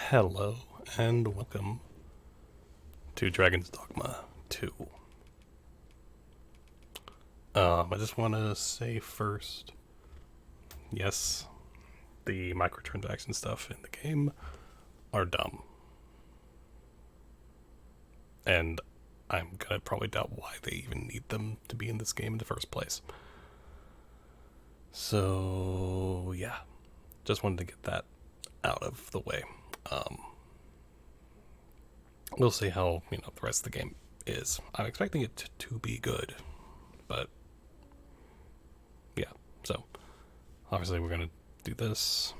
Hello, and welcome to Dragon's Dogma 2. I just want to say first, yes, the microtransaction stuff in the game are dumb. And I'm gonna probably doubt why they even need them to be in this game in the first place. So, yeah, just wanted to get that out of the way. We'll see how, the rest of the game is. I'm expecting it to be good, but yeah, so obviously we're gonna do this.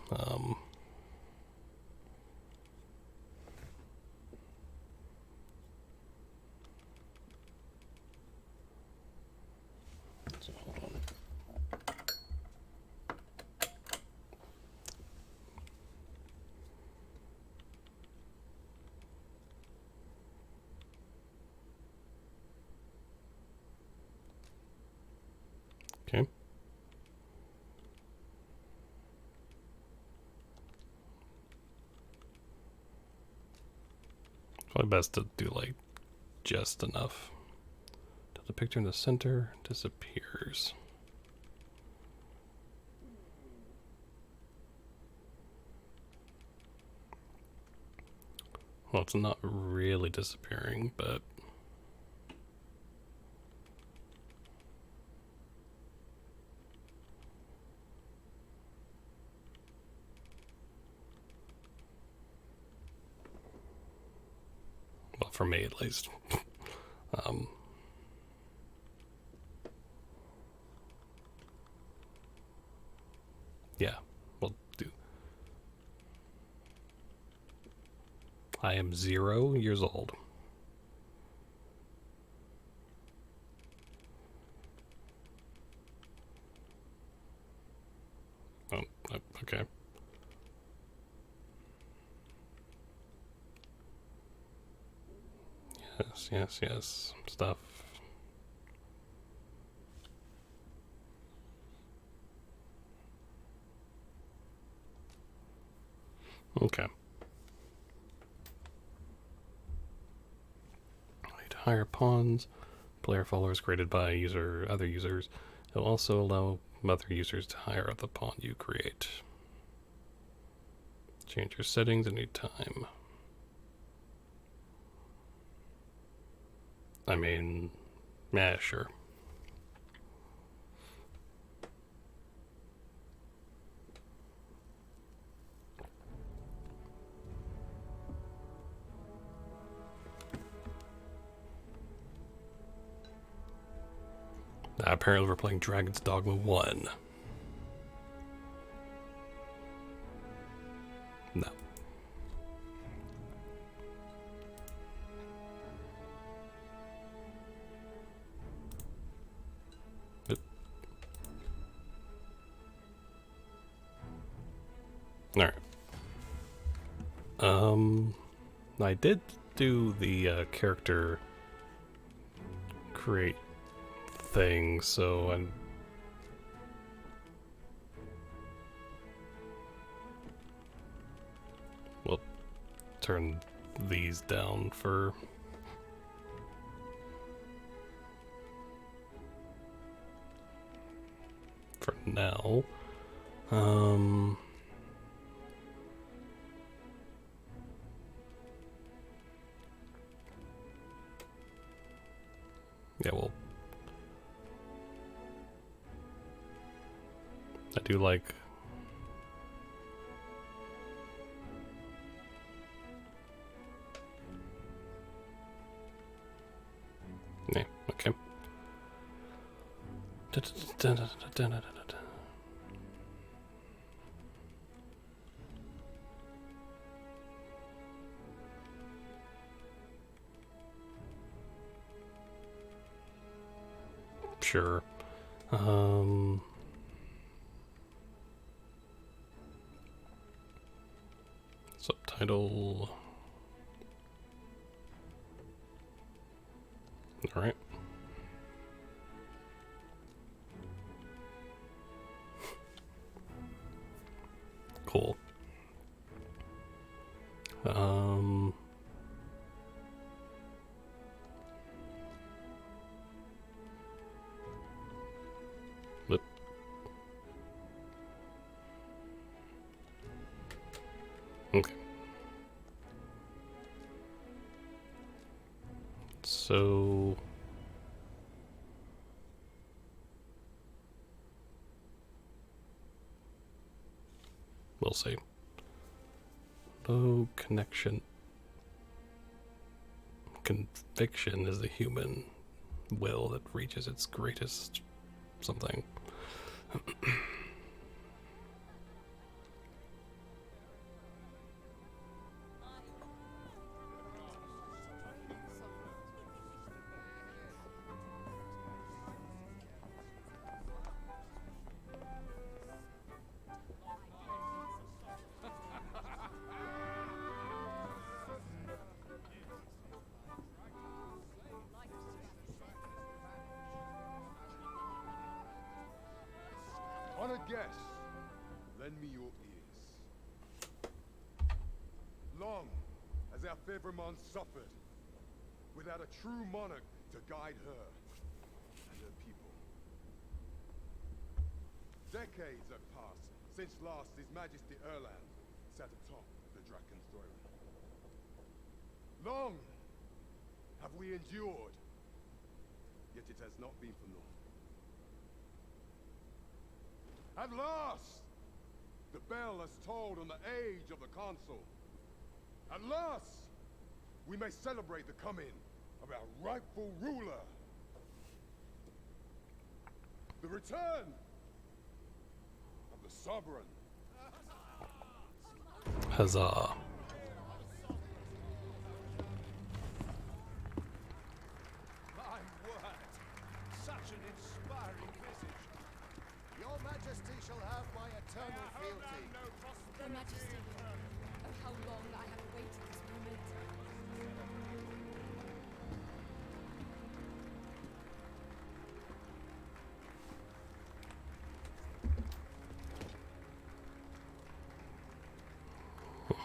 So hold on. Okay. Probably best to do like just enough. Till the picture in the center disappears. Well, it's not really disappearing, but well, for me at least. Yeah, we'll do. I am 0 years old. Oh, okay. Yes. Stuff. Okay. Right, hire pawns. Player followers created by other users. It'll also allow other users to hire the pawn you create. Change your settings anytime. I mean, yeah, sure. Apparently we're playing Dragon's Dogma 1. No. Alright. I did do the character create thing, so I'm... We'll turn these down for now. Yeah, well, I do like... Yeah, okay. Sure. Subtitle. Alright. Cool. Um. But okay. So we'll see. No connection. Conviction is the human will that reaches its greatest something. Honored guests, lend me your ears. Long has our Fevremonde suffered, without a true monarch to guide her and her people. Decades have passed since last His Majesty Erland sat atop the Draken's throne. Long have we endured, yet it has not been for naught. At last, the bell has tolled on the age of the console. At last, we may celebrate the coming of our rightful ruler. The return of the sovereign. Huzzah. My word! Such an inspiring visage. Your Majesty shall have my eternal fealty. Your Majesty, oh how long I have awaited this moment.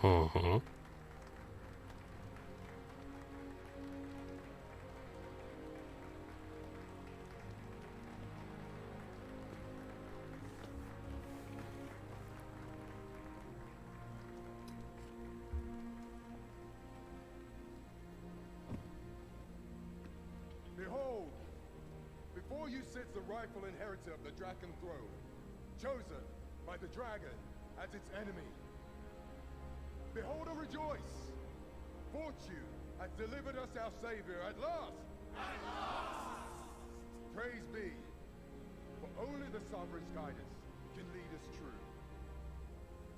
Mm-hmm. Behold, before you sits the rightful inheritor of the Draken throne, chosen by the dragon as its enemy. Behold and rejoice! Fortune has delivered us our savior at last! At last! Praise be, for only the sovereign's guidance can lead us true.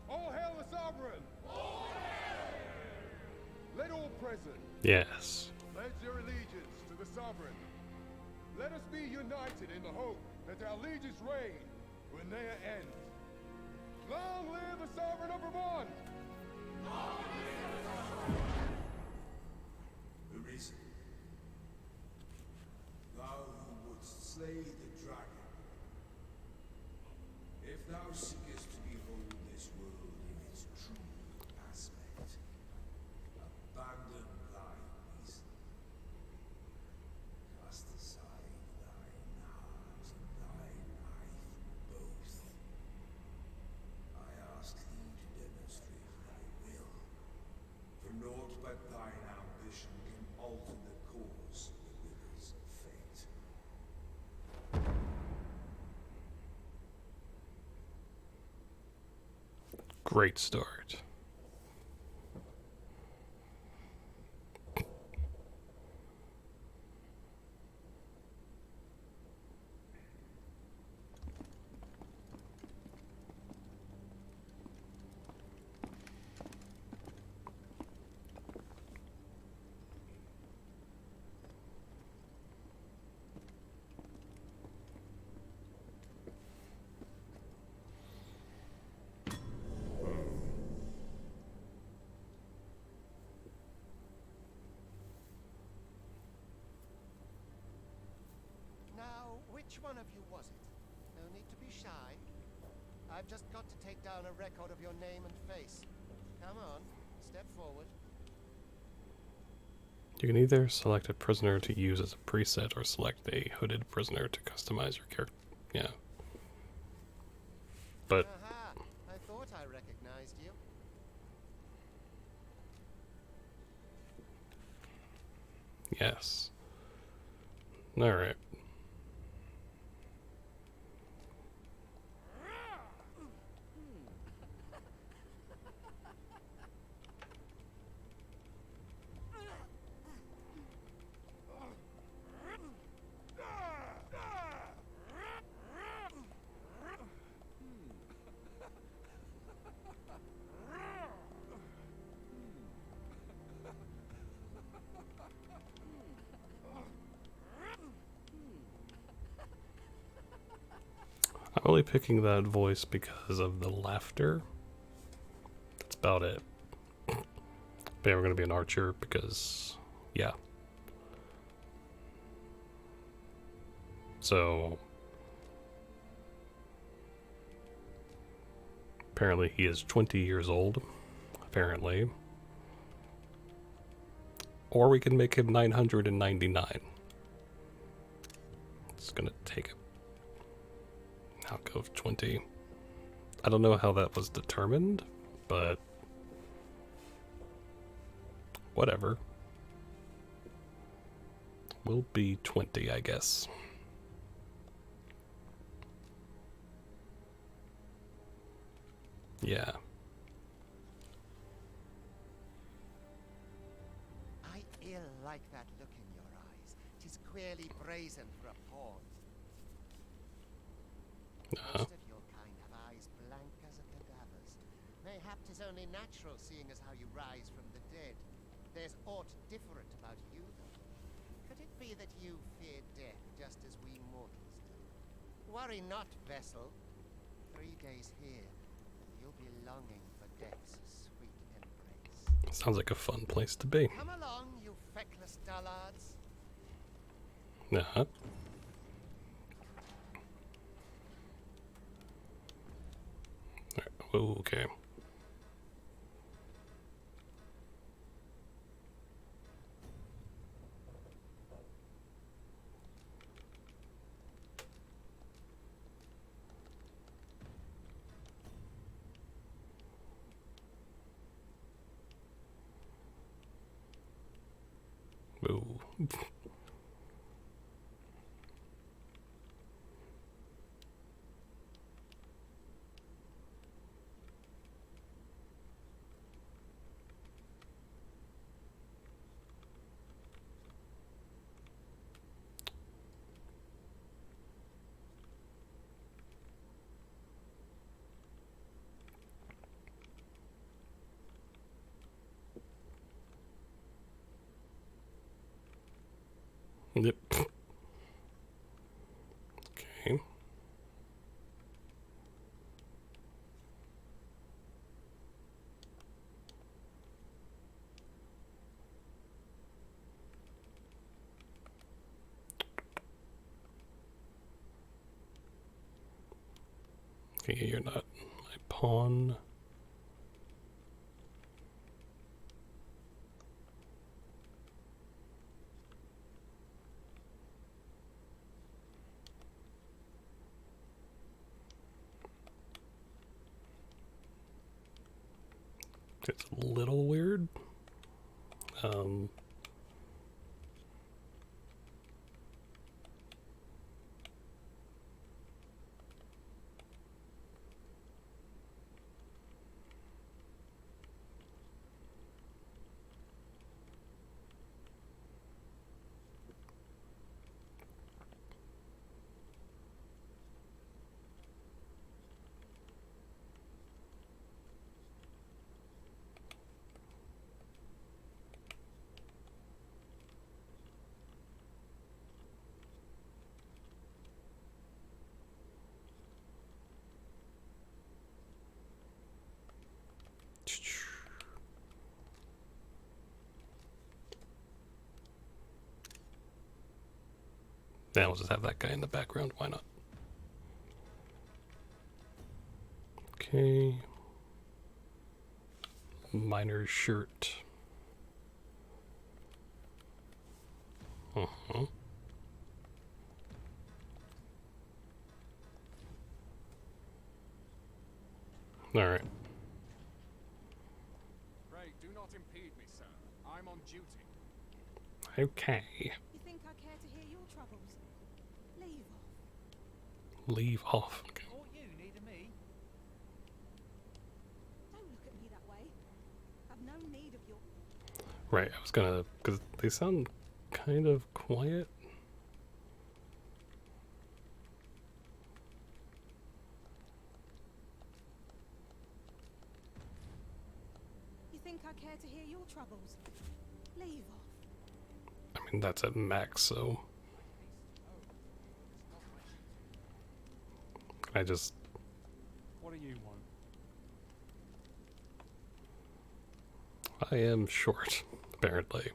All hail the sovereign! All hail! Let all present Yes. pledge their allegiance to the sovereign. Let us be united in the hope that our liege's reign will ne'er end. Long live the sovereign of Vermont! Arisen, thou who wouldst slay the dragon, if thou seekest to behold this world in its true aspect, abandon thy reason. Cast aside thine heart and thine eye both. I ask thee to demonstrate thy will, for naught but thine ambition can alter the course of the rivers of fate. Great start. Now, which one of you was it? No need to be shy. I've just got to take down a record of your name and face. Come on, Step forward. You can either select a prisoner to use as a preset or select a hooded prisoner to customize your character. Yeah. But Aha! I thought I recognized you. yes. Alright. I'm only picking that voice because of the laughter. That's about it. But yeah, we're gonna be an archer because, yeah. So, apparently he is 20 years old. Apparently. Or we can make him 999. It's gonna take it. I'll go with 20. I don't know how that was determined, but whatever. Will be 20, I guess. Yeah. I ill like that look in your eyes. 'Tis queerly brazen for a pawn. Most of your kind have eyes blank as a cadaver's. Mayhap 'tis only natural, seeing as how you rise from the dead. There's aught different about you, though. Could it be that you fear death just as we mortals do? Worry not, vessel. 3 days here, and you'll be longing for death's sweet embrace. Sounds like a fun place to be. Come along, you feckless dullards. Uh-huh. Okay. Ooh. Yep. Okay. Okay, you're not my pawn. It's a little weird. Now we'll just have that guy in the background. Why not? Okay. miner's shirt. Uh-huh. Alright. Pray, do not impede me, sir. I'm on duty. Okay. You think I care to hear your troubles? Leave off. Leave off. Okay. All you needed me. Don't look at me that way. I've no need of your... Right, I was gonna... because they sound kind of quiet. You think I care to hear your troubles? Leave off. I mean, that's at max, so... I just... What do you want? I am short, apparently.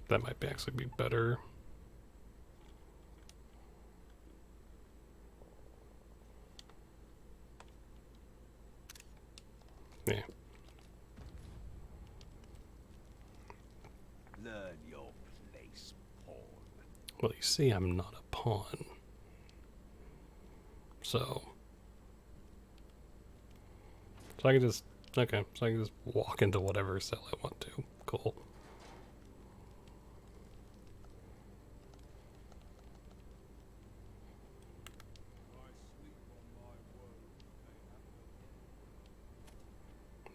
That might actually be better. Yeah. Learn your place, pawn. Well, you see, I'm not a pawn. So I can just... okay, so I can just walk into whatever cell I want to. Cool.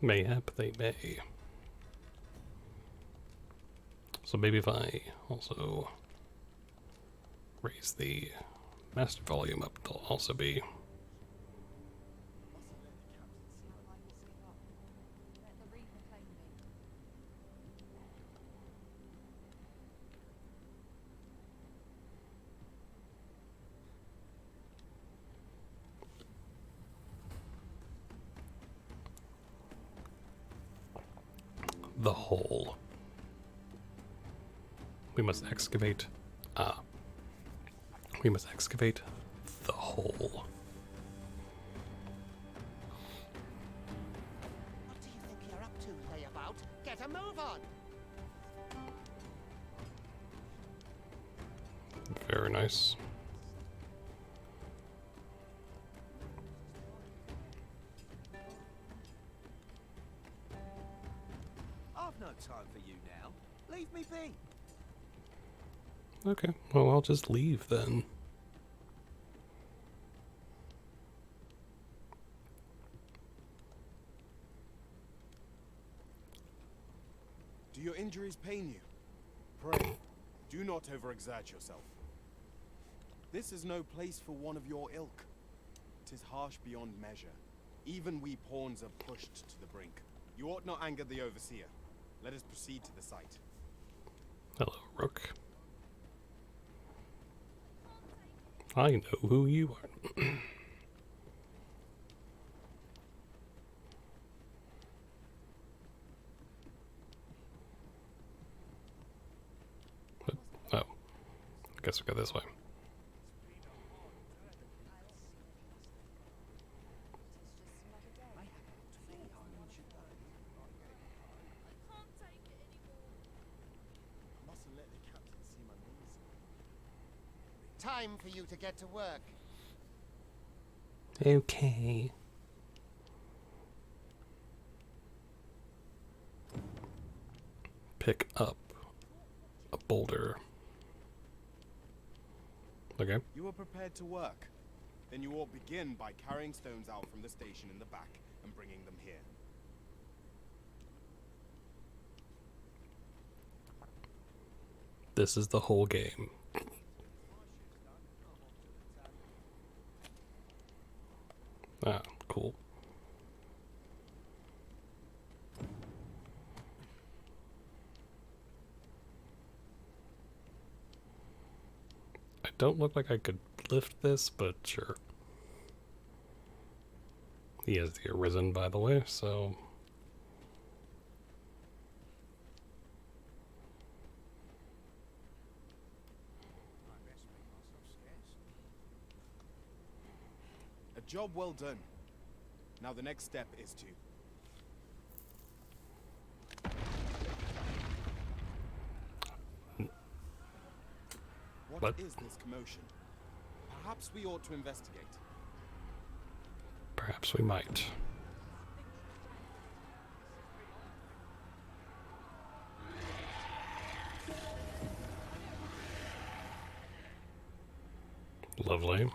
Mayhap they may. So maybe if I also raise the master volume up, they'll also be... Let the Reaper claim me. the hole. We must excavate. We must excavate the hole. What do you think you're up to, layabout? Get a move on! Very nice. I've no time for you now. Leave me be. Okay, well, I'll just leave then. Do your injuries pain you? Pray, do not overexert yourself. This is no place for one of your ilk. 'Tis harsh beyond measure. Even we pawns are pushed to the brink. You ought not anger the overseer. Let us proceed to the site. Hello, Rook. I know who you are. Oh, I guess we go this way. I mustn't let the captain see my knees. Time for you to get to work. Okay. Pick up a boulder. Okay. You are prepared to work. Then you ought begin by carrying stones out from the station in the back and bringing them here. This is the whole game. Ah, cool. I don't look like I could lift this, but sure. He has the Arisen, by the way, so... Job well done. Now the next step is to... What is this commotion? Perhaps we ought to investigate. Perhaps we might. Lovely.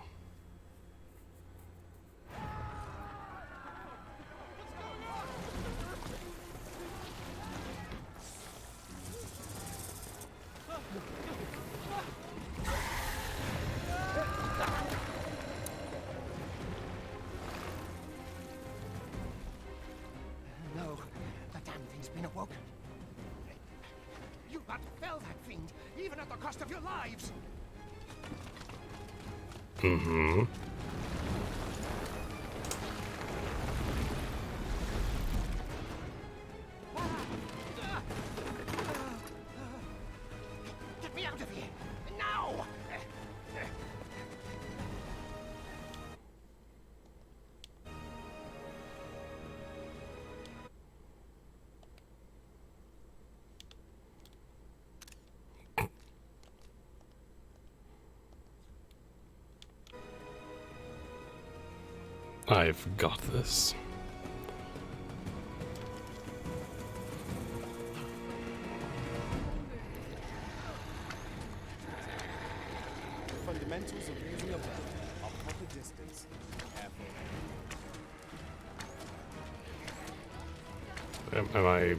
No, the damn thing's been awoken. You lot fell that fiend, even at the cost of your lives. Mm-hmm. Get me out of here! Now! I've got this. The fundamentals of using a weapon are proper distance. Careful. Am I...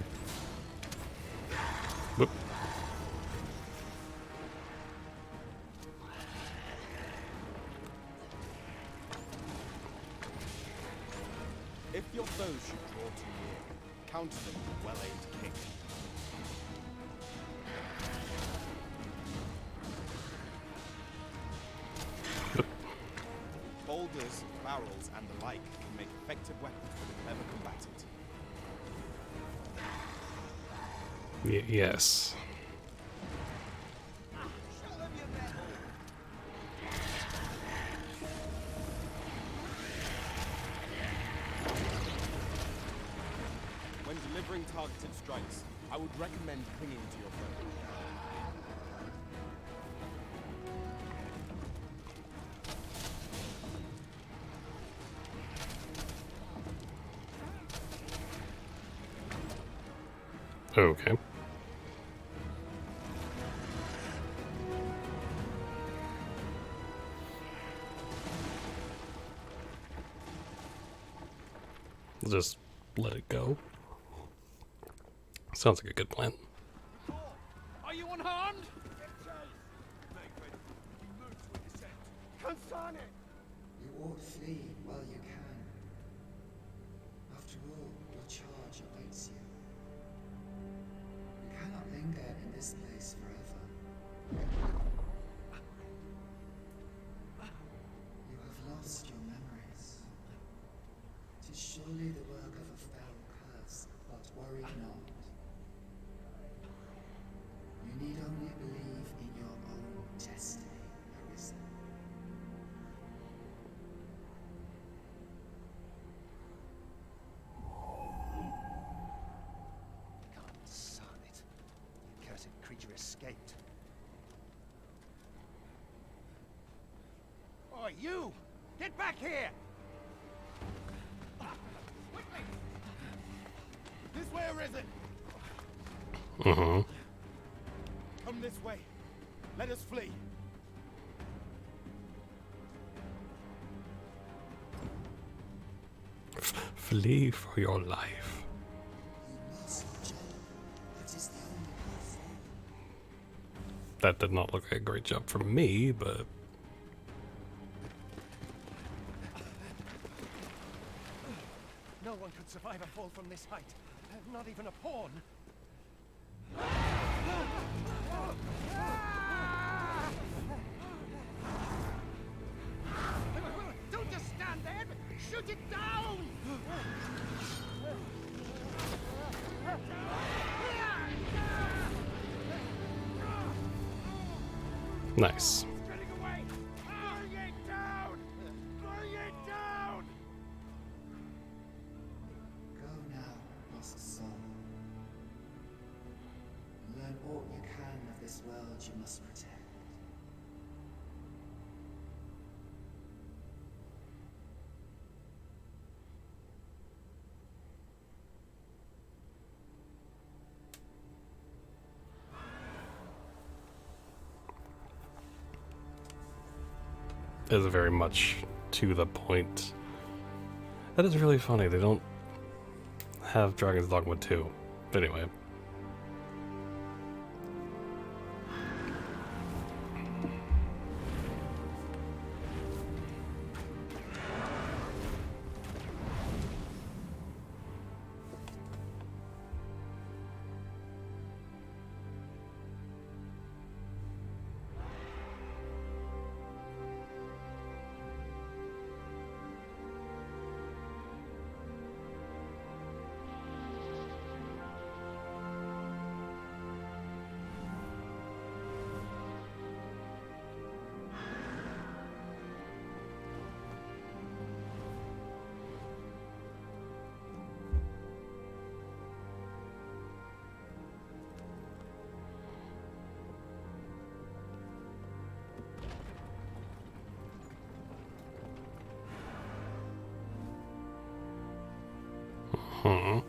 Whoop. If your foes should draw too near, counter them with well-aimed kick. Boulders, barrels, and the like can make effective weapons for the clever combatant. Yes. When delivering targeted strikes, I would recommend clinging to your foe. Okay. Just let it go. Sounds like a good plan. Are you unharmed? You ought flee while you can. After all, your charge awaits you. You cannot linger in this place forever. You have lost your memories. 'Tis surely the work of a fell curse, but worry not. You need only believe in your own destiny, Arisen. God son it. The accursed creature escaped. Oi, you! Get back here! Quickly! This way, Arisen! Mm-hmm. Come this way. Let us flee. Flee for your life. You must jump. That is the only path forward. That did not look like a great jump from me, but No one could survive a fall from this height. Not even a pawn. Don't just stand there! Shoot it down! nice. Getting away! Bring it down! Bring it down! is very much to the point. That is really funny. They don't have Dragon's Dogma 2. But anyway. Hmm.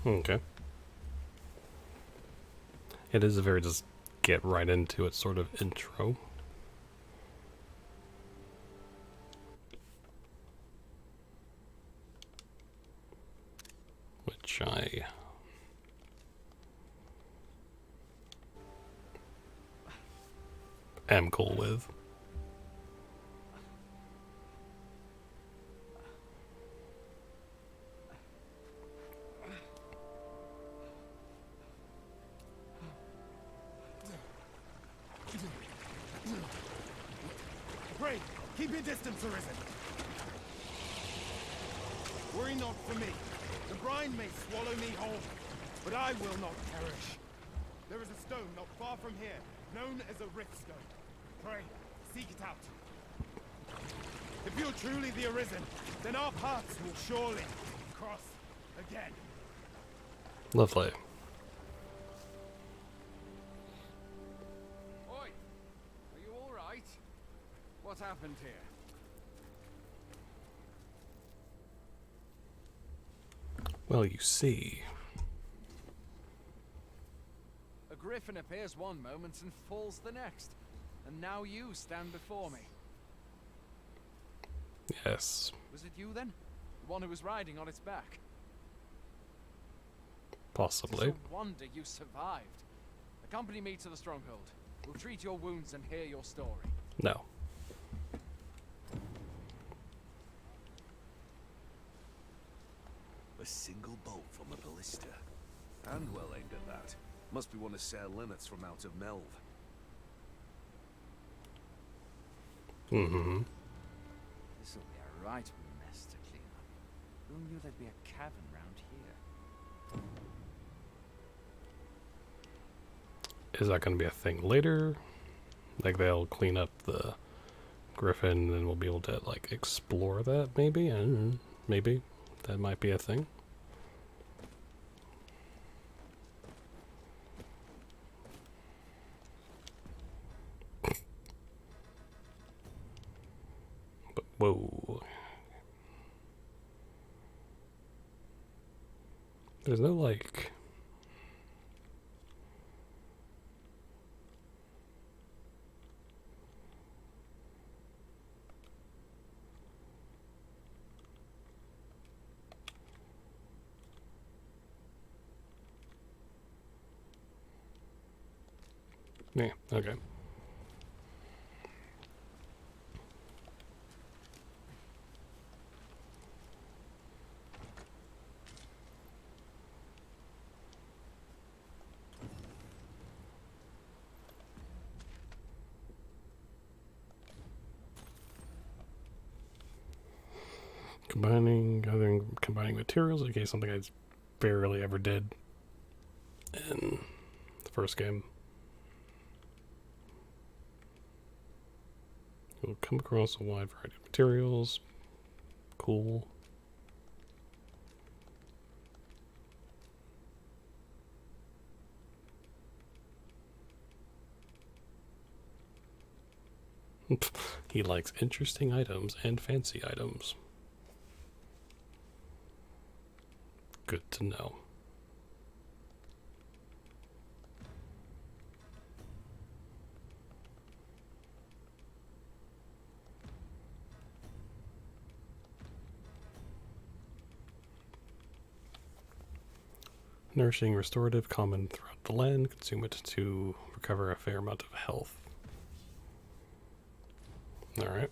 Okay. It is a very just get right into it sort of intro. Which I am cool with. Pray, keep your distance, Arisen. Worry not for me. The brine may swallow me whole, but I will not perish. There is a stone not far from here, known as a rift stone. Pray, seek it out. If you're truly the Arisen, then our paths will surely cross again. Lovely. Oi! Are you alright? What happened here? Well, you see. A griffin appears one moment and falls the next. And now you stand before me. Yes. Was it you then? The one who was riding on its back? Possibly. It's a wonder you survived. Accompany me to the stronghold. We'll treat your wounds and hear your story. No. A single bolt from a ballista. And well aimed at that. Must be one of Sir Leonard's from out of Melve. Mm-hmm. This'll be a right mess to clean up. Who knew there'd be a cavern round here? Is that going to be a thing later? Like they'll clean up the griffin and we'll be able to like explore that maybe? I don't know. Maybe. That might be a thing. But whoa. There's no like... Yeah, okay. Combining materials, okay, something I barely ever did in the first game. You'll come across a wide variety of materials. Cool. He likes interesting items and fancy items. Good to know. Nourishing restorative, common throughout the land. Consume it to recover a fair amount of health. Alright.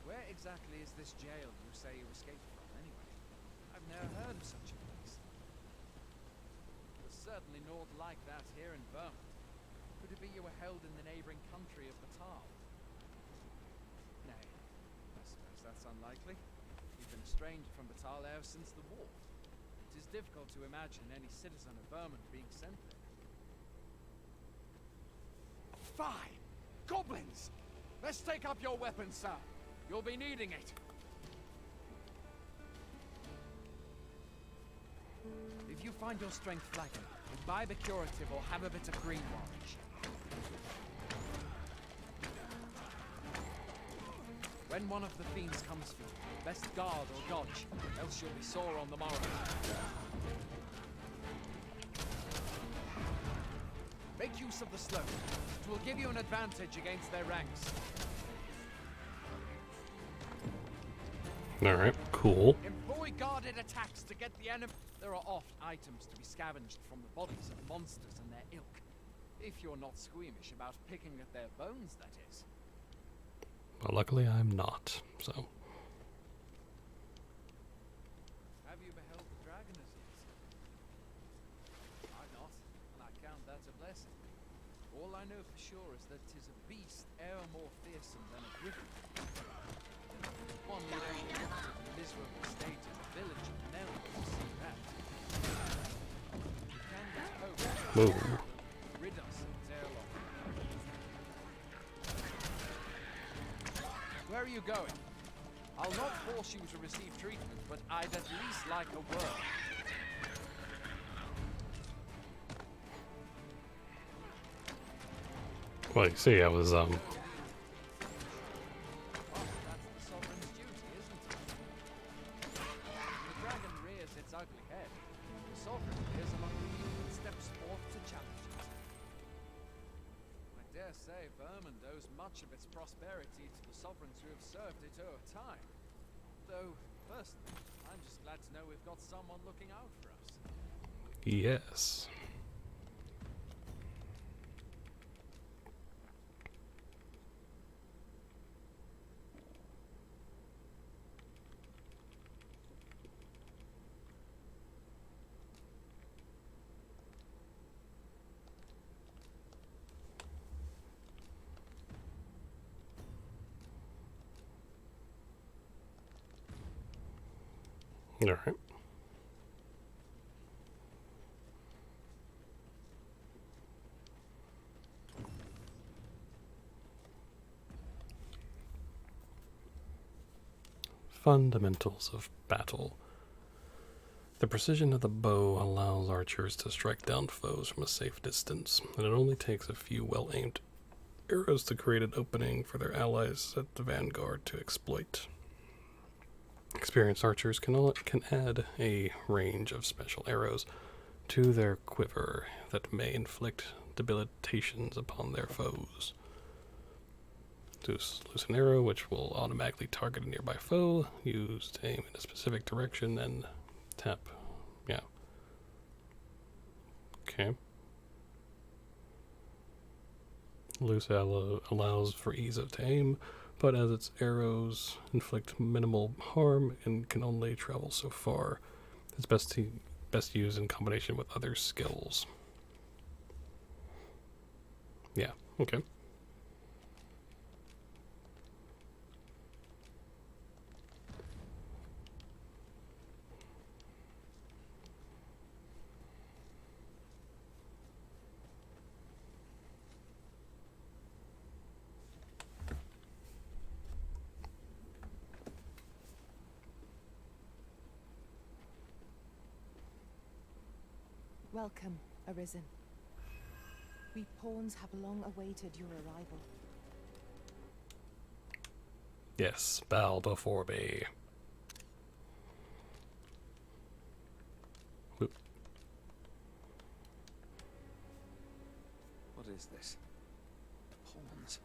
Where exactly is this jail you say you escaped from, anyway? I've never heard of such a place. There's certainly naught like that here in Vermont. Could it be you were held in the neighboring country of Batal? Nay, I suppose that's unlikely. You've been estranged from Batal ever since the war. It is difficult to imagine any citizen of Vermont being sent there. Fine! Goblins! Let's take up your weapons, sir. You'll be needing it. If you find your strength flagging, imbibe a curative or have a bit of green orange. When one of the fiends comes for you, best guard or dodge, else you'll be sore on the morrow. Make use of the slope. It will give you an advantage against their ranks. Alright, cool. Employ guarded attacks to get the enemy. There are oft items to be scavenged from the bodies of monsters and their ilk. If you're not squeamish about picking at their bones, that is. Well, luckily I'm not, so. Have you beheld the dragon as yet? I'm not, and I count that a blessing. All I know for sure is that 'tis a beast e'er more fearsome than a griffin. One would only look at the miserable state of the village of Nell to see that. You can but hope Move. rid us of its airlock. Where are you going? I'll not force you to receive treatment, but I'd at least like a word. Well, you see, I was, Well, that's the sovereign's duty, isn't it? When the dragon rears its ugly head, the sovereign appears among the people and steps forth to challenge it. I dare say Vermont owes much of its prosperity to the sovereigns who have served it over time. Though, personally, I'm just glad to know we've got someone looking out for us. yes. Alright. Fundamentals of battle. The precision of the bow allows archers to strike down foes from a safe distance, and it only takes a few well-aimed arrows to create an opening for their allies at the vanguard to exploit. Experienced archers can add a range of special arrows to their quiver that may inflict debilitations upon their foes. Loose an arrow, which will automatically target a nearby foe. Use to aim in a specific direction and tap. Yeah. Okay. Loose allows for ease of aim, but as its arrows inflict minimal harm and can only travel so far, it's best used in combination with other skills. Yeah, okay. Welcome, Arisen. We pawns have long awaited your arrival. Yes, bow before me. Whoop. What is this? Pawns.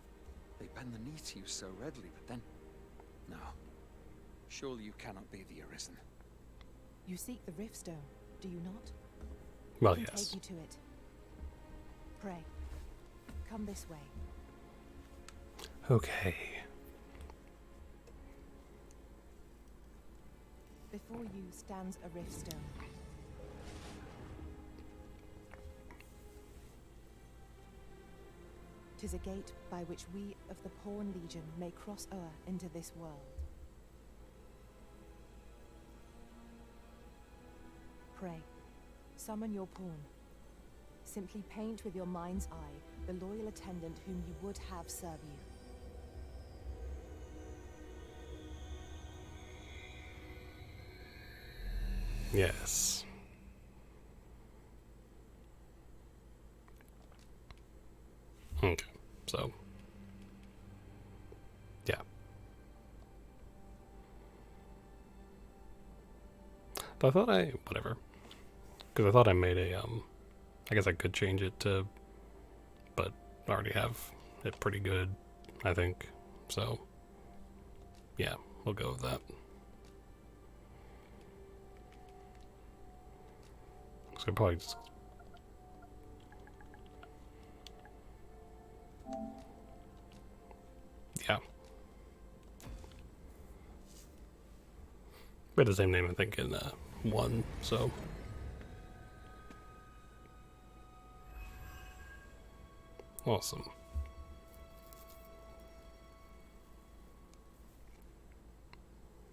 They bend the knee to you so readily, but then... No. Surely you cannot be the Arisen. You seek the Riftstone, do you not? Well, I can yes. take you to it. Pray, come this way. Okay. Before you stands a Riftstone. Tis a gate by which we of the Pawn Legion may cross o'er into this world. Pray, summon your pawn. Simply paint with your mind's eye the loyal attendant whom you would have serve you. Yes. Okay, so. Yeah. But I thought whatever. Because I thought I made a, I guess I could change it to, but I already have it pretty good, I think. So, yeah, we'll go with that. So probably just... Yeah. We had the same name, I think, in 1, so... Awesome.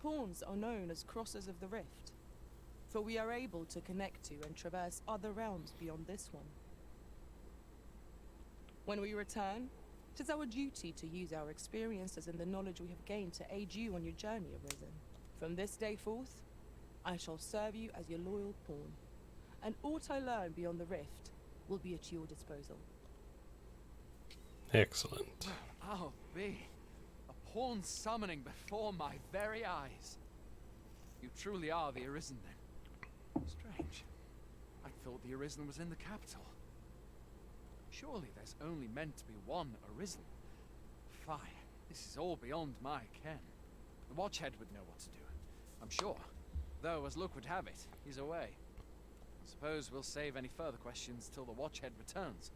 Pawns are known as crossers of the rift, for we are able to connect to and traverse other realms beyond this one. When we return, it is our duty to use our experiences and the knowledge we have gained to aid you on your journey, Arisen. From this day forth, I shall serve you as your loyal pawn, and aught I learn beyond the rift will be at your disposal. Excellent. I'll be a pawn summoning before my very eyes. You truly are the Arisen then. Strange. I thought the Arisen was in the capital. Surely there's only meant to be one Arisen. Fie, this is all beyond my ken. The Watchhead would know what to do, I'm sure. Though, as luck would have it, he's away. I suppose we'll save any further questions till the Watchhead returns.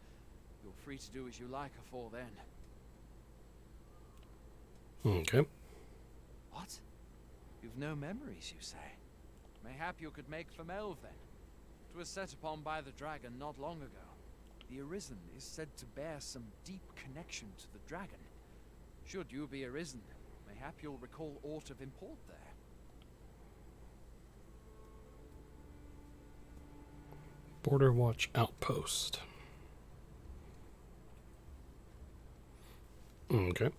You're free to do as you like afore then. Okay. What? You've no memories, you say? Mayhap you could make for Melve then. It was set upon by the dragon not long ago. The Arisen is said to bear some deep connection to the dragon. Should you be Arisen, mayhap you'll recall aught of import there. Border Watch Outpost. Okay.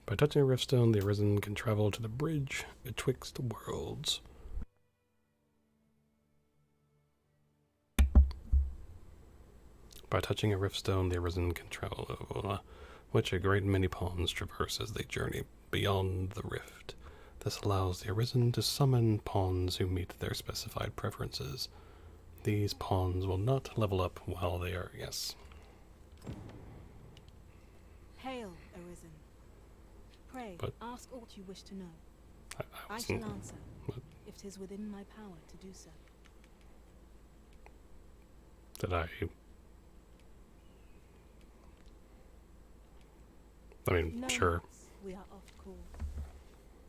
By touching a riftstone, the Arisen can travel to the bridge betwixt worlds. By touching a riftstone, the Arisen can travel, which a great many pawns traverse as they journey beyond the rift. This allows the Arisen to summon pawns who meet their specified preferences. These pawns will not level up while they are, yes. Hail, Arisen. Pray, But ask aught you wish to know. I I shall wasn't... answer, What? if 'tis within my power to do so. Did I mean, No sure. mass, we are oft called.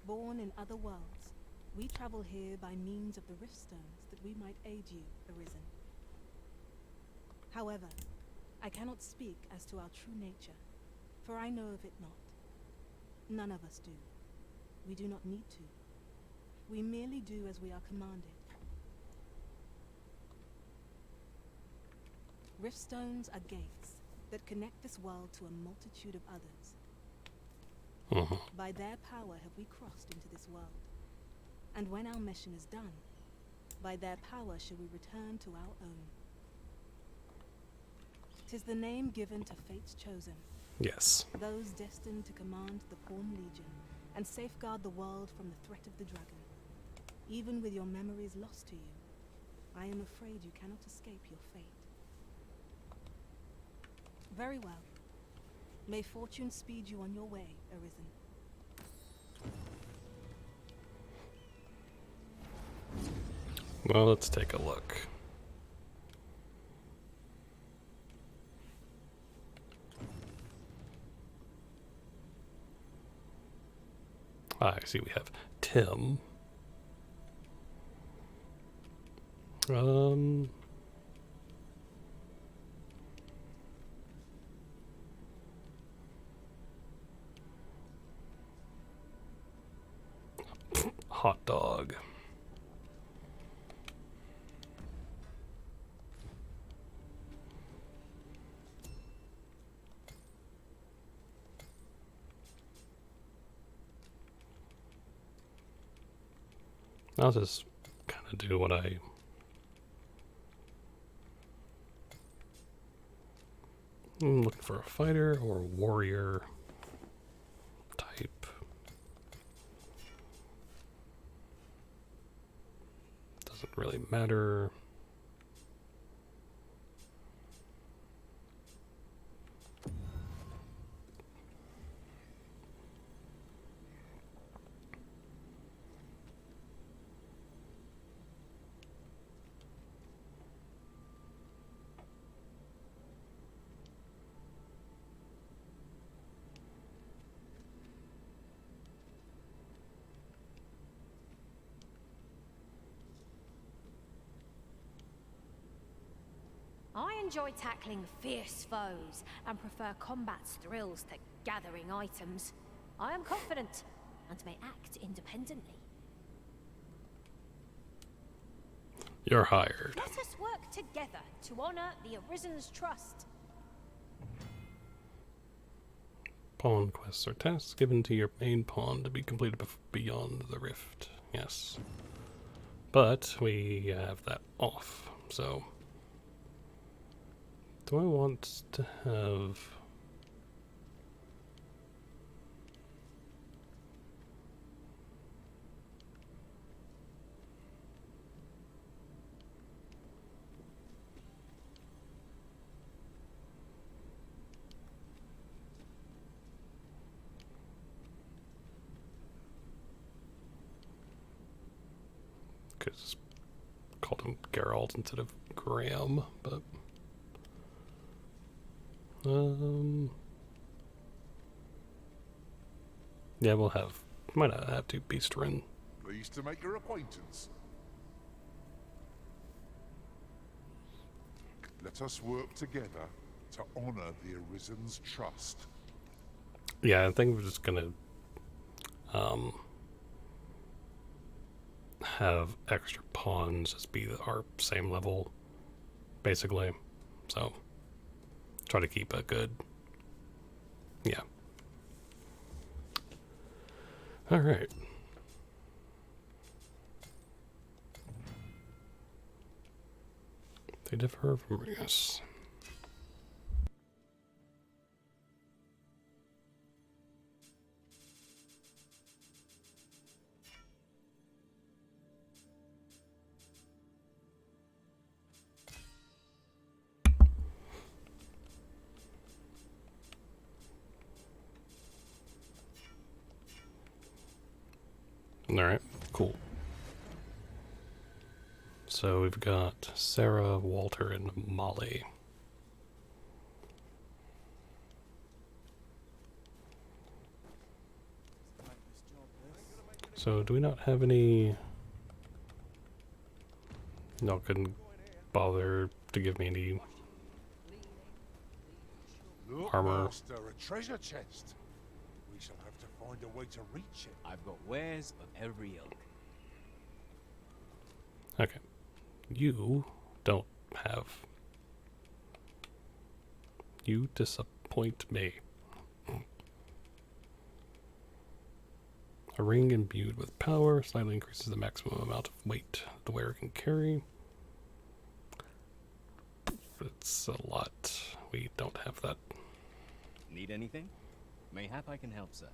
Born in other worlds, we travel here by means of the riftstones that we might aid you, Arisen. However, I cannot speak as to our true nature, for I know of it not. None of us do. We do not need to. We merely do as we are commanded. Riftstones are gates that connect this world to a multitude of others. By their power have we crossed into this world. And when our mission is done, by their power shall we return to our own. 'Tis the name given to fate's chosen, Yes. those destined to command the Pawn Legion and safeguard the world from the threat of the dragon. Even with your memories lost to you, I am afraid you cannot escape your fate. Very well. May fortune speed you on your way, Arisen. Well, let's take a look. I see we have Tim. Hot dog. I'll just kind of do what I'm looking for, a fighter or a warrior type. Doesn't really matter. I enjoy tackling fierce foes and prefer combat's thrills to gathering items. I am confident and may act independently. You're hired. Let us work together to honor the Arisen's trust. Pawn quests are tasks given to your main pawn to be completed beyond the rift. Yes. But we have that off, so... Do I want to have... Could just called him Geralt instead of Graham, but... yeah, we'll have... Might not have to Beastrin. Pleased to make your acquaintance. Let us work together to honor the Arisen's trust. Yeah, I think we're just gonna have extra pawns just be our same level, basically. So try to keep a good, yeah. All right. They differ from us. Alright, cool. So we've got Sarah, Walter, and Molly. So do we not have any... No, couldn't bother to give me any Look, armor. Master, a treasure chest. We shall have to find a way to reach it. I've got wares of every ilk. Okay. You don't have. You disappoint me. A ring imbued with power slightly increases the maximum amount of weight the wearer can carry. It's a lot. We don't have that. Need anything? Mayhap I can help, sir.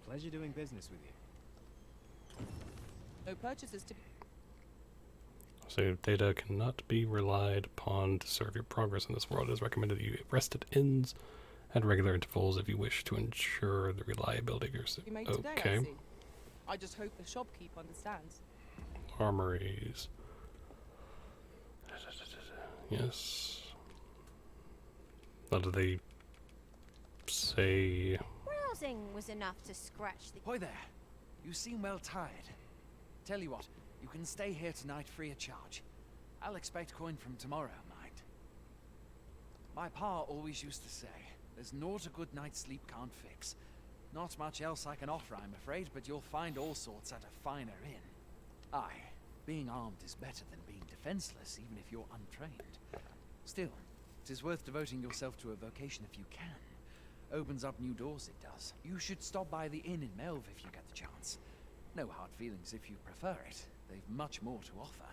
Pleasure doing business with you. No purchases to be... So data cannot be relied upon to serve your progress in this world. It is recommended that you rest at inns at regular intervals if you wish to ensure the reliability of your You made today, okay. I see. I just hope the shopkeep understands. Armories. Yes. What do they say? Browsing was enough to scratch the... Hoy there. You seem well tired. Tell you what, you can stay here tonight free of charge. I'll expect coin from tomorrow, mind. My pa always used to say, there's naught a good night's sleep can't fix. Not much else I can offer, I'm afraid, but you'll find all sorts at a finer inn. Aye, being armed is better than being defenseless, even if you're untrained. Still, it is worth devoting yourself to a vocation if you can. Opens up new doors, it does. You should stop by the inn in Melve if you get the chance. No hard feelings if you prefer it. They've much more to offer.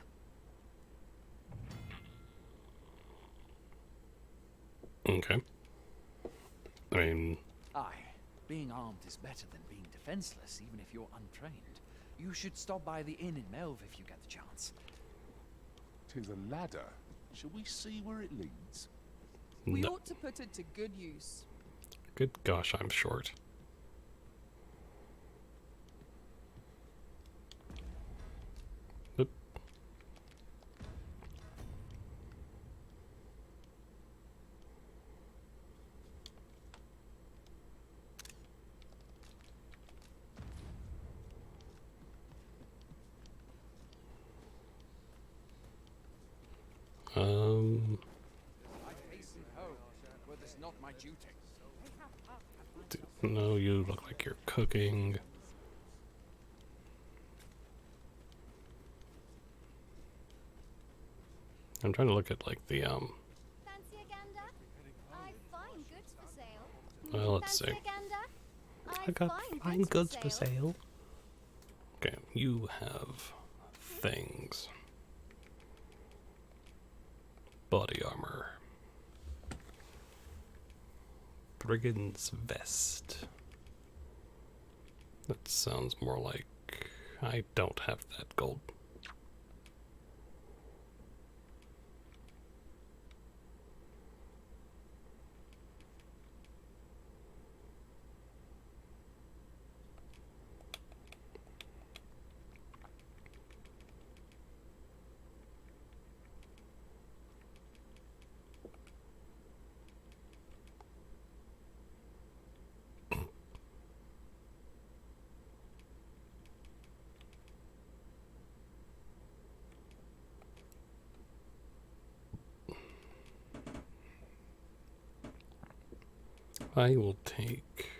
Okay. I mean... Aye, being armed is better than being defenseless, even if you're untrained. You should stop by the inn in Melve if you get the chance. 'Tis a ladder. Shall we see where it leads? We no. ought to put it to good use. Good gosh, I'm short. Oop. I hasten home, were this not my duty. No, you look like you're cooking. I'm trying to look at like the Fancy a gander? I find goods for sale. well, let's see. Fancy a gander? I got fine goods for sale. Okay, you have things. Body armor. Brigand's vest. That sounds more like I don't have that gold. I will take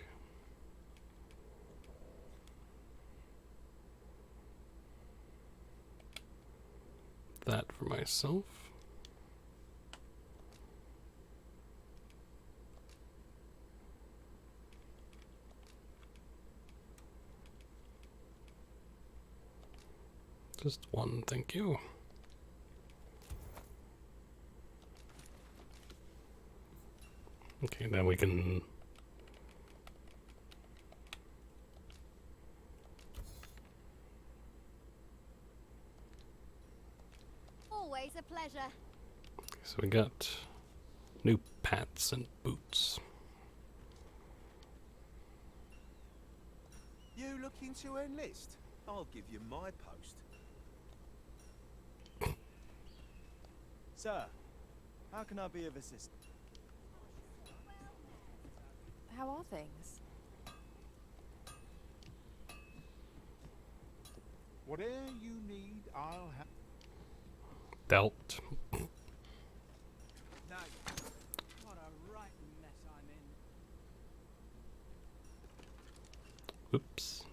that for myself. Just one, thank you. Okay, now we can... Always a pleasure. So we got new pants and boots. You looking to enlist? I'll give you my post. Sir, how can I be of assistance? How are things? Whatever you need, I'll have. Dealt. No. What a right mess I'm in. Oops.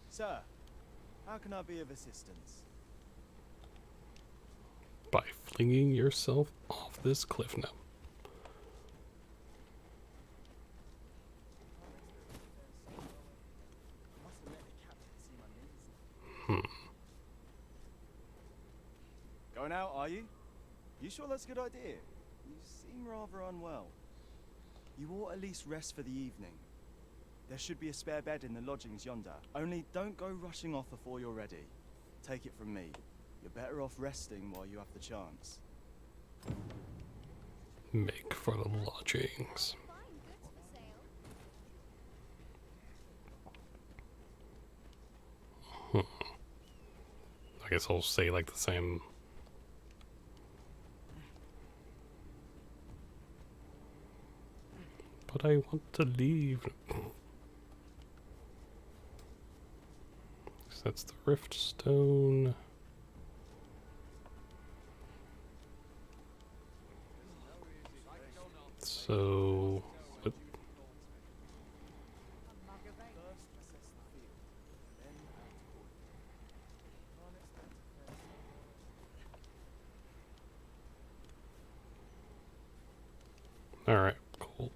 Sir, How can I be of assistance? By flinging yourself off this cliff now. Going out, are you? You sure that's a good idea? You seem rather unwell. You ought at least rest for the evening. There should be a spare bed in the lodgings yonder. Only don't go rushing off before you're ready. Take it from me. You're better off resting while you have the chance. Make for the lodgings. I guess I'll say like the same. But I want to leave. That's the rift stone. So, what? All right, cool.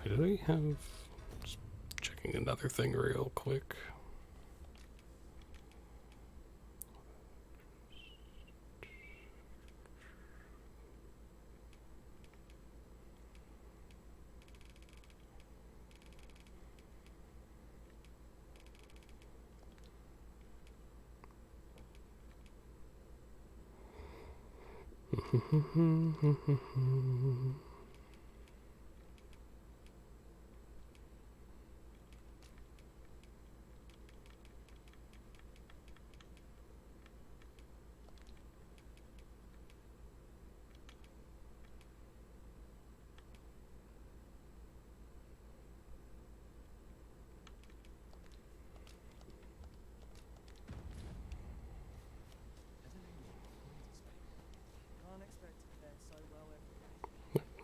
Do we have? Just checking another thing real quick.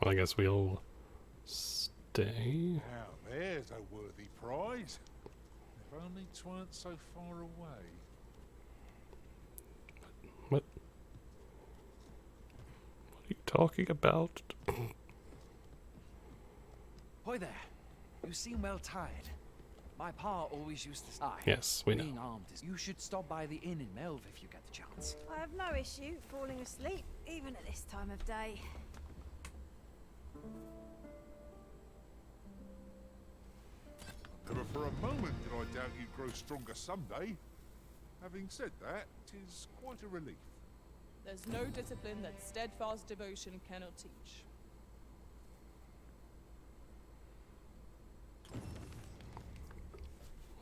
Well, I guess we'll stay. Now there's a worthy prize. If only 'tweren't so far away. What? What are you talking about? Hoy there. You seem well tired. My pa always used to say, Yes, we know. being armed is you should stop by the inn in Melve if you get the chance. I have no issue falling asleep, even at this time of day. Never for a moment did I doubt you'd grow stronger someday. Having said that, 'tis quite a relief. There's no discipline that steadfast devotion cannot teach.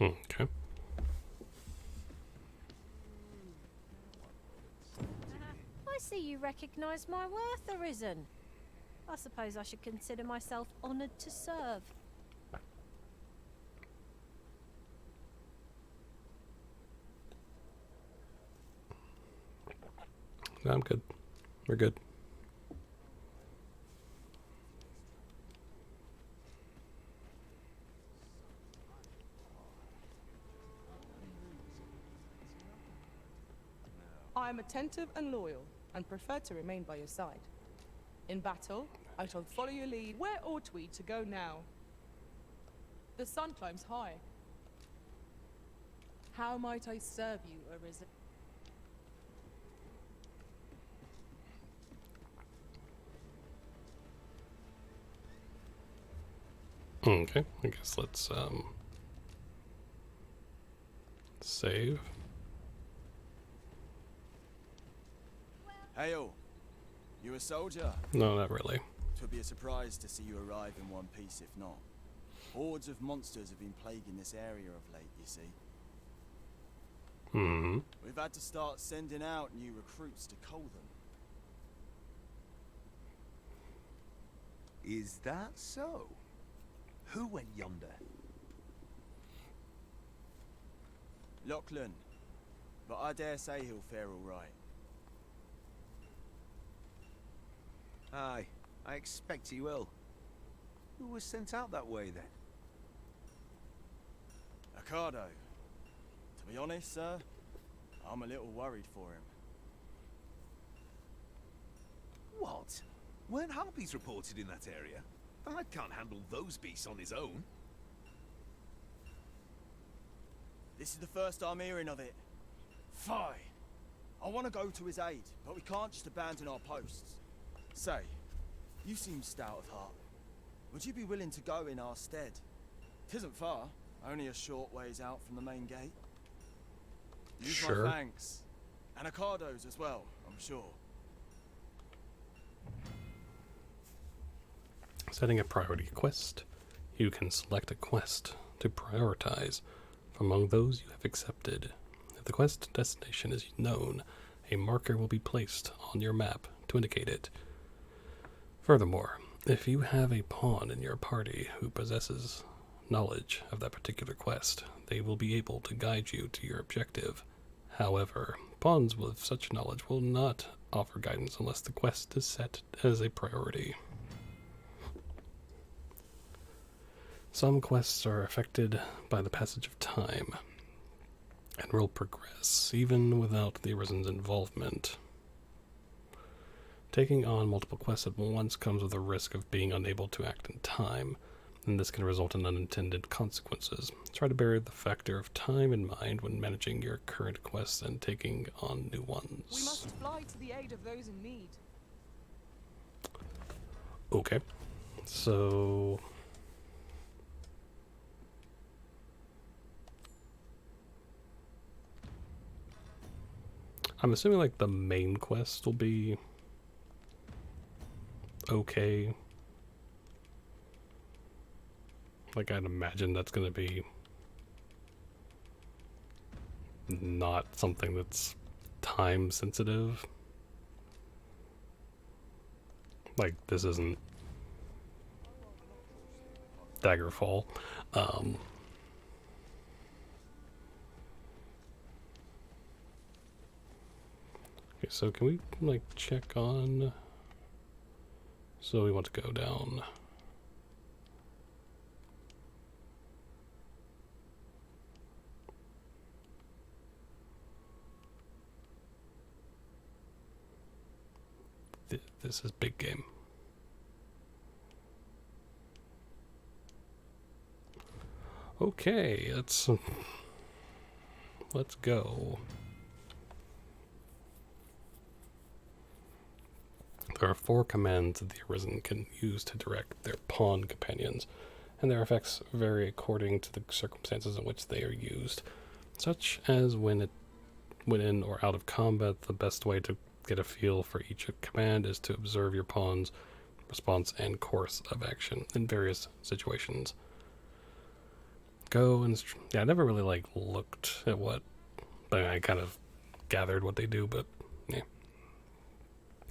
Okay. I see you recognize my worth, Arisen. I suppose I should consider myself honored to serve. No, I'm good. We're good. I am attentive and loyal, and prefer to remain by your side. In battle, I shall follow your lead. Where ought we to go now? The sun climbs high. How might I serve you, Arisen? Okay, I guess let's save. Hail! You a soldier? No, not really. Twould be a surprise to see you arrive in one piece, if not. Hordes of monsters have been plaguing this area of late, you see. Hmm. We've had to start sending out new recruits to cull them. Is that so? Who went yonder? Lachlan. But I dare say he'll fare all right. Aye, I expect he will. Who was sent out that way then? Ocado. To be honest, sir, I'm a little worried for him. What? Weren't harpies reported in that area? Thad can't handle those beasts on his own. This is the first I'm hearing of it. Fine. I want to go to his aid, but we can't just abandon our posts. Say, you seem stout of heart. Would you be willing to go in our stead? 'Tisn't far, only a short ways out from the main gate. Use Sure. my thanks. And Anacardo's as well, I'm sure. Setting a priority quest. You can select a quest to prioritize from among those you have accepted. If the quest destination is known, a marker will be placed on your map to indicate it. Furthermore, if you have a pawn in your party who possesses knowledge of that particular quest, they will be able to guide you to your objective. However, pawns with such knowledge will not offer guidance unless the quest is set as a priority. Some quests are affected by the passage of time and will progress even without the Arisen's involvement. Taking on multiple quests at once comes with a risk of being unable to act in time, and this can result in unintended consequences. Try to bear the factor of time in mind when managing your current quests and taking on new ones. We must fly to the aid of those in need. Okay, so I'm assuming like the main quest will be okay. Like I'd imagine that's going to be not something that's time sensitive. Like this isn't Daggerfall. Okay, so can we like check on? So we want to go down. This is big game. Okay, let's go. There are 4 commands that the Arisen can use to direct their pawn companions, and their effects vary according to the circumstances in which they are used, such as when in or out of combat. The best way to get a feel for each command is to observe your pawn's response and course of action in various situations. Go and yeah, I never really like looked at what, but I kind of gathered what they do, but yeah.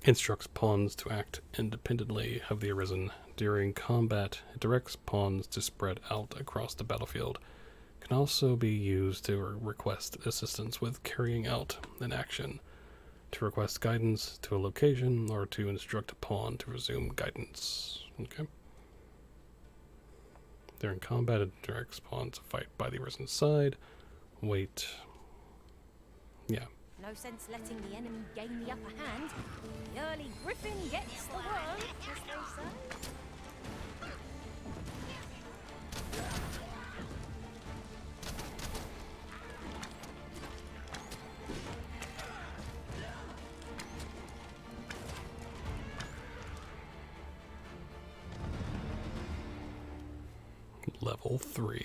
Instructs pawns to act independently of the Arisen. During combat, it directs pawns to spread out across the battlefield. It can also be used to request assistance with carrying out an action, to request guidance to a location, or to instruct a pawn to resume guidance. Okay. During combat, it directs pawns to fight by the Arisen's side. Wait. Yeah. No sense letting the enemy gain the upper hand. The early griffin gets the worm, as they say. Level 3.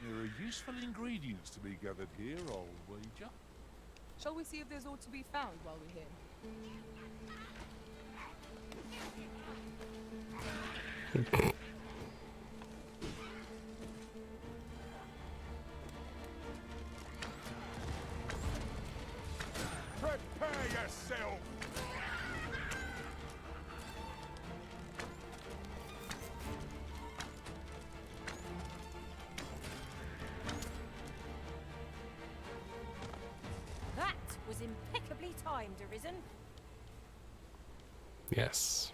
There are useful ingredients to be gathered here, I'll wager. Shall we see if there's aught to be found while we're here? Prepare yourself! That was impeccably timed, Arisen. Yes.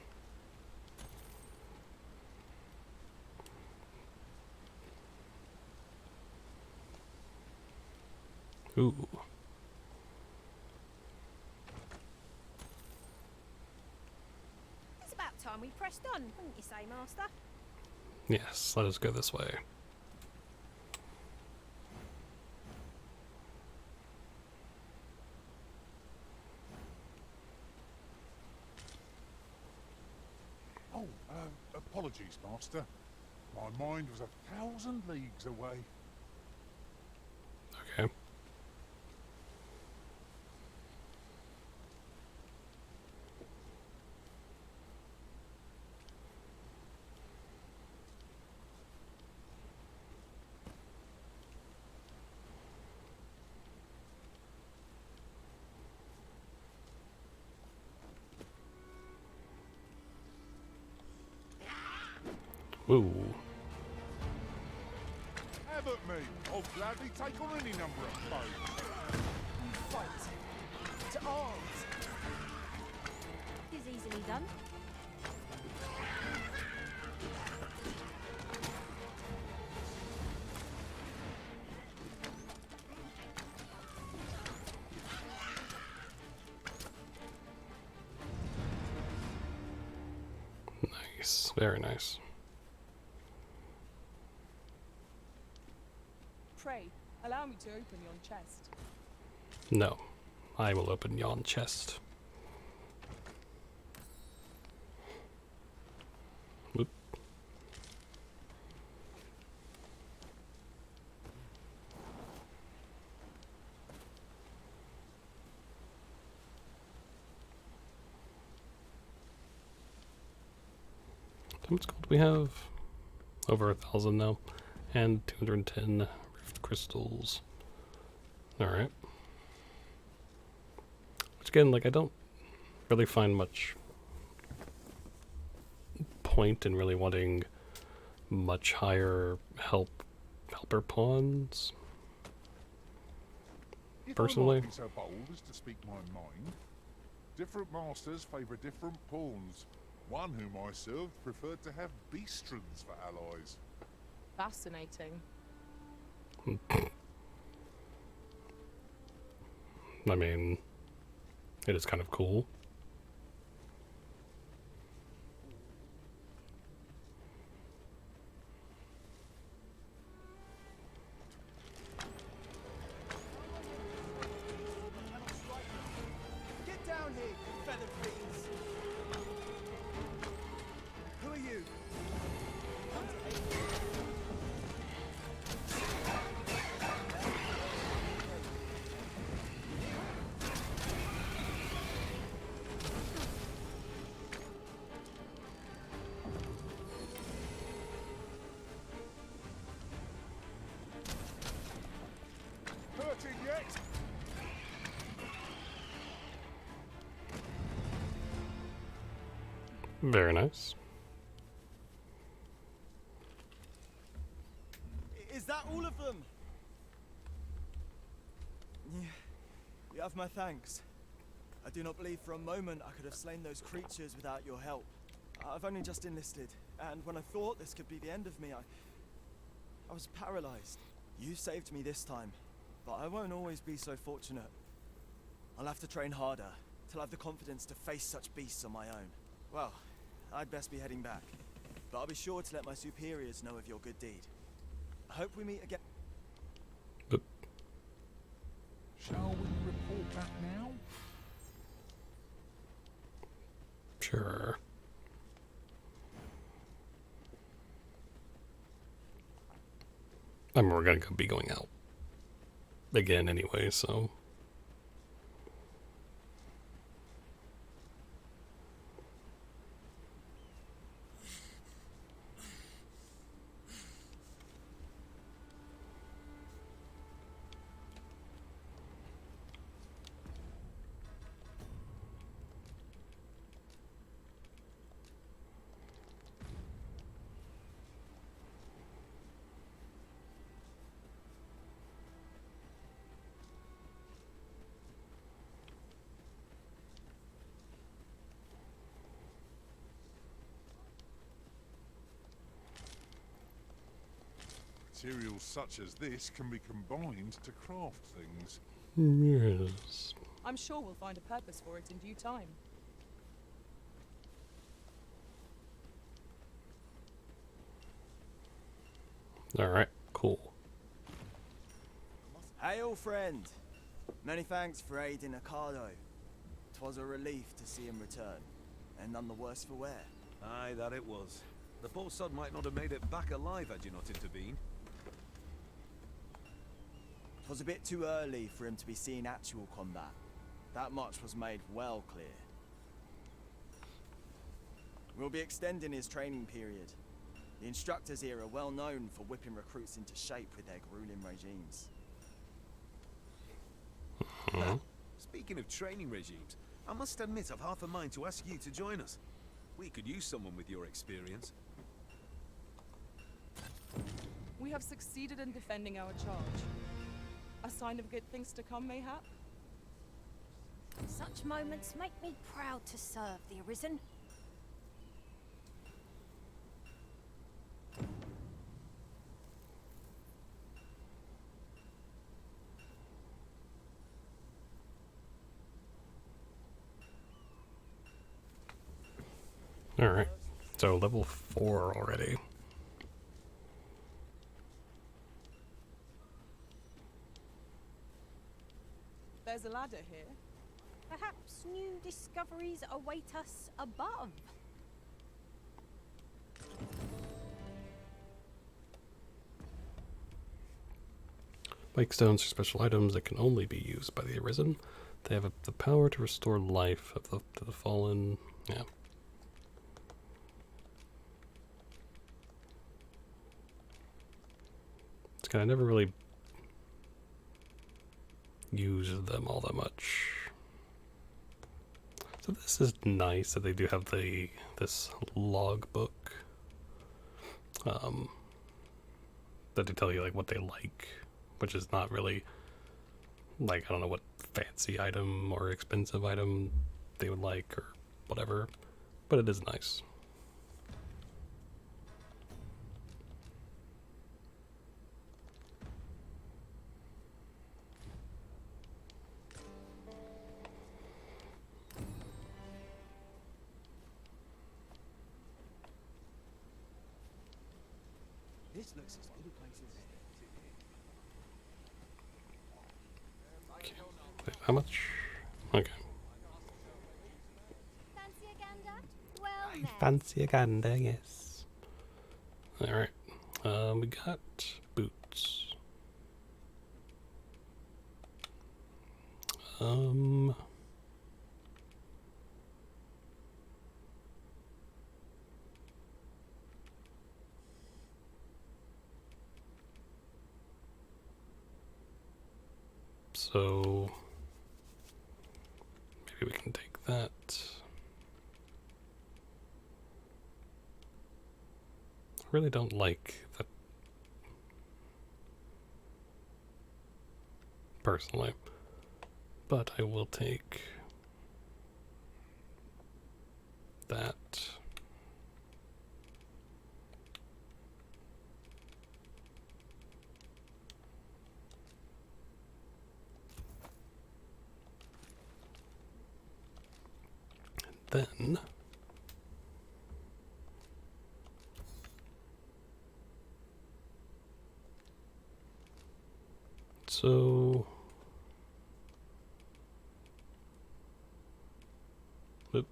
Ooh. It's about time we pressed on, wouldn't you say, Master? Yes, let us go this way. Oh, apologies, Master. My mind was 1,000 leagues away. Okay. Ooh. Have at me. I'll gladly take on any number of foes. Fight. To arms. Is easily done. Nice. Very nice. Pray, allow me to open yon chest. No. I will open yon chest. Whoop. How much gold do we have? Over 1,000 now. And 210 rift crystals. Alright. Which again, like, I don't really find much point in really wanting much higher helper pawns. If Personally. I might be so bold as to speak my mind, different masters favour different pawns. One whom I served preferred to have beastrons for allies. Fascinating. I mean, it is kind of cool. Get down here, you feathered fiends! Who are you? Hurting yet? Very nice. Is that all of them? Yeah, you have my thanks. I do not believe for a moment I could have slain those creatures without your help. I've only just enlisted, and when I thought this could be the end of me, I was paralyzed. You saved me this time, but I won't always be so fortunate. I'll have to train harder, till I have the confidence to face such beasts on my own. Well, I'd best be heading back, but I'll be sure to let my superiors know of your good deed. I hope we meet again. Shall we report back now? Sure. I mean, we're gonna be going out again anyway, so. Materials such as this can be combined to craft things. Yes. I'm sure we'll find a purpose for it in due time. Alright, cool. Hail, friend. Many thanks for aiding Ocado. 'Twas a relief to see him return, and none the worse for wear. Aye, that it was. The poor sod might not have made it back alive had you not intervened. 'Twas a bit too early for him to be seeing actual combat. That much was made well clear. We'll be extending his training period. The instructors here are well known for whipping recruits into shape with their grueling regimes. Speaking of training regimes, I must admit I've half a mind to ask you to join us. We could use someone with your experience. We have succeeded in defending our charge. A sign of good things to come, mayhap? Such moments make me proud to serve the Arisen. Alright, so level 4 already. There's a ladder here. Perhaps new discoveries await us above. Bike stones are special items that can only be used by the Arisen. They have the power to restore life to the fallen. Yeah. It's I never really used them all that much. So this is nice that they do have this log book. That they tell you like what they like, which is not really like, I don't know what fancy item or expensive item they would like or whatever, but it is nice. This looks as good a place as Wait, how much? Okay. Fancy a gander? Well met. Fancy a gander, yes. Alright. We got boots. So maybe we can take that. I really don't like that personally, but I will take that. Then so oop.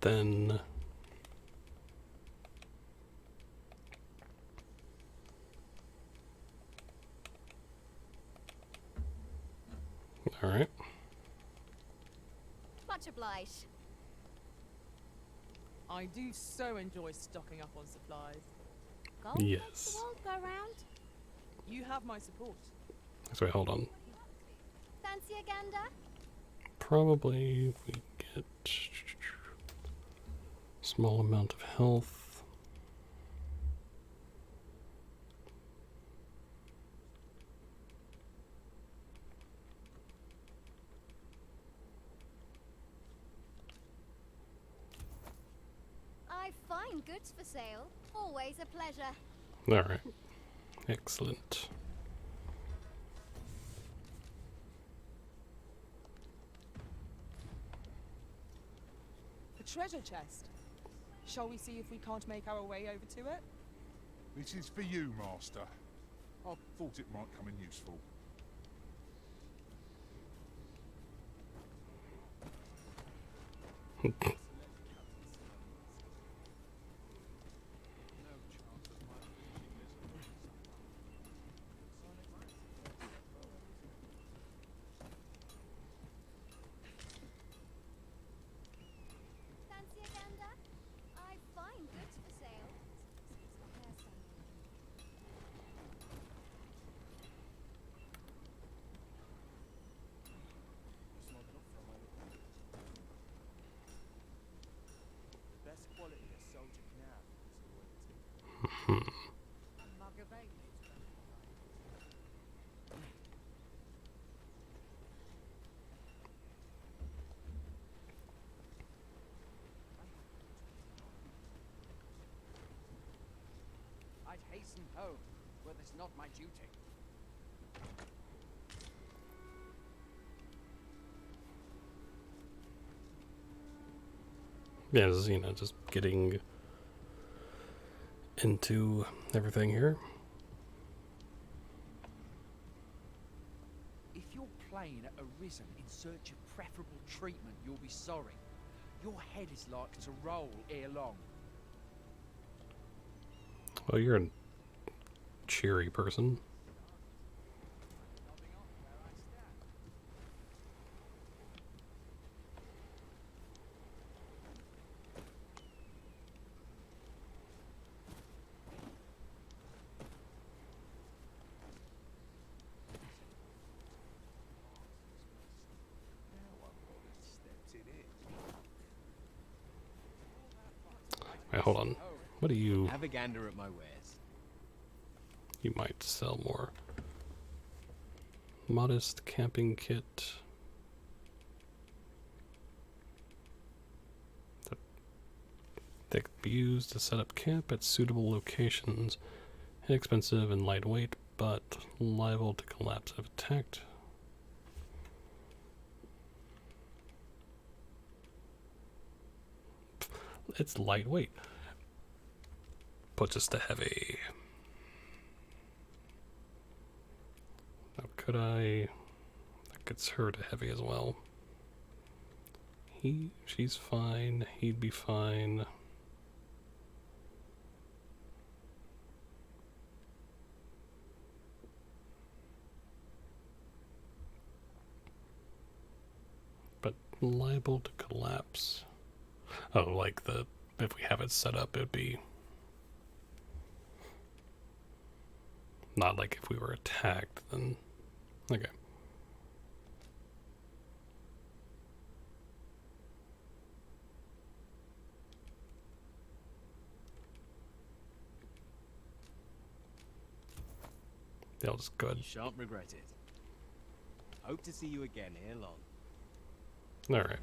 Then all right. Much obliged. I do so enjoy stocking up on supplies. Gold makes Yes. the world go round. You have my support. So wait, hold on. Fancy a gander? Probably we small amount of health. I find goods for sale. Always a pleasure. Alright. Excellent. The treasure chest. Shall we see if we can't make our way over to it? This is for you, Master. I thought it might come in useful. Fancy a gander? I find goods for sale. Best quality a soldier can have is loyalty. A mug of ale. I'd hasten home, were this not my duty. Yeah, this is, you know, just getting into everything here. If you're playing at Arisen in search of preferable treatment, you'll be sorry. Your head is like to roll ere long. Well, you're a cheery person. Wait, hold on. What do you... Have a gander at my wares. You might sell more. Modest camping kit. That could be used to set up camp at suitable locations. Inexpensive and lightweight, but liable to collapse if attacked. It's lightweight. Puts us to heavy. Now could I... That gets her to heavy as well. She's fine. He'd be fine. But liable to collapse. Oh, like if we have it set up, it'd be not like if we were attacked, then okay. They'll just go ahead. You shan't regret it. Hope to see you again ere long. All right.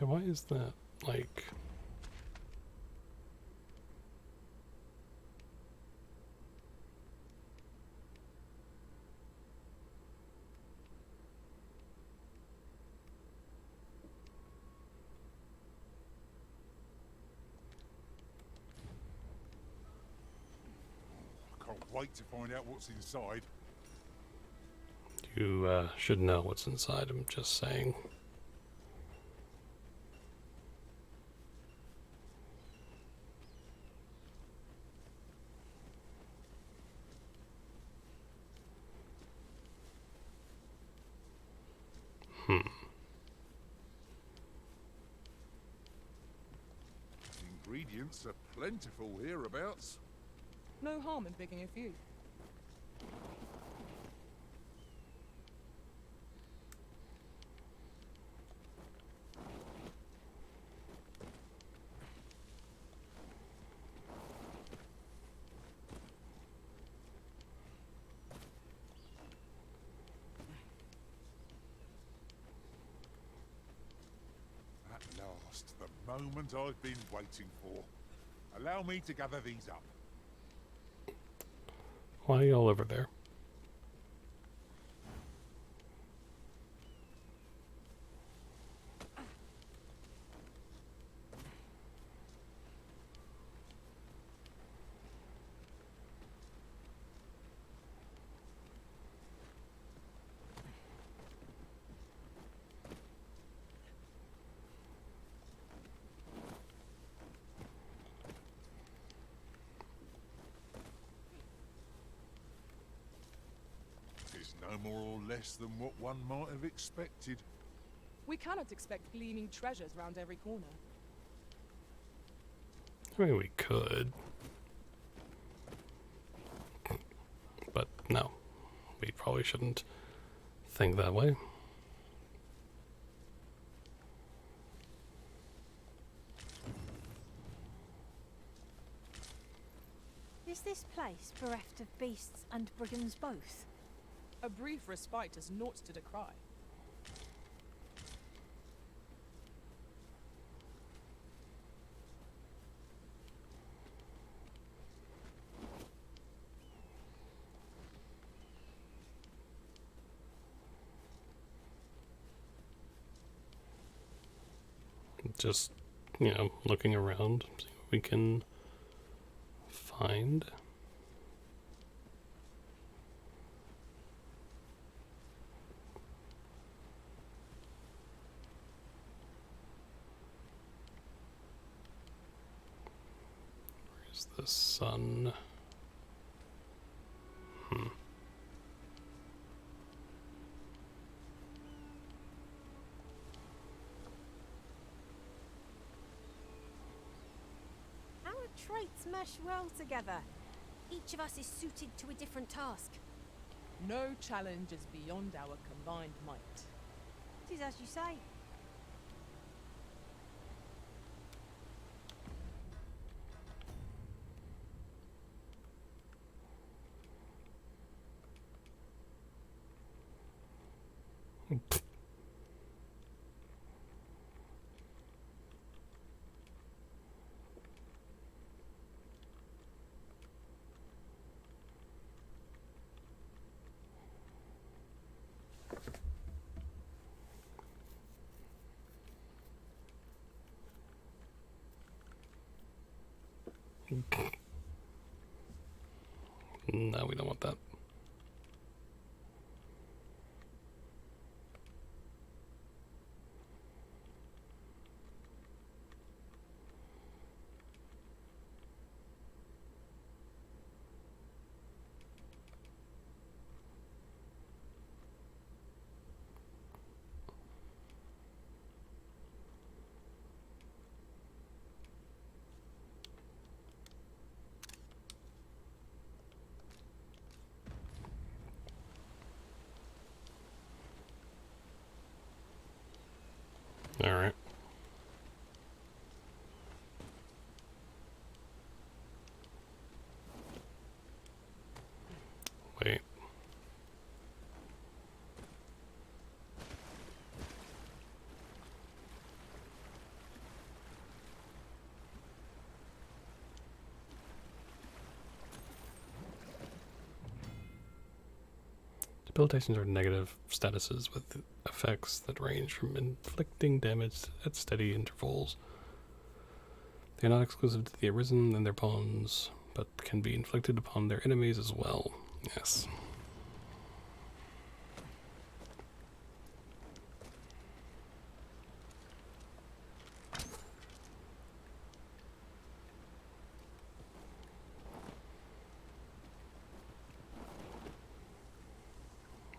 Yeah, why is that like... I can't wait to find out what's inside. You should know what's inside, I'm just saying. Ingredients are plentiful hereabouts. No harm in picking a few. At last, the moment I've been waiting for. Allow me to gather these up. Why are y'all over there? It's no more or less than what one might have expected. We cannot expect gleaming treasures round every corner. I mean, we could. But no. We probably shouldn't think that way. Is this place bereft of beasts and brigands both? A brief respite is naught to decry. Just, looking around, see what we can find. Where's the sun? Our traits mesh well together. Each of us is suited to a different task. No challenge is beyond our combined might. It is as you say. No, we don't want that. All right. Wait. Debilitations are negative statuses with effects that range from inflicting damage at steady intervals. They are not exclusive to the Arisen and their pawns, but can be inflicted upon their enemies as well. Yes.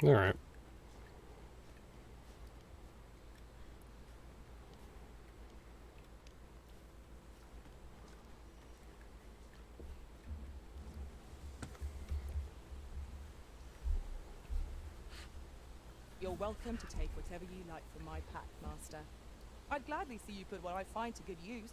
All right. You're welcome to take whatever you like from my pack, Master. I'd gladly see you put what I find to good use.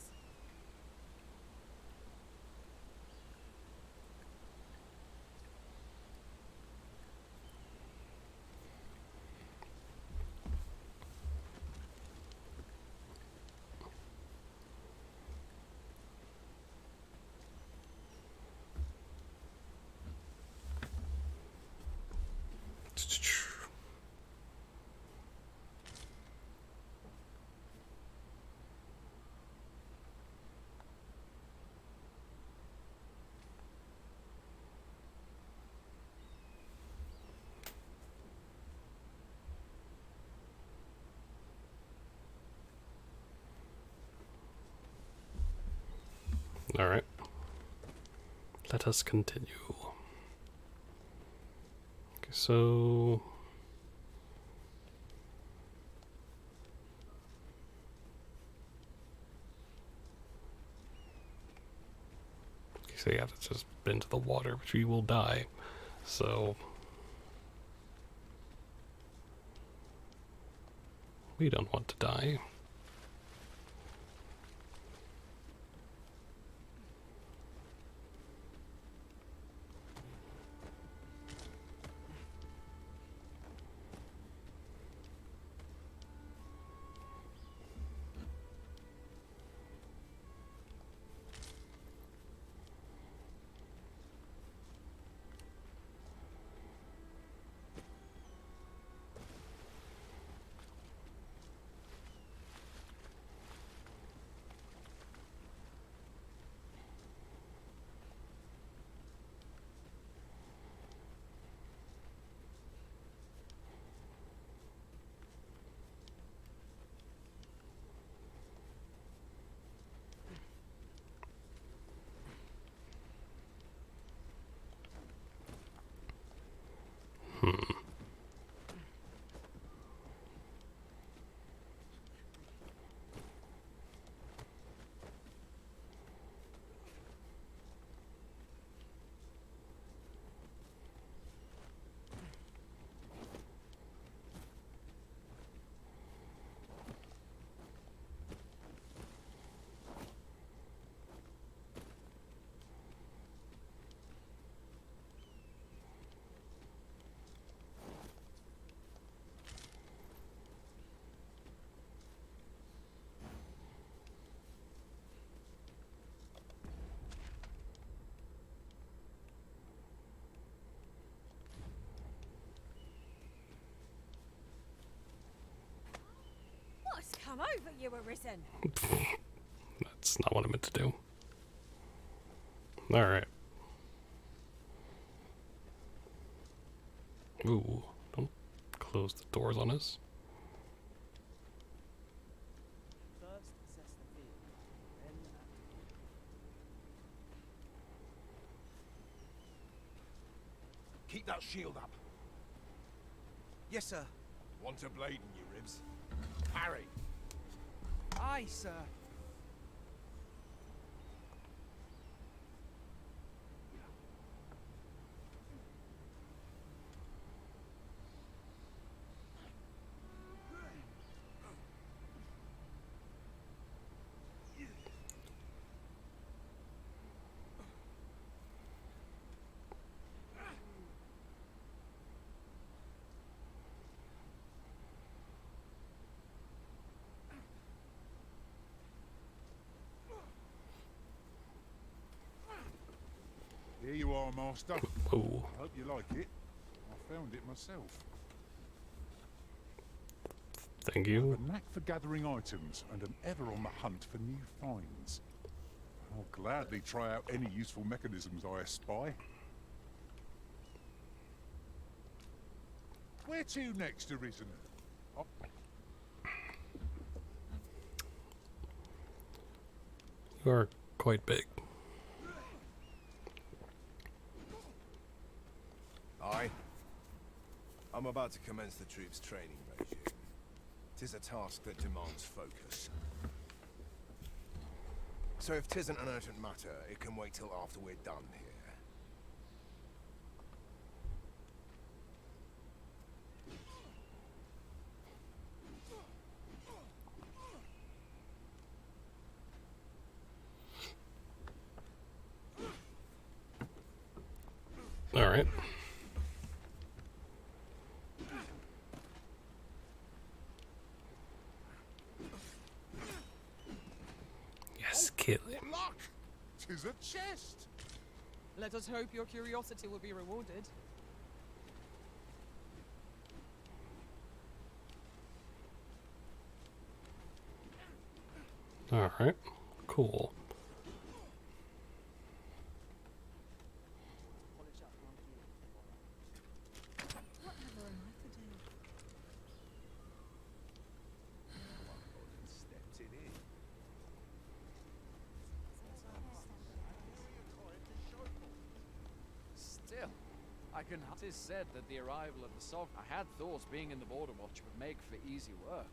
Alright. Let us continue. Okay, so... Okay, so yeah, it's just into the water, which we will die. So... we don't want to die. What's come over you, Arisen? That's not what I meant to do. Alright. Ooh, don't close the doors on us. First, assess the field, then activate. Keep that shield up. Yes, sir. Want a blade in your ribs? Parry. Aye, sir. Here you are, Master. Ooh. I hope you like it. I found it myself. Thank I you. have a knack for gathering items and am ever on the hunt for new finds. I'll gladly try out any useful mechanisms I espy. Where to next, Arisen? Oh, You are quite big. Aye. I'm about to commence the troops' training regime. 'Tis a task that demands focus. So if 'tisn't an urgent matter, it can wait till after we're done here. Alright. Yes, kill him. Luck! 'Tis a chest! Let us hope your curiosity will be rewarded. Alright, cool. Whatever am I to do? Stepped in here. Still, I can. It is said that the arrival of the Sovereign. I had thought being in the Border Watch would make for easy work.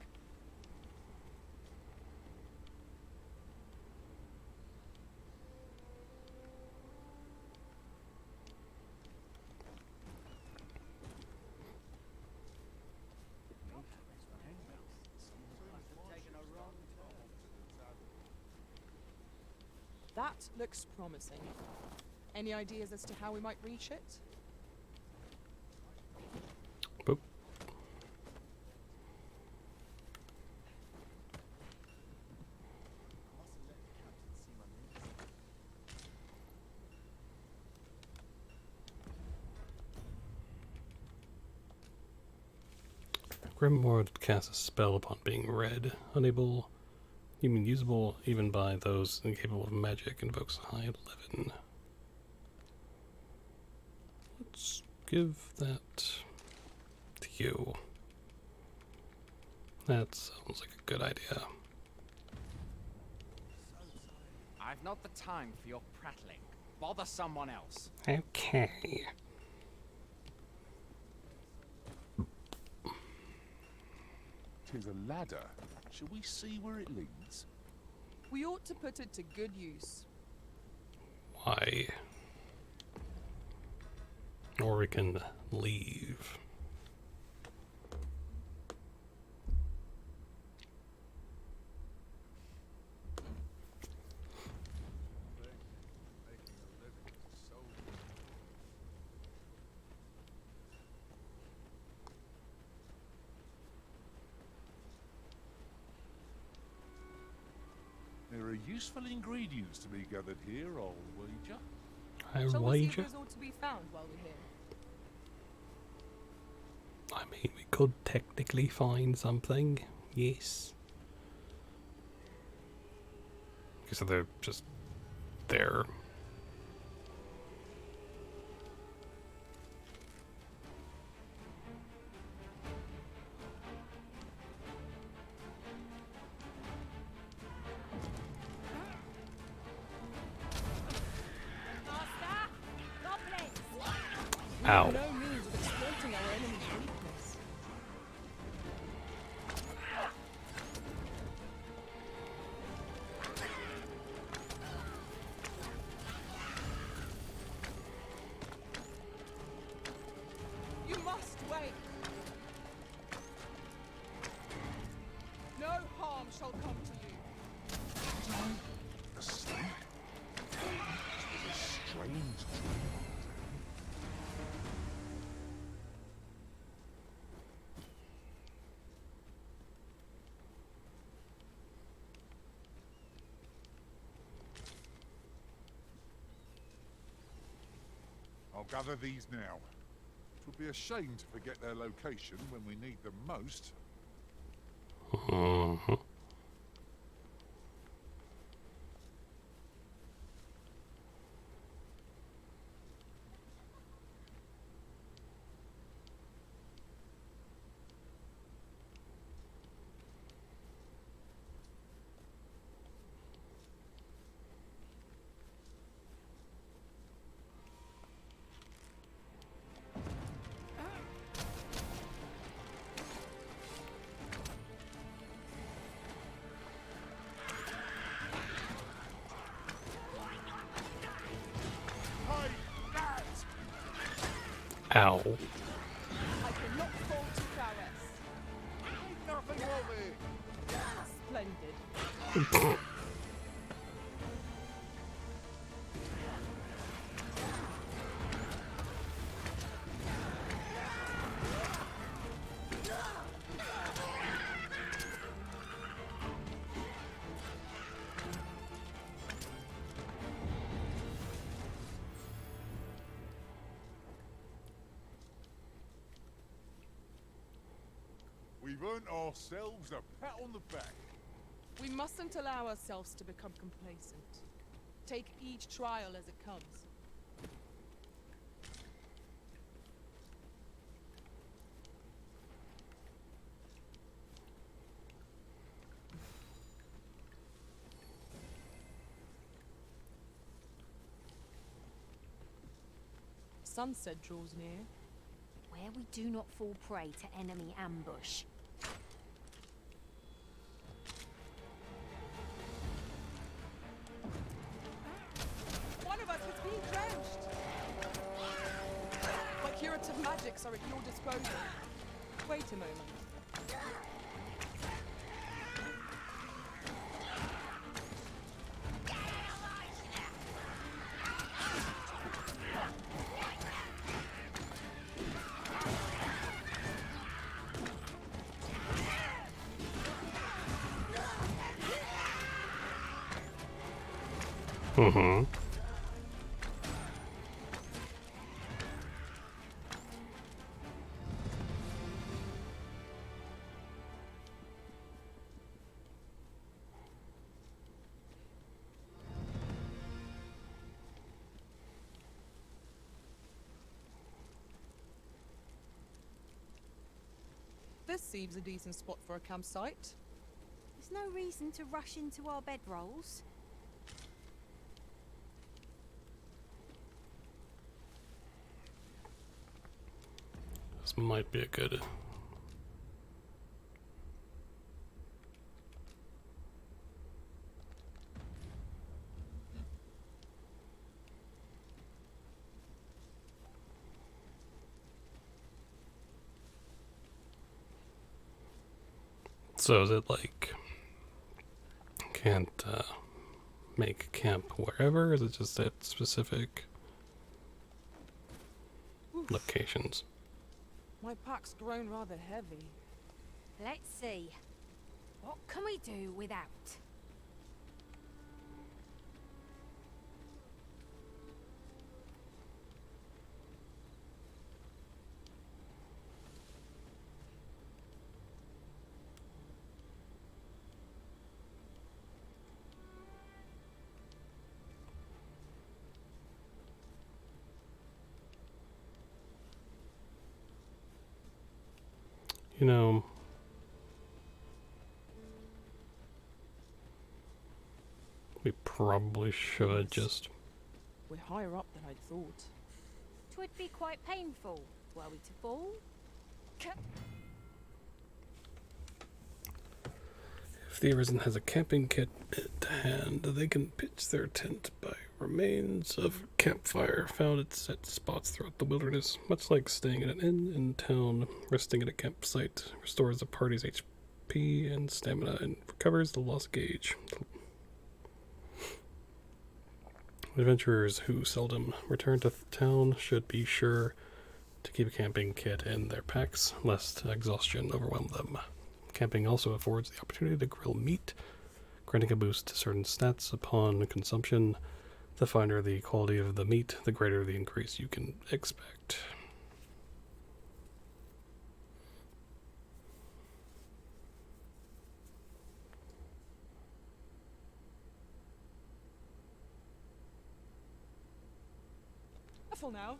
That looks promising. Any ideas as to how we might reach it? Boop. Grimoire casts a spell upon being read. Unable, even usable even by those incapable of magic, invokes high 11. Let's give that to you. That sounds like a good idea. I've not the time for your prattling. Bother someone else. Okay. Tis a ladder. Shall we see where it leads? We ought to put it to good use. Why? Or we can leave. There are useful ingredients to be gathered here, I'll wager. Shall we see if there's ought to be found while we're here? I mean, we could technically find something, yes. Okay, so they're just there. Ow. No means of exploiting our enemy's weakness. You must wait. No harm shall come to you. Asleep? It was a strange dream. I'll gather these now. It would be a shame to forget their location when we need them most. Ow. I cannot fault your prowess. Nothing will be. Splendid. We've earned ourselves a pat on the back. We mustn't allow ourselves to become complacent. Take each trial as it comes. Sunset draws near. Where we do not fall prey to enemy ambush. One of us is being drenched! My curative magics are at your disposal. Wait a moment. Mm-hmm. This seems a decent spot for a campsite. There's no reason to rush into our bedrolls. This might be a good... So is it like... Can't make camp wherever? Or is it just at specific locations? My pack's grown rather heavy. Let's see. What can we do without? You know, we probably should just... We're higher up than I'd thought. 'Twould be quite painful, were we to fall. If the Arisen has a camping kit at hand, they can pitch their tent by remains of a campfire found at set spots throughout the wilderness. Much like staying at an inn in town, resting at a campsite restores the party's HP and stamina and recovers the lost gauge. Adventurers who seldom return to town should be sure to keep a camping kit in their packs, lest exhaustion overwhelm them. Camping also affords the opportunity to grill meat, granting a boost to certain stats upon consumption. The finer the quality of the meat, the greater the increase you can expect. Careful now.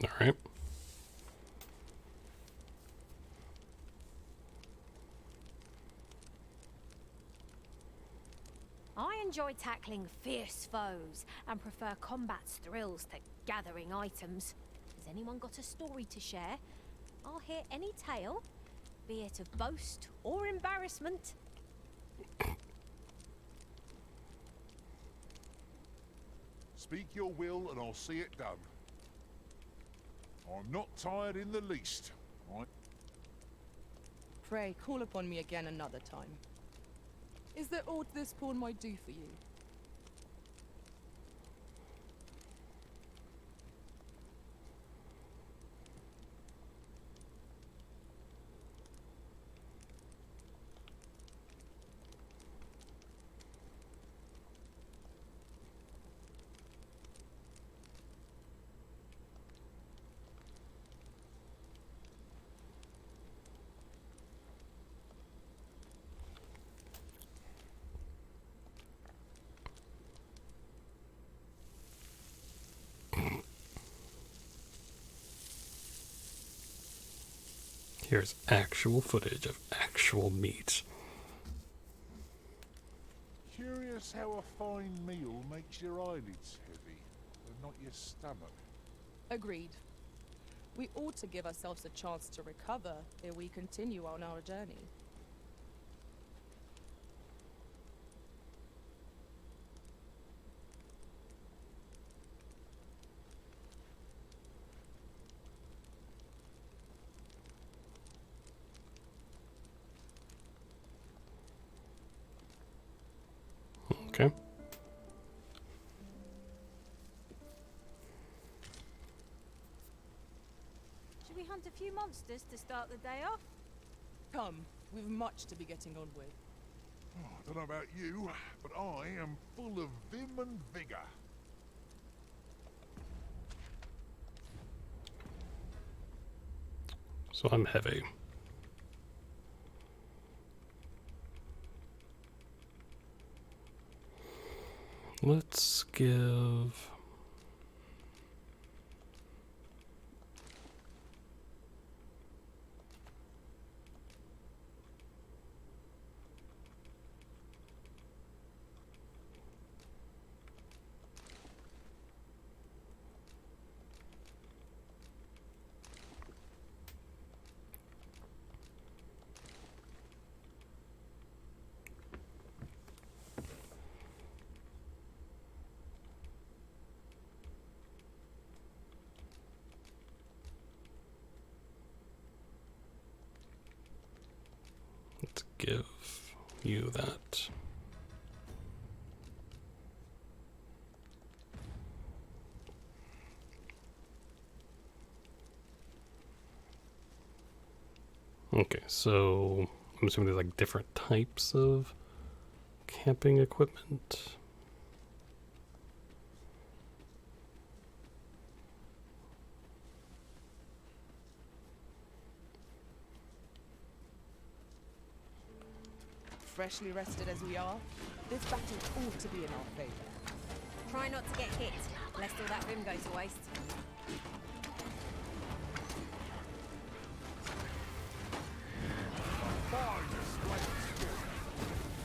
All right. I enjoy tackling fierce foes and prefer combat's thrills to gathering items. Has anyone got a story to share? I'll hear any tale, be it of boast or embarrassment. Speak your will and I'll see it done. I'm not tired in the least. Pray, call upon me again another time. Is there aught this pawn might do for you? Here's actual footage of actual meat. Curious how a fine meal makes your eyelids heavy, but not your stomach. Agreed. We ought to give ourselves a chance to recover ere we continue on our journey. Okay. Should we hunt a few monsters to start the day off? Come, we've much to be getting on with. Oh, I don't know about you, but I am full of vim and vigour. So I'm heavy. Let's give... Let's give you that. Okay, so I'm assuming there's like different types of camping equipment. Freshly rested as we are, this battle ought to be in our favor. Try not to get hit, lest all that vim go to waste.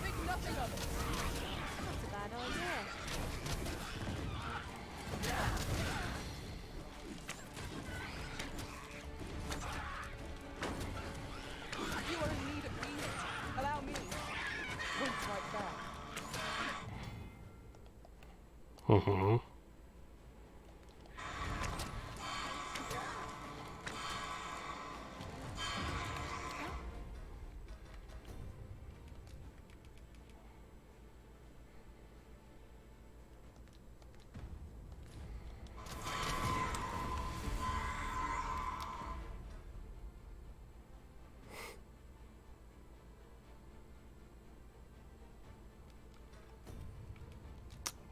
Think nothing of it. Not a bad idea. You are in need of healing. Allow me. Wait right back. Uh-huh.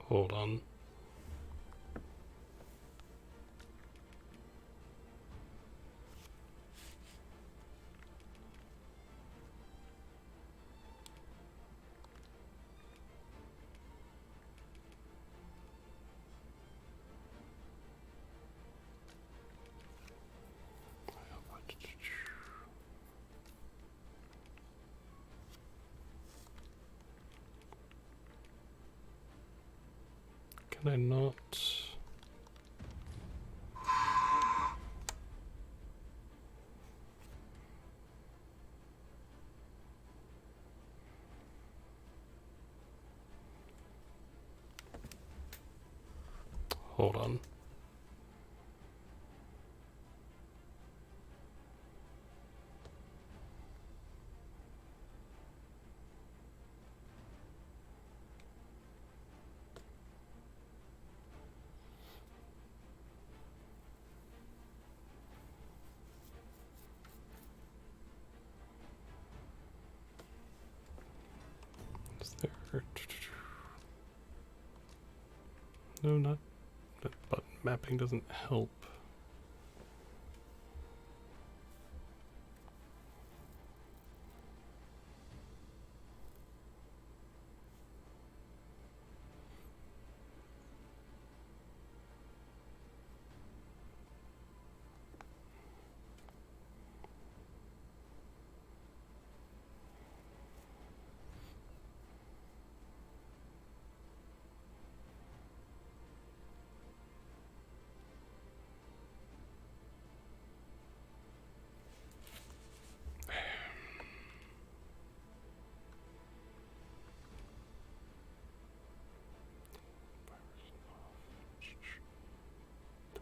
Hold on. Can I not? Hold on. Is there... No, not... That button mapping doesn't help.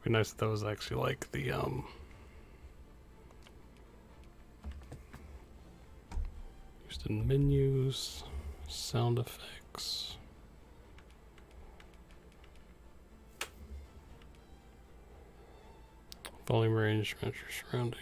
It'd be nice if that was actually like the used in menus, sound effects. Volume range, measure surroundings.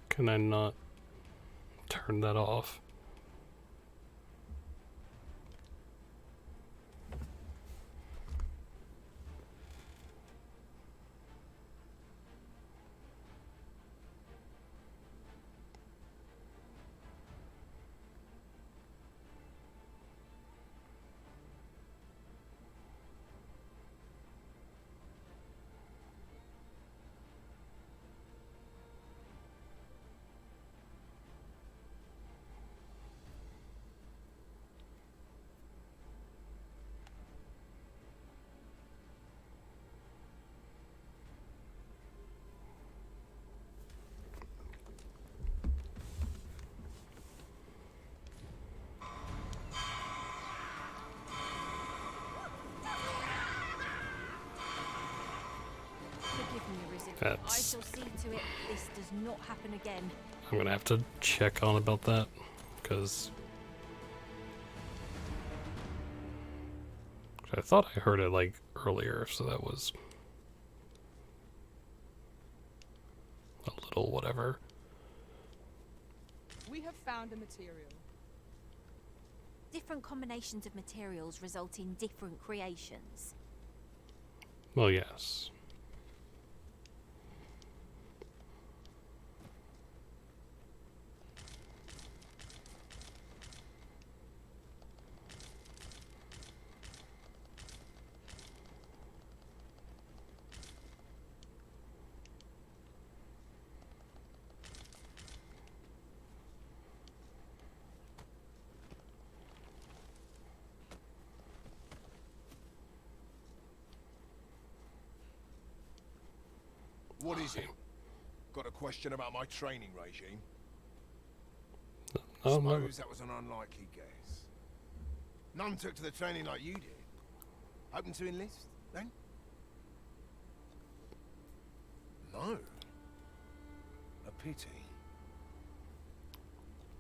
Can I not turn that off? I shall see to it this does not happen again. I'm gonna have to check on about that, because I thought I heard it like earlier, so that was a little whatever. We have found a material. Different combinations of materials result in different creations. Well, yes. What is it? Got a question about my training regime? Oh, Suppose that was an unlikely guess. None took to the training like you did. Hoping to enlist, then? No. A pity.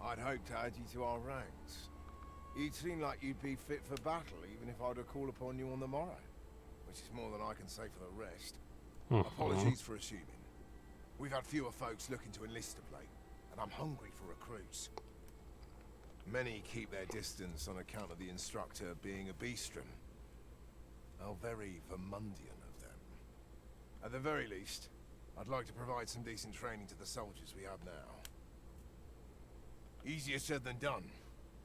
I'd hoped to add you to our ranks. You'd seem like you'd be fit for battle, even if I were to call upon you on the morrow. Which is more than I can say for the rest. Apologies for assuming. We've had fewer folks looking to enlist of late, and I'm hungry for recruits. Many keep their distance on account of the instructor being a beastron. How very Vermundian of them. At the very least, I'd like to provide some decent training to the soldiers we have now. Easier said than done,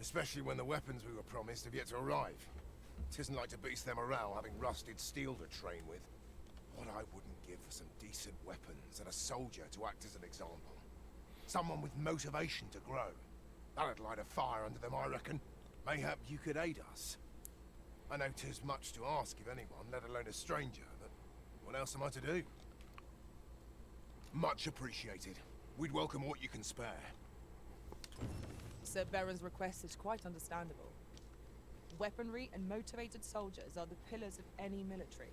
especially when the weapons we were promised have yet to arrive. It isn't like to boost their morale having rusted steel to train with. What I wouldn't give for some decent weapons and a soldier to act as an example. Someone with motivation to grow. That'd light a fire under them, I reckon. Mayhap you could aid us. I know 'tis much to ask of anyone, let alone a stranger, but what else am I to do? Much appreciated. We'd welcome what you can spare. Sir Baron's request is quite understandable. Weaponry and motivated soldiers are the pillars of any military.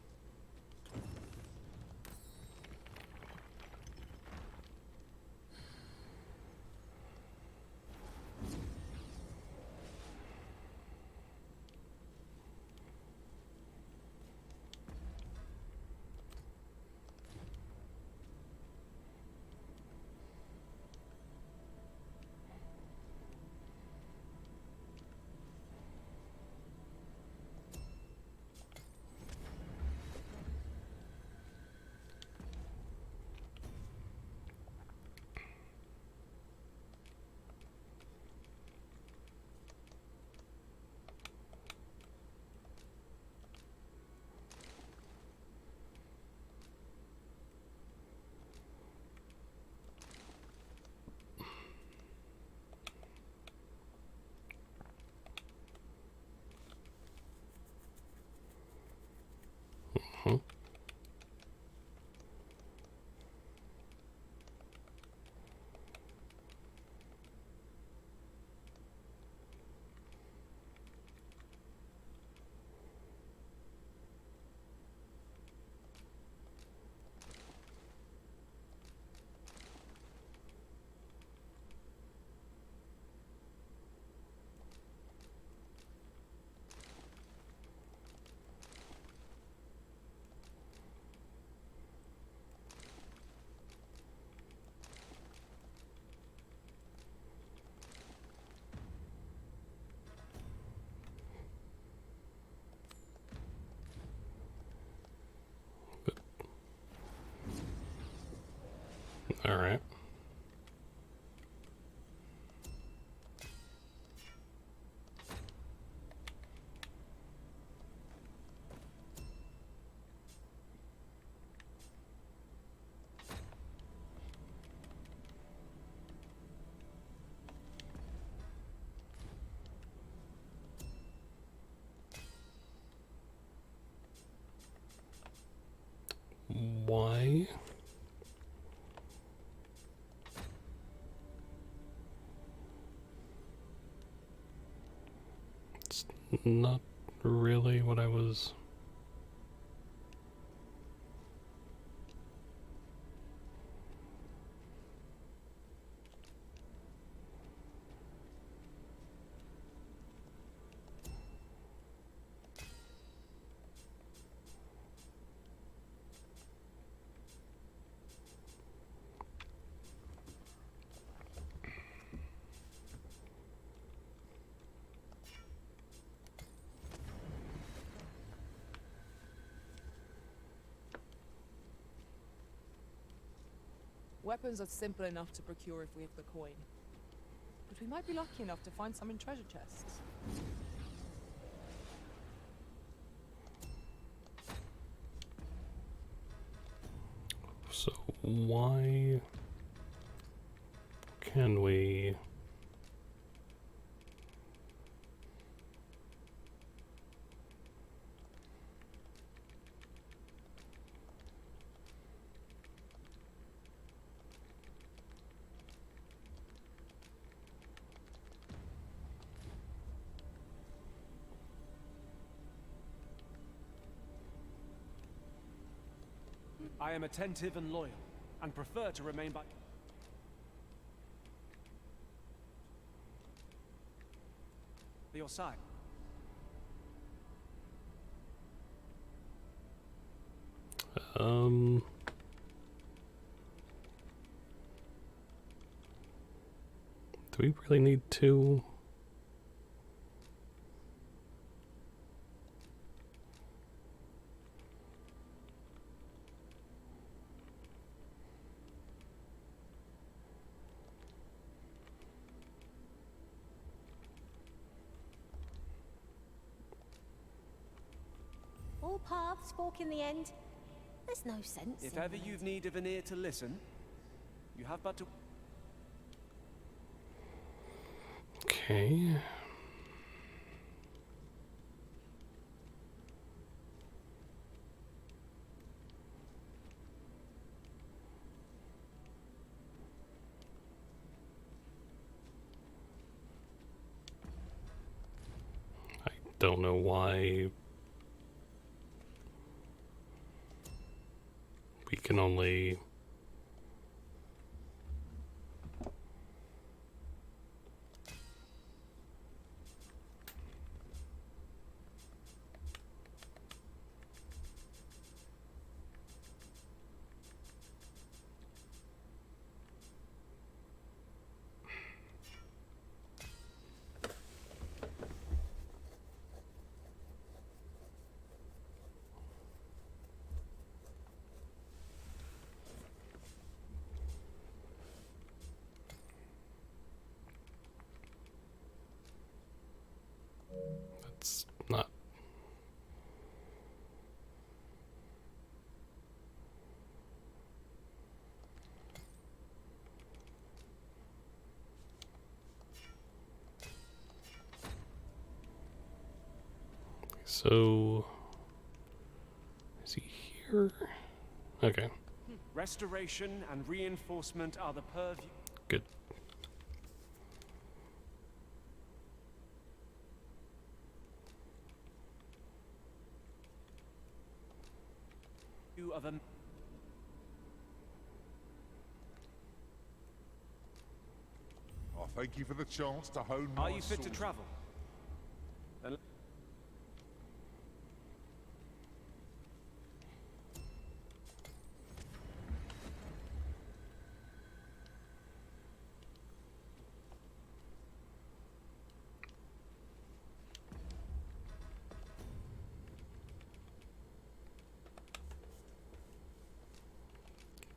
All right. Why? It's not really what I was. Weapons are simple enough to procure if we have the coin. But we might be lucky enough to find some in treasure chests. So why can we? I am attentive and loyal, and prefer to remain by your side. Do we really need to? all paths fork in the end. There's no sense If in ever you've need of an ear to listen, you have but to... Okay. I don't know why we can only... That's not... So... Is he here? Okay, Restoration and reinforcement are the purview... good. of a... I thank you for the chance to hone my Are you fit to sword. travel? Then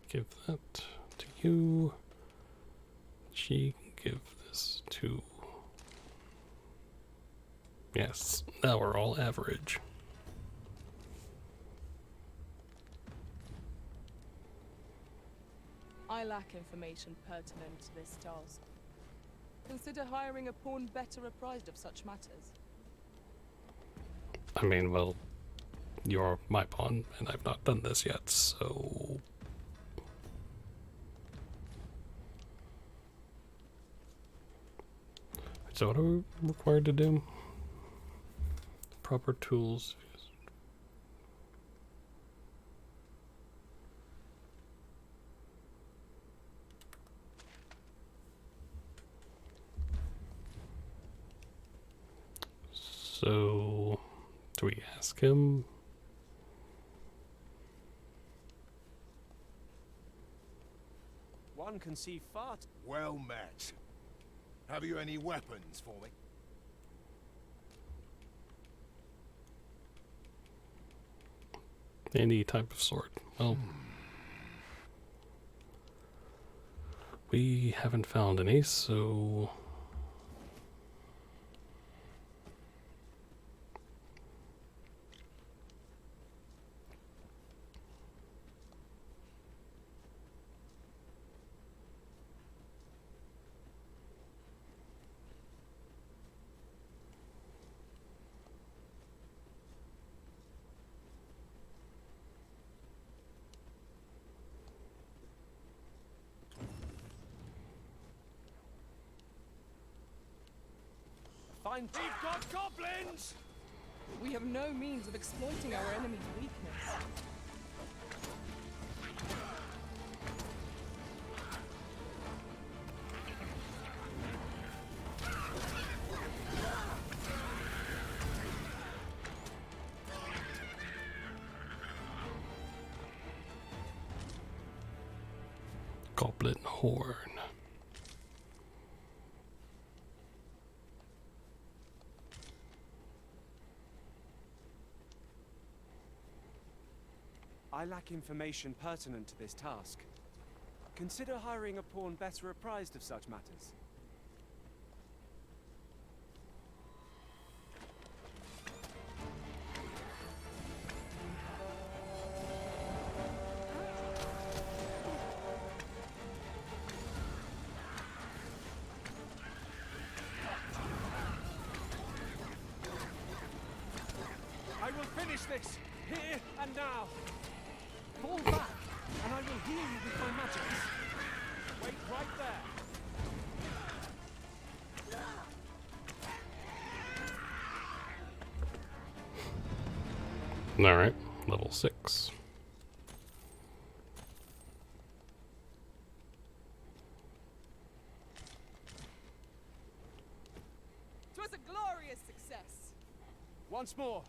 Give that to you. She can give this to... Yes, now we're all average. I lack information pertinent to this task. Consider hiring a pawn better apprised of such matters. I mean, well, you're my pawn, and I've not done this yet, so... So what are we required to do? Proper tools. So, do we ask him? one can see far... Well met. Have you any weapons for me? Any type of sword. Well, we haven't found any, so... Find... We've got goblins! We have no means of exploiting our enemy's weakness. Goblin horn. I lack information pertinent to this task. Consider hiring a pawn better apprised of such matters. finish this, here and now. Fall back, and I will heal you with my magics. Wait right there. Alright, level 6. Twas a glorious success. Once more.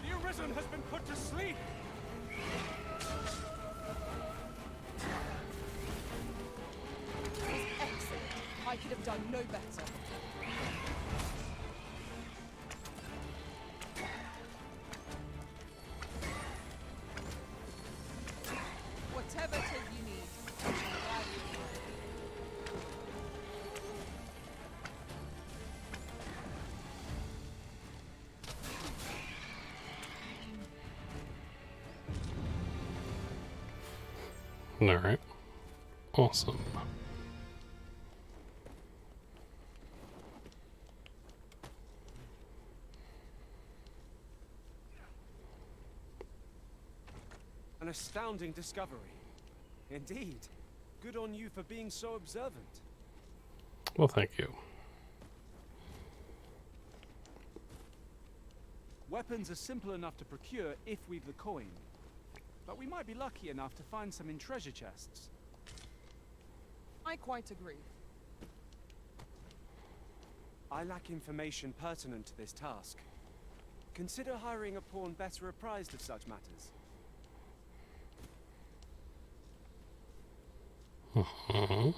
The Arisen has been put to sleep. It was excellent. I could have done no better. Whatever it is you need, I shall gladly do it. Alright. Awesome. An astounding discovery. Indeed. Good on you for being so observant. Well, thank you. Weapons are simple enough to procure if we've the coin. But we might be lucky enough to find some in treasure chests. I quite agree. I lack information pertinent to this task. Consider hiring a pawn better apprised of such matters. Uh-huh.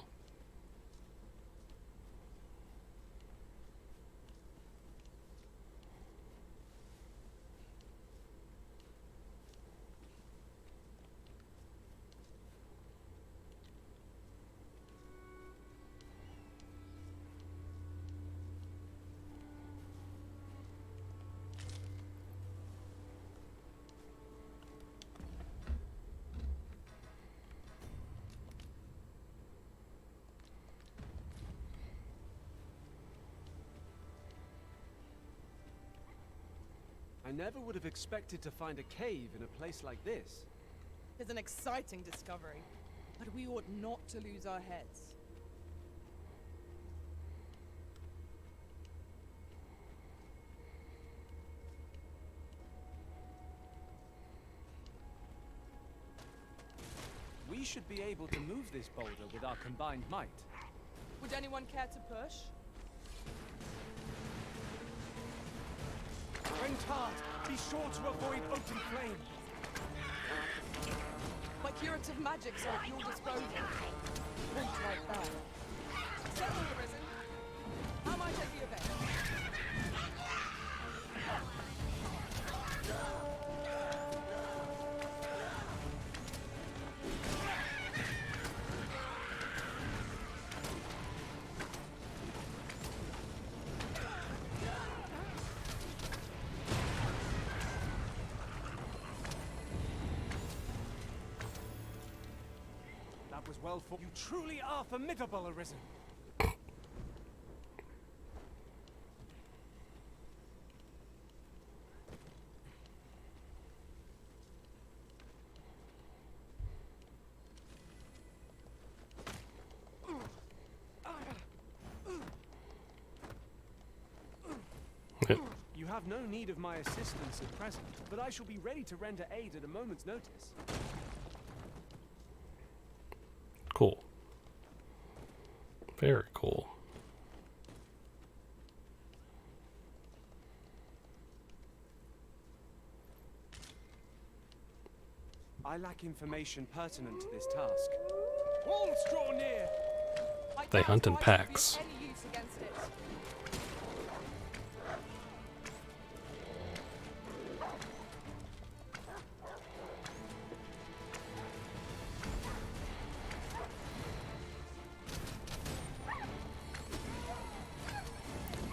I never would have expected to find a cave in a place like this. It's an exciting discovery, but we ought not to lose our heads. We should be able to move this boulder with our combined might. Would anyone care to push? When hard, be sure to avoid open flame. My curative magics are at your disposal. Point right there. Settle, Arisen. How might I be of aid? That was well fought. You truly are formidable, Arisen. You have no need of my assistance at present, but I shall be ready to render aid at a moment's notice. Cool. Very cool. I lack information pertinent to this task. Wolves draw near! They hunt in packs. Any use against it?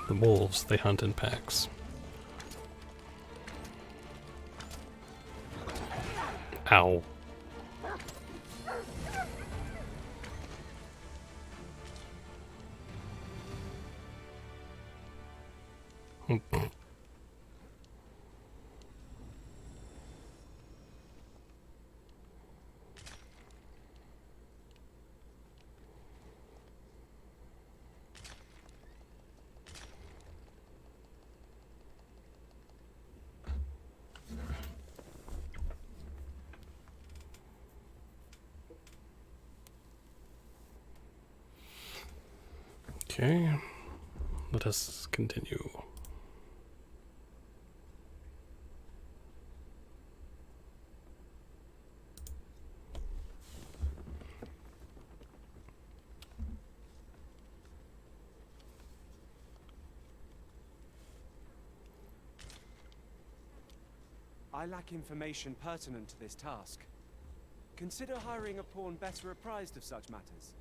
The wolves, they hunt in packs. Ow. Okay, let us continue. I lack information pertinent to this task. Consider hiring a pawn better apprised of such matters.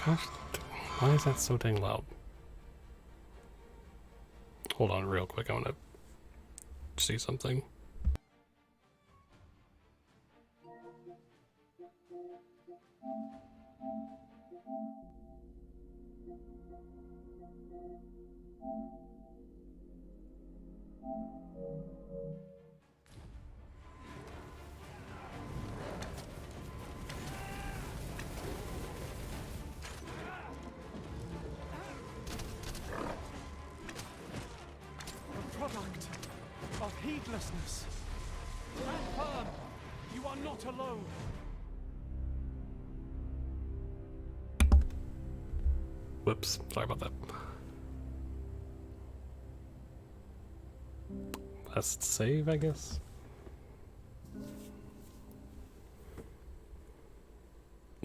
Gosh, why is that so dang loud? Hold on real quick, I want to see something. Of heedlessness. Stand firm. You are not alone. Whoops, sorry about that. Last save, I guess?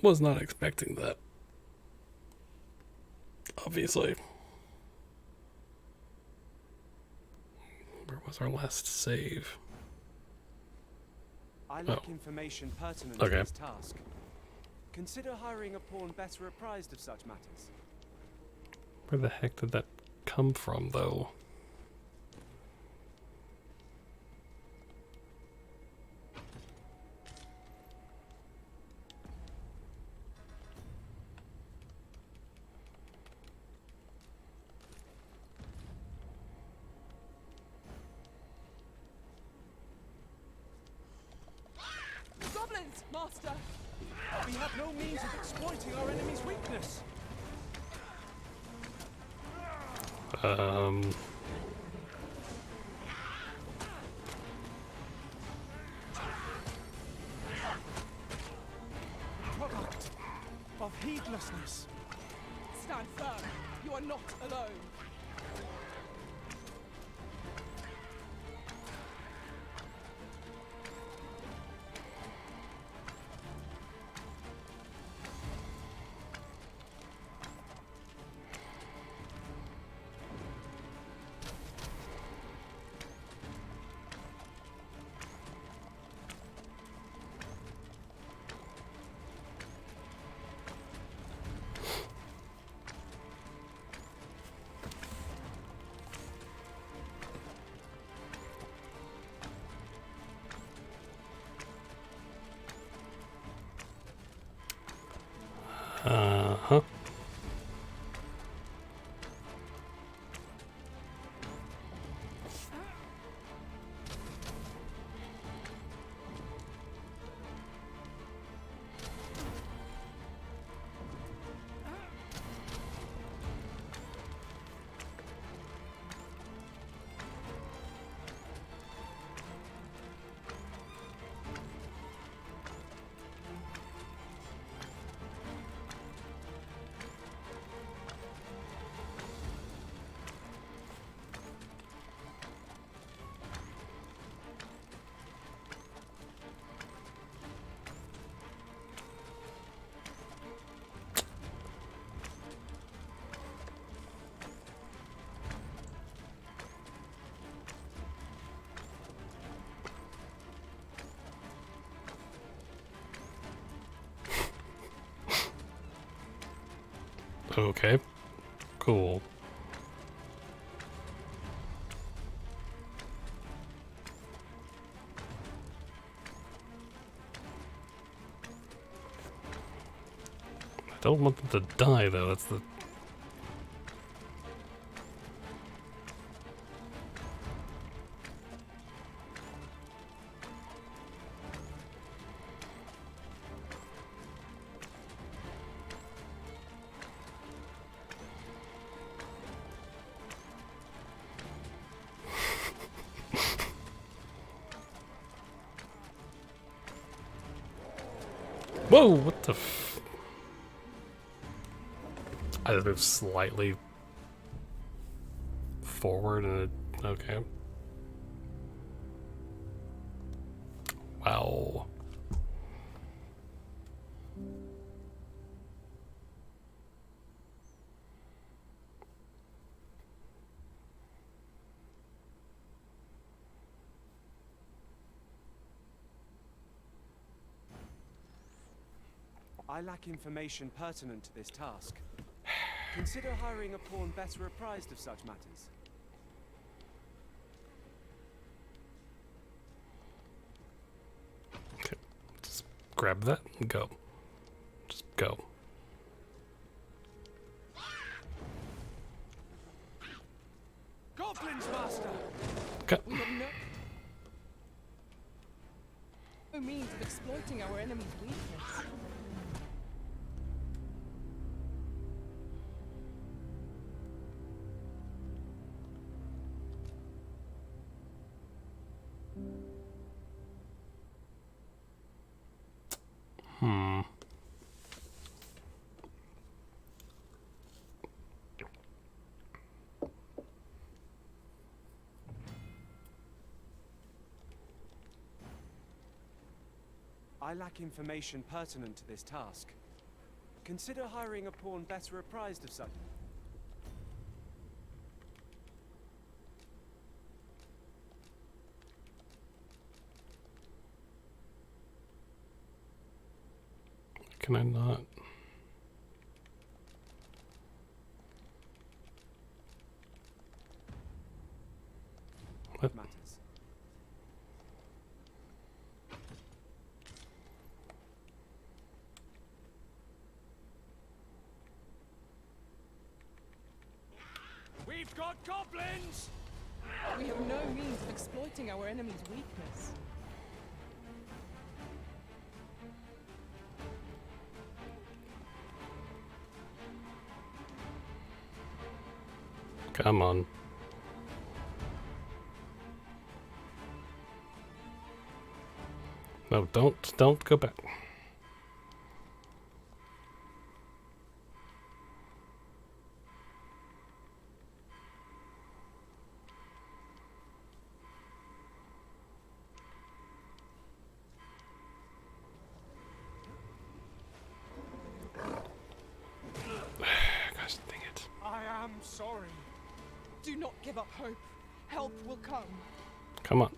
Was not expecting that. Obviously. Where was our last save? I lack information pertinent Okay. to this task. Consider hiring a pawn better apprised of such matters. Where the heck did that come from, though? Goblins, Master! We have no means of exploiting our enemy's weakness. Product of heedlessness. Stand firm. You are not alone. Okay. Cool. I don't want them to die, though. That's the... Whoa, what the f... I just moved slightly forward and it... Okay. Wow. I lack information pertinent to this task. Consider hiring a pawn better apprised of such matters. Okay. Just grab that and go. Just go. Goblins, master! Okay. We have no means of exploiting our enemy's weakness. I lack information pertinent to this task. Consider hiring a pawn better apprised of such. Can I not? What? Matters. We've got goblins! We have no means of exploiting our enemy's weakness. Come on. No, don't go back. Gosh dang it. I am sorry. Do not give up hope. Help will come. Come on.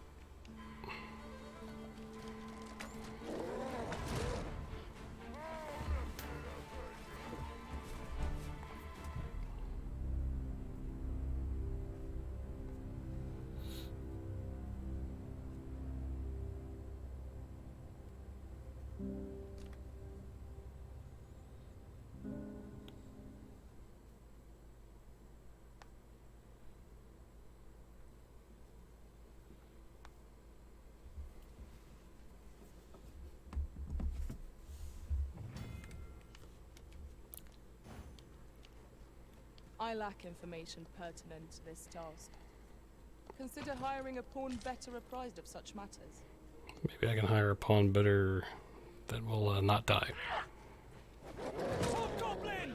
I lack information pertinent to this task. Consider hiring a pawn better apprised of such matters. Maybe I can hire a pawn better that will not die. Goblin!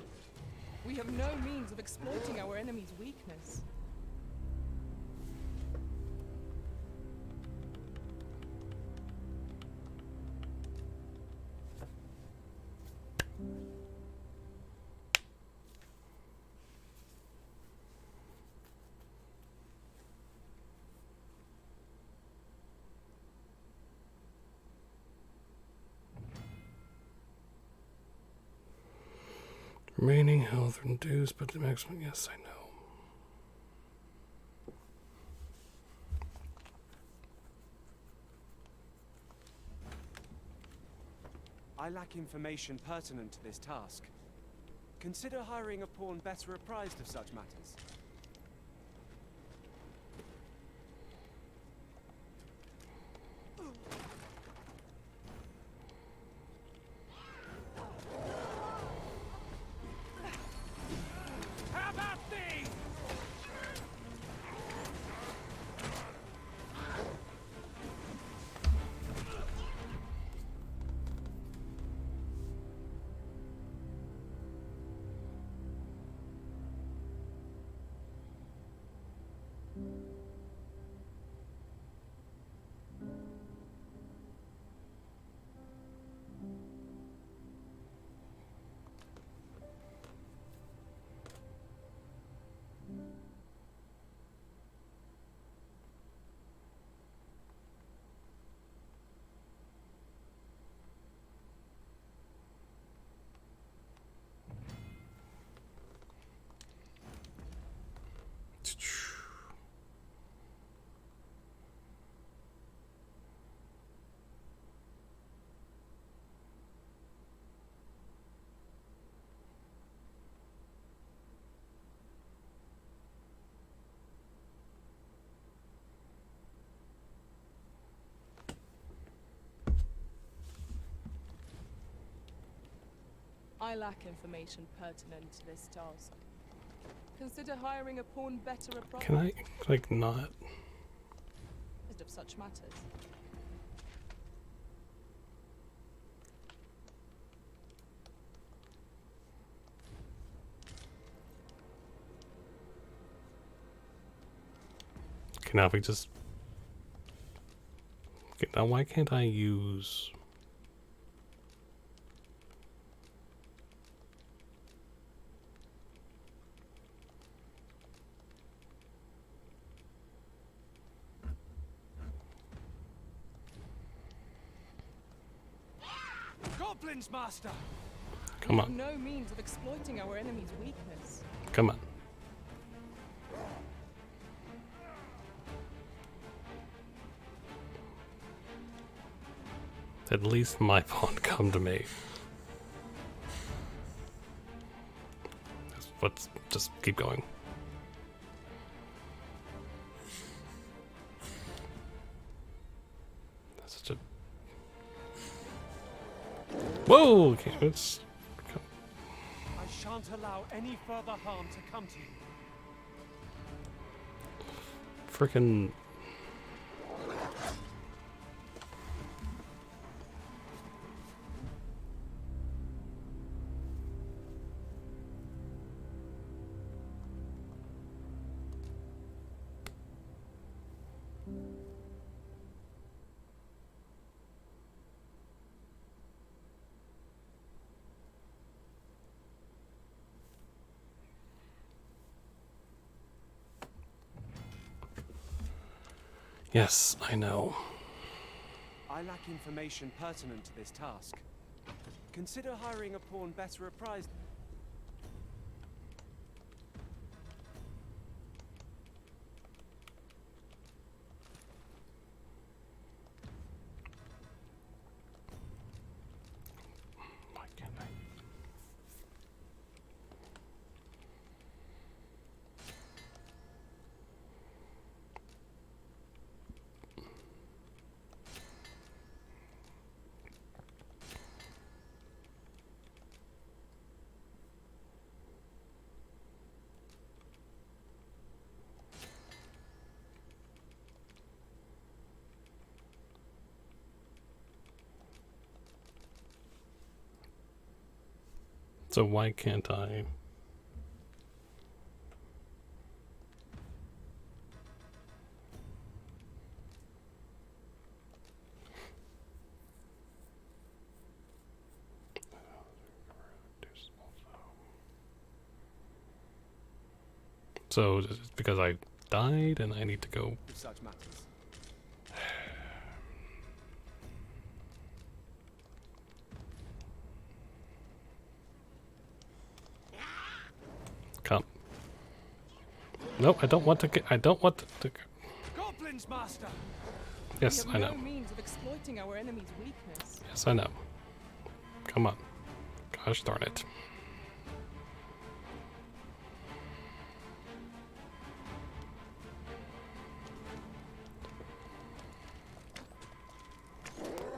We have no means of exploiting our enemy's weakness. Remaining health reduced, but the maximum. Yes, I know. I lack information pertinent to this task. Consider hiring a pawn better apprised of such matters. How about thee? I lack information pertinent to this task. Consider hiring a pawn better apprised. Can I, like, not? Of such matters. Okay, now if we just... Okay, now why can't I use... Goblins, master! Come We on. have no means of exploiting our enemy's weakness. Come on. At least my pawn come to me. Let's just keep going. That's such a... Whoa! Okay, let's... I shan't allow any further harm to come to you. Frickin'... Yes, I know. I lack information pertinent to this task. Consider hiring a pawn better apprised. Why can't I? So why can't I? So is it because I died and I need to go? Of such matters. No, I don't want to get. I don't want to. Goblins, master. Yes, We I have know. no means of exploiting our enemy's weakness. Yes, I know. Come on. Gosh darn it.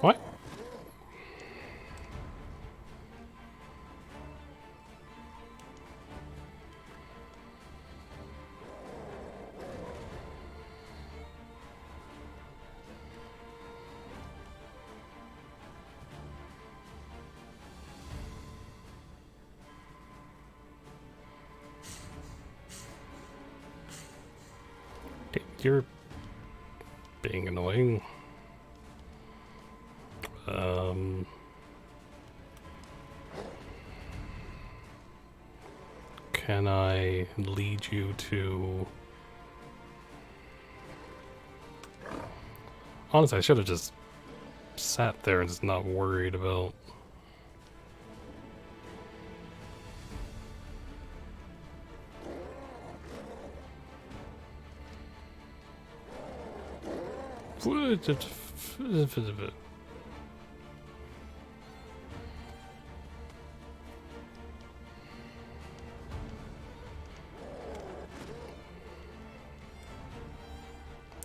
What? You're being annoying. Can I lead you to... Honestly, I should have just sat there and just not worried about...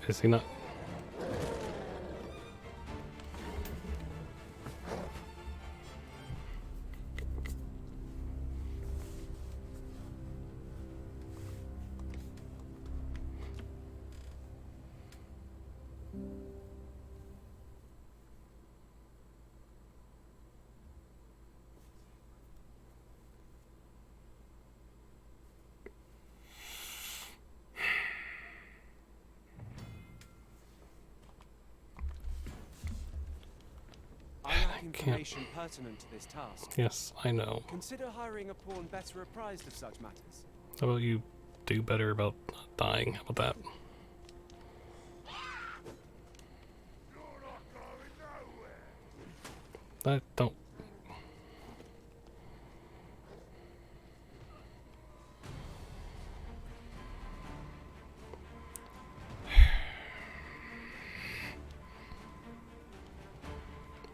Is he not? I lack information pertinent to this task. Yes, I know. Consider hiring a pawn better apprised of such matters. How about you do better about not dying? How about that? I don't...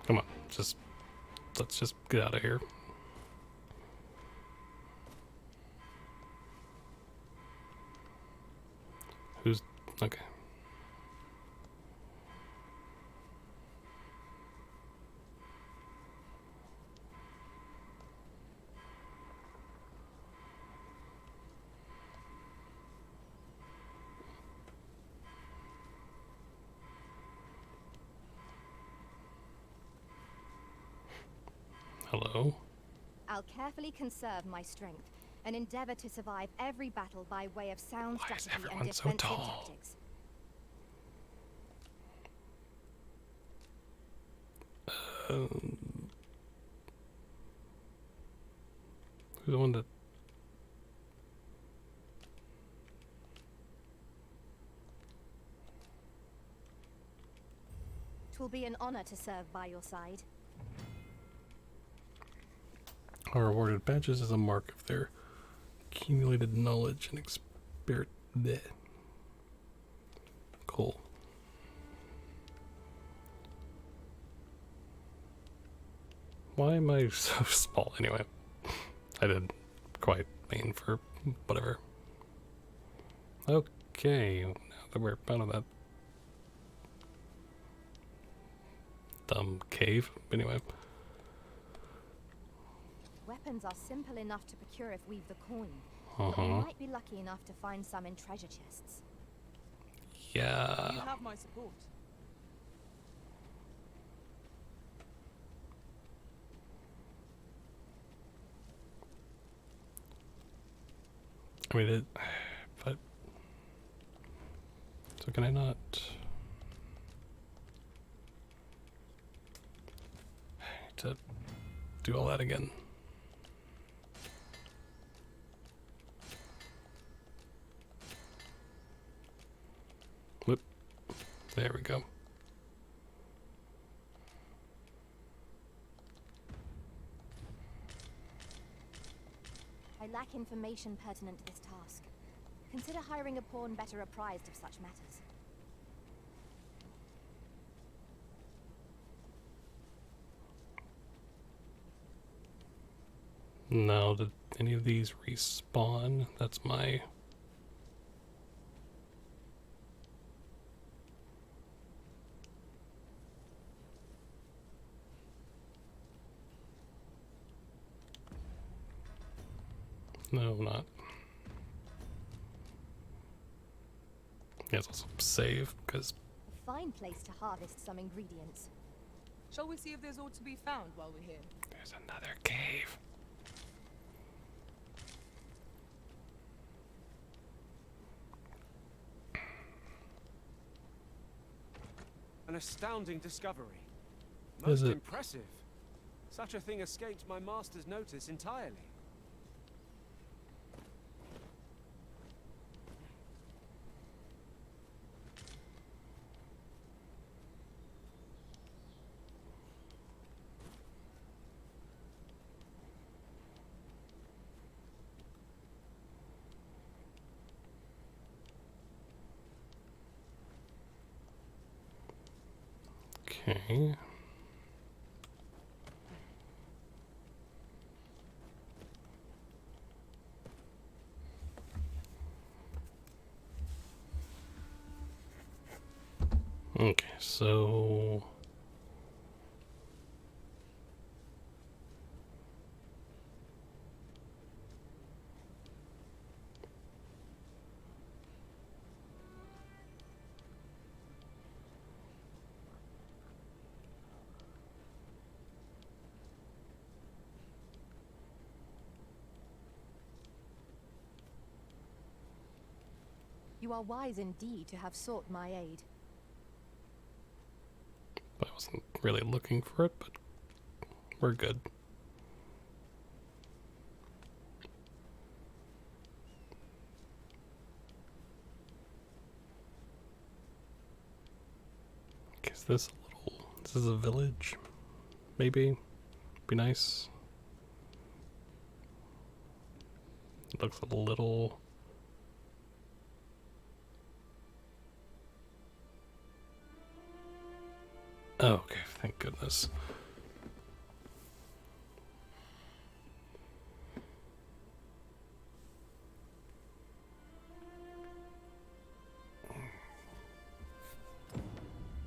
Come on, let's just get out of here. Who's okay? Hello? I'll carefully conserve my strength and endeavor to survive every battle by way of sound strategy and defensive tactics. Who's the one that... Twill be an honor to serve by your side. Are awarded badges as a mark of their accumulated knowledge and experience. Cool. Why am I so small? Anyway, I did quite mean for whatever. Okay, now that we're out of that dumb cave. Anyway. Weapons are simple enough to procure if we've the coin. But we might be lucky enough to find some in treasure chests. Yeah. You have my support. I mean, but so can I not? I need to do all that again. Whoop. There we go. I lack information pertinent to this task. Consider hiring a pawn better apprised of such matters. Now, did any of these respawn? That's my... No, not. Yes, also save, because... A fine place to harvest some ingredients. Shall we see if there's aught to be found while we're here? There's another cave. An astounding discovery. Is Most it? impressive. Such a thing escaped my master's notice entirely. Okay. Okay, so... You are wise indeed to have sought my aid. I wasn't really looking for it, but we're good. Is this a little... This is a village? Maybe? Be nice. It looks a little... Oh, okay, thank goodness.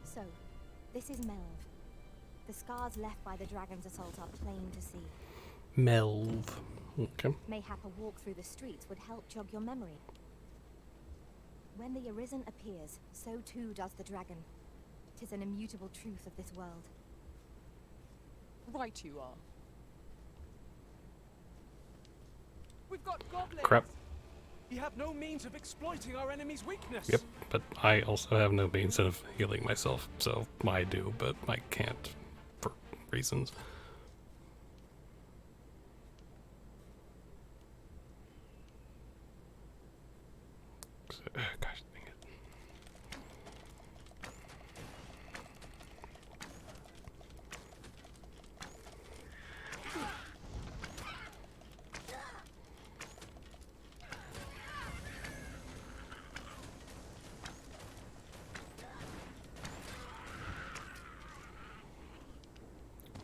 So, this is Melv. The scars left by the dragon's assault are plain to see. Melv. Okay. Mayhap a walk through the streets would help jog your memory. When the Arisen appears, so too does the dragon. 'Tis an immutable truth of this world. Right you are. We've got goblins! Crap. We have no means of exploiting our enemy's weakness. Yep, but I also have no means of healing myself, so I do, but I can't for reasons. Gosh dang it.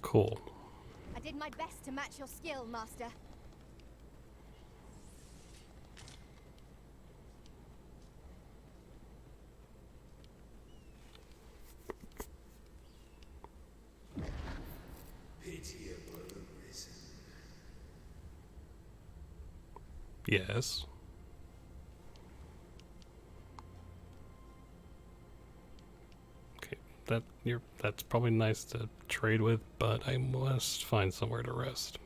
Cool. I did my best to match your skill, Master. Pitiable Arisen. Yes. Okay, that's probably nice to trade with, but I must find somewhere to rest.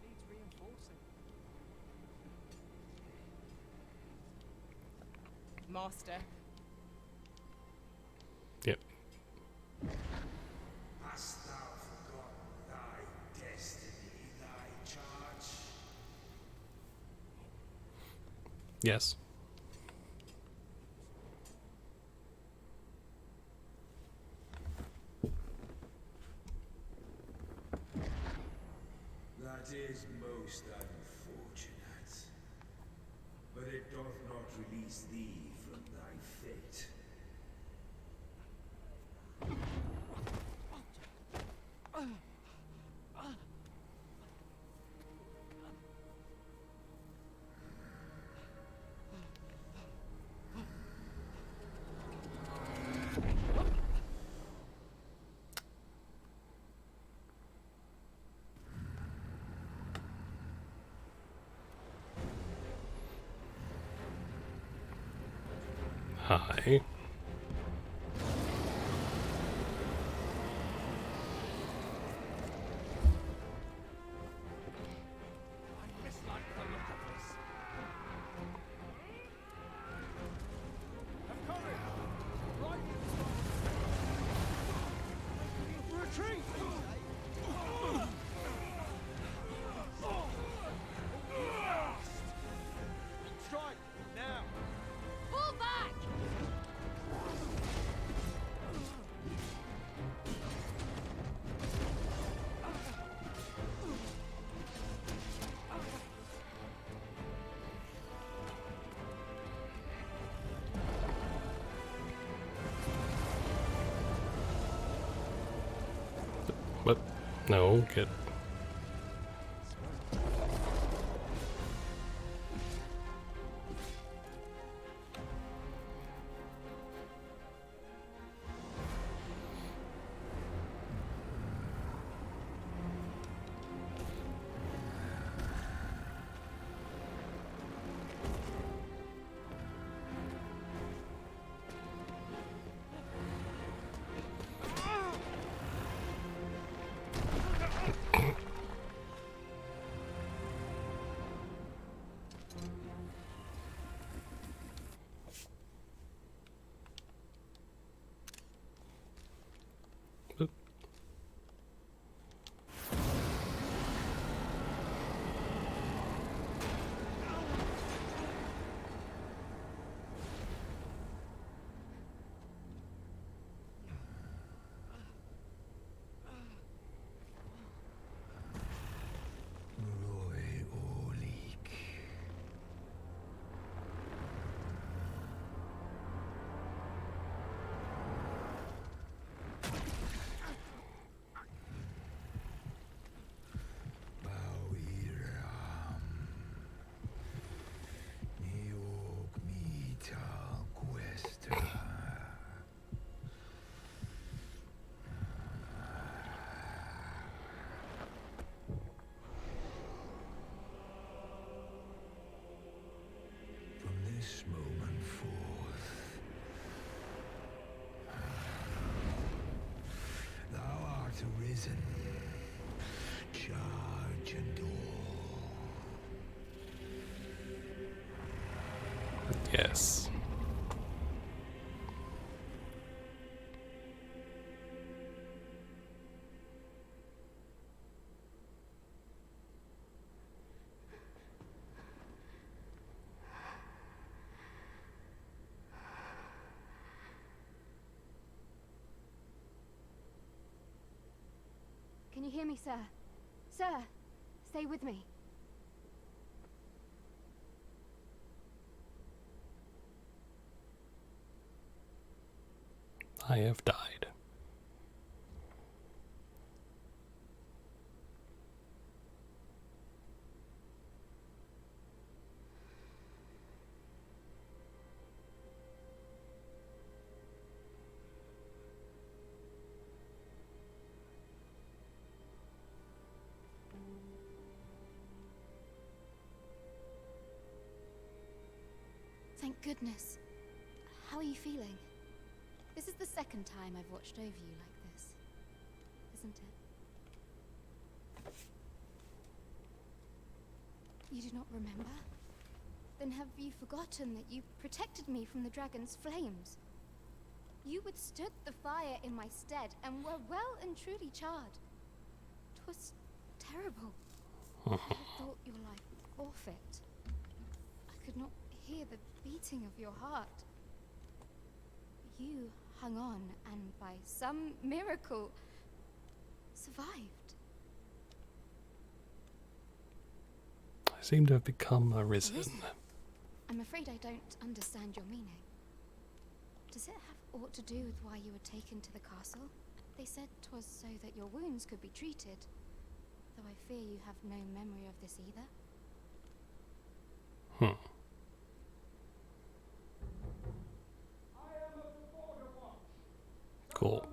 Needs reinforcing. Master. Yep. Hast thou forgotten thy destiny, thy charge? Yes. That is most unfortunate. release thee from thy fate. Hi. Retreat! Strike now! Pull back! What? No, get. This moment forth, thou art arisen. Charge and all. Yes. Can you hear me, sir? Sir, stay with me. I have died. Thank goodness. How are you feeling? This is the second time I've watched over you like this, isn't it? You do not remember? Then have you forgotten that you protected me from the dragon's flames? You withstood the fire in my stead and were well and truly charred. 'Twas terrible. I thought your life forfeit. I could not hear the beating of your heart. You hung on and by some miracle survived. I seem to have become Arisen. I'm afraid I don't understand your meaning. Does it have aught to do with why you were taken to the castle? They said 'twas so that your wounds could be treated, though I fear you have no memory of this either. Cool.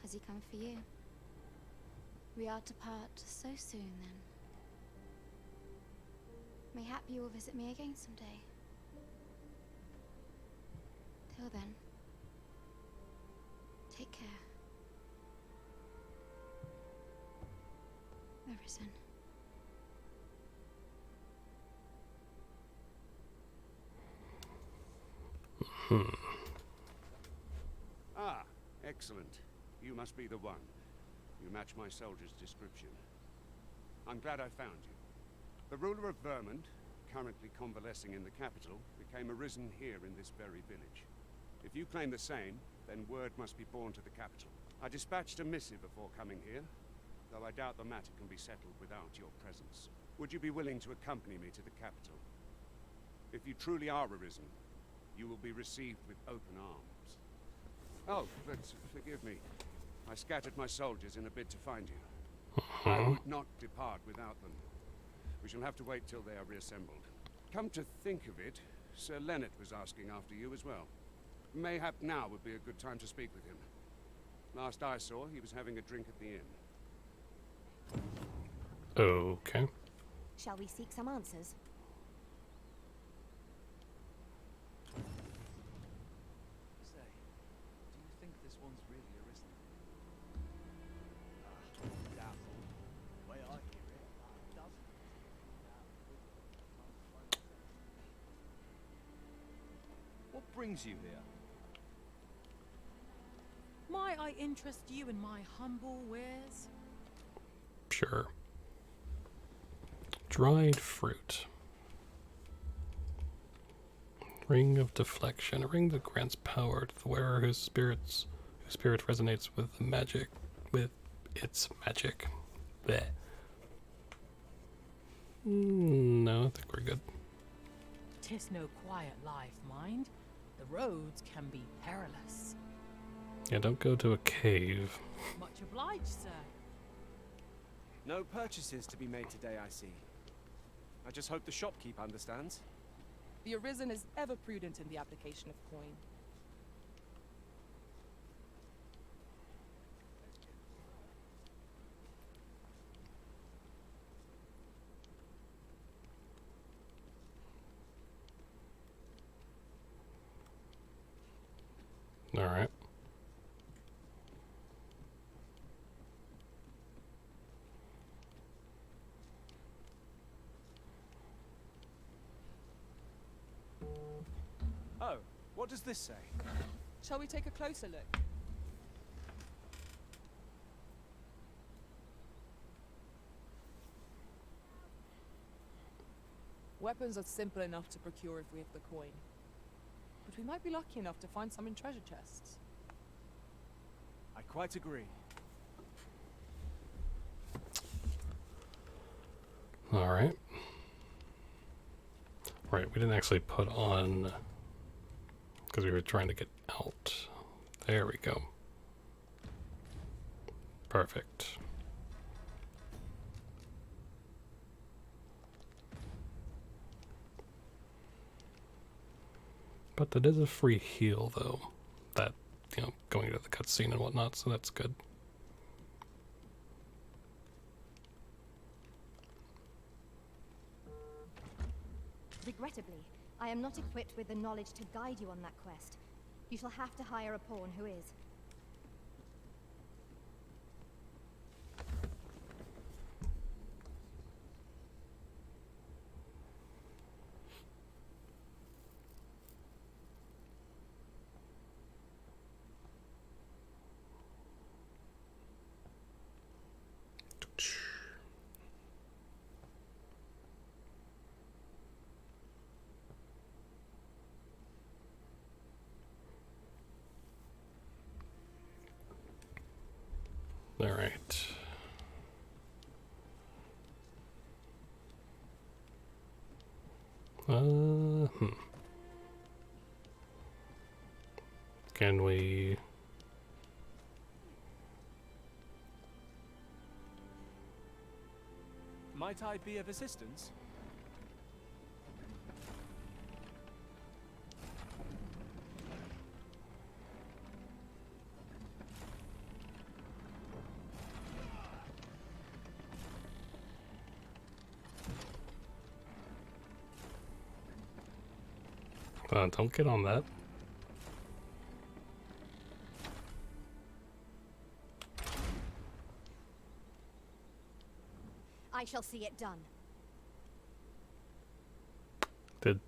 Has he come for you? We are to part so soon, then. Mayhap you will visit me again someday. Till then, take care. Arisen. Ah, excellent. You must be the one. You match my soldier's description. I'm glad I found you. The ruler of Vermont, currently convalescing in the capital, became arisen here in this very village. If you claim the same, then word must be borne to the capital. I dispatched a missive before coming here, though I doubt the matter can be settled without your presence. Would you be willing to accompany me to the capital? If you truly are arisen, you will be received with open arms. Oh, but forgive me. I scattered my soldiers in a bid to find you. I would not depart without them. We shall have to wait till they are reassembled. Come to think of it, Sir Leonard was asking after you as well. Mayhap now would be a good time to speak with him. Last I saw, he was having a drink at the inn. Okay. Shall we seek some answers? Say, do you think this one's really arisen? Doubtful. The way I hear it, it doesn't. What brings you here? Might I interest you in my humble wares? Sure. Dried fruit. Ring of deflection. A ring that grants power to the wearer whose spirit resonates with the magic, with its magic. Bleh. No, I think we're good. 'Tis no quiet life, mind. The roads can be perilous. Yeah, don't go to a cave. Much obliged, sir. No purchases to be made today, I see. I just hope the shopkeep understands. The Arisen is ever prudent in the application of coin. All right. Oh, what does this say? Shall we take a closer look? Weapons are simple enough to procure if we have the coin. But we might be lucky enough to find some in treasure chests. I quite agree. All right. Right, we didn't actually put on, because we were trying to get out. There we go. Perfect. But that is a free heal, though. That, you know, going to the cutscene and whatnot, so that's good. Regrettably, I am not equipped with the knowledge to guide you on that quest. You shall have to hire a pawn who is. Can we... Might I be of assistance? Don't get on that. I shall see it done. Did...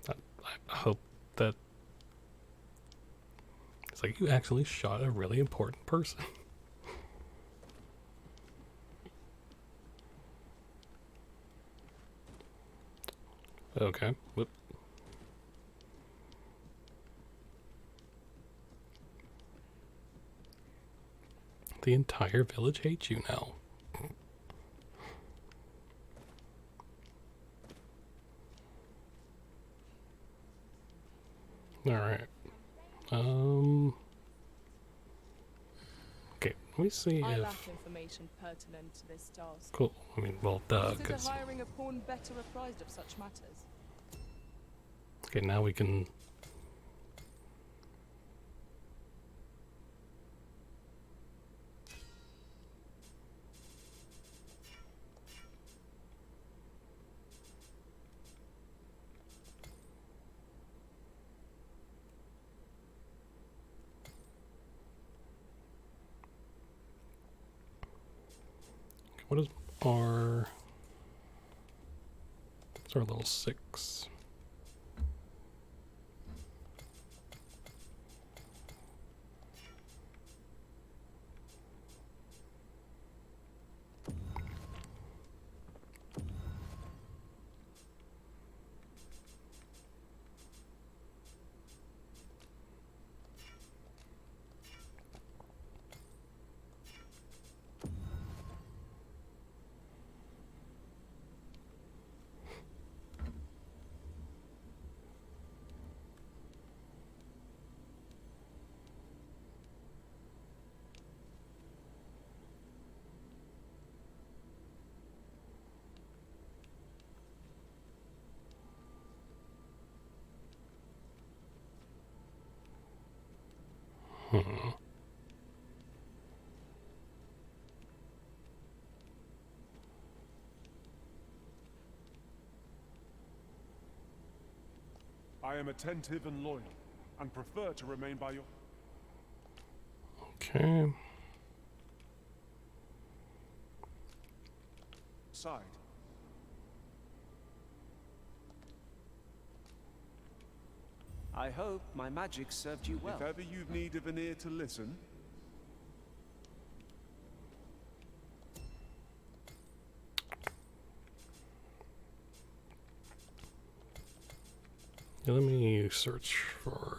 I hope that... It's like you actually shot a really important person. Okay, whoop. The entire village hates you now. Alright. Okay, let me see I if... lack information pertinent to this task. Cool. I mean, well, duh, Consider 'cause... hiring a pawn better apprised of such matters. Okay, now we can... What is our... What's our level 6? I am attentive and loyal, and prefer to remain by your... Okay. side. I hope my magic served you well. If ever you've need of an ear to listen... Yeah, let me search for...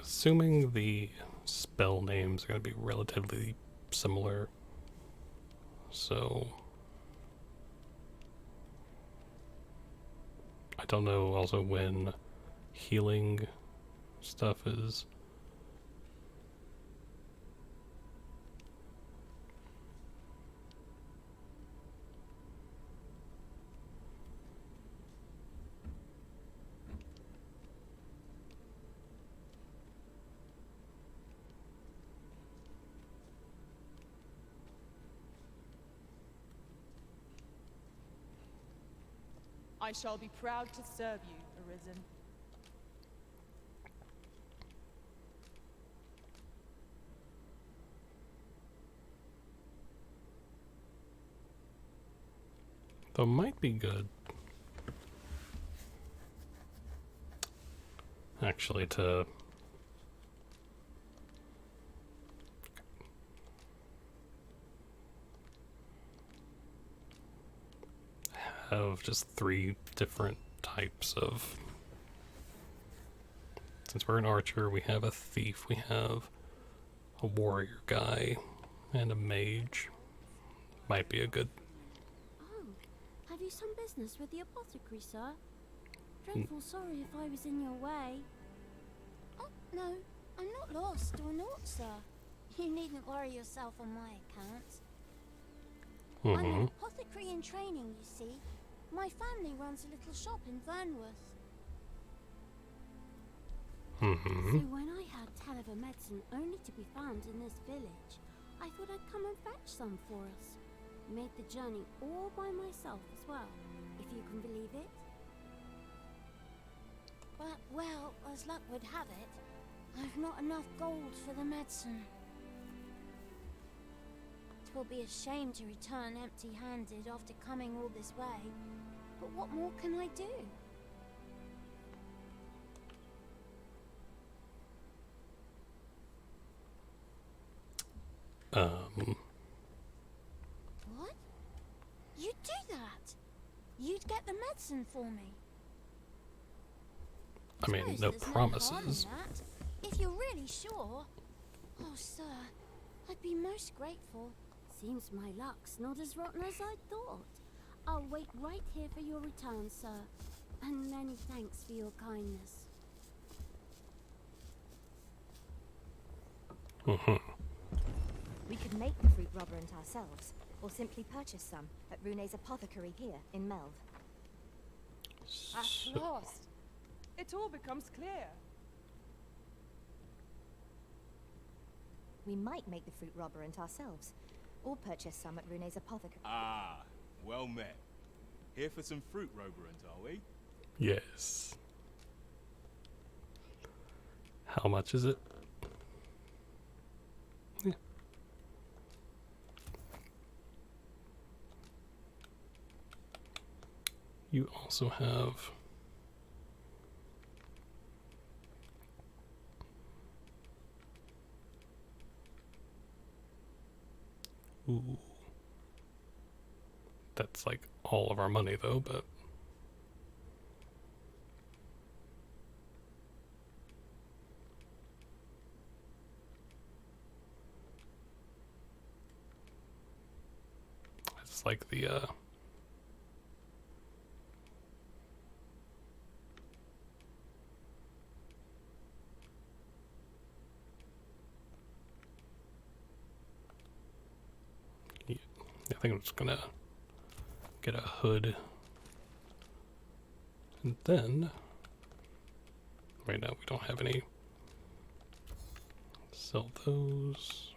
Assuming the spell names are going to be relatively similar, so I don't know also when healing stuff is. I shall be proud to serve you, Arisen. Though might be good. actually to have just 3 different types of... Since we're an archer, we have a thief, we have a warrior guy, and a mage. Might be a good... Oh, have you some business with the apothecary, sir? Dreadful sorry if I was in your way. Oh, no, I'm not lost or naught, sir. You needn't worry yourself on my account. I'm an apothecary in training, you see. My family runs a little shop in Vernworth. So when I heard tell of a medicine only to be found in this village, I thought I'd come and fetch some for us. Made the journey all by myself as well, if you can believe it. But, well, as luck would have it, I've not enough gold for the medicine. 'Twill be a shame to return empty-handed after coming all this way, but what more can I do? What? You'd do that? You'd get the medicine for me? I mean, Suppose no there's promises. harm in that, if you're really sure. Oh, sir, I'd be most grateful. Seems my luck's not as rotten as I thought. I'll wait right here for your return, sir. And many thanks for your kindness. We could make the fruit robberant ourselves, or simply purchase some at Rune's apothecary here in Melv. At last, it all becomes clear. We might make the fruit robberant ourselves, or purchase some at Rune's apothecary. Ah, well met. Here for some fruit roberant, are we? Yes. How much is it? Yeah. You also have ooh. That's like all of our money though, but it's like the yeah, I think I'm just gonna get a hood, and then right now we don't have any. Sell those.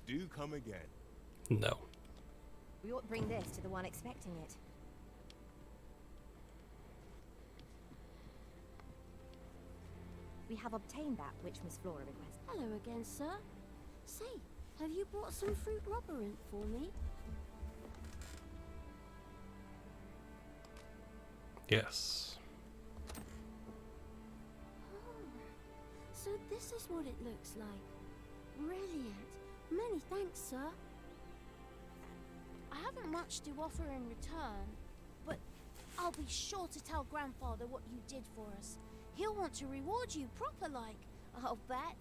Do come again. No. We ought to bring this to the one expecting it. We have obtained that which Miss Flora requested. Hello again, sir. Say, have you brought some fruit robberant for me? Yes. Oh, so this is what it looks like. Brilliant. Many thanks, sir. I haven't much to offer in return, but I'll be sure to tell Grandfather what you did for us. He'll want to reward you proper like, I'll bet.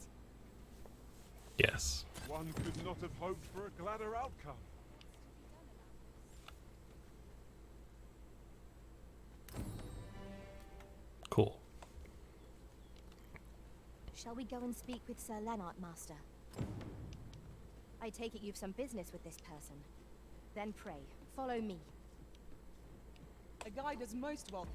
Yes. One could not have hoped for a gladder outcome. Cool. Shall we go and speak with Sir Lennart, Master? I take it you've some business with this person. Then pray, follow me. A guide is most welcome.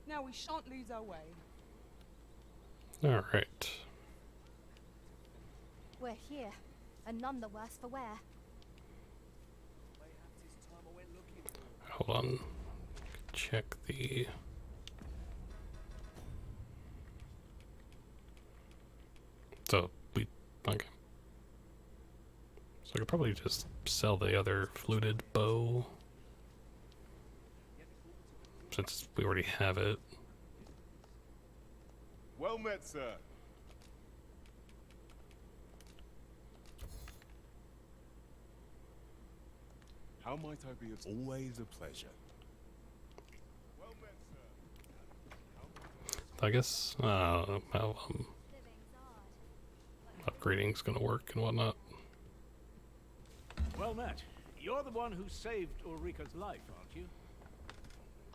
Now we shan't lose our way. All right. We're here, and none the worse for wear. hold on. Check the... So, okay. So I could probably just sell the other fluted bow. Since we already have it. Well met, sir. How might I be of... Always a pleasure. Well met, sir. I guess, how, upgrading's gonna work and whatnot. Well met. You're the one who saved Ulrika's life, aren't you?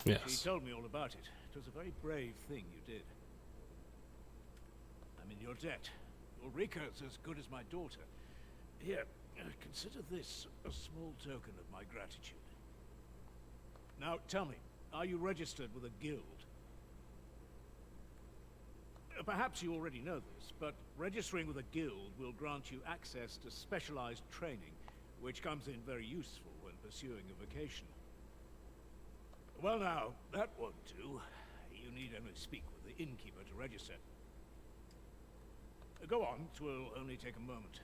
Yes. She told me all about it. It was a very brave thing you did. I'm in your debt. Ulrika's as good as my daughter. Here, consider this a small token of my gratitude. Now, tell me, are you registered with a guild? Perhaps you already know this, but registering with a guild will grant you access to specialized training, which comes in very useful when pursuing a vocation. Well now, that won't do. You need only speak with the innkeeper to register. Go on, 'twill only take a moment.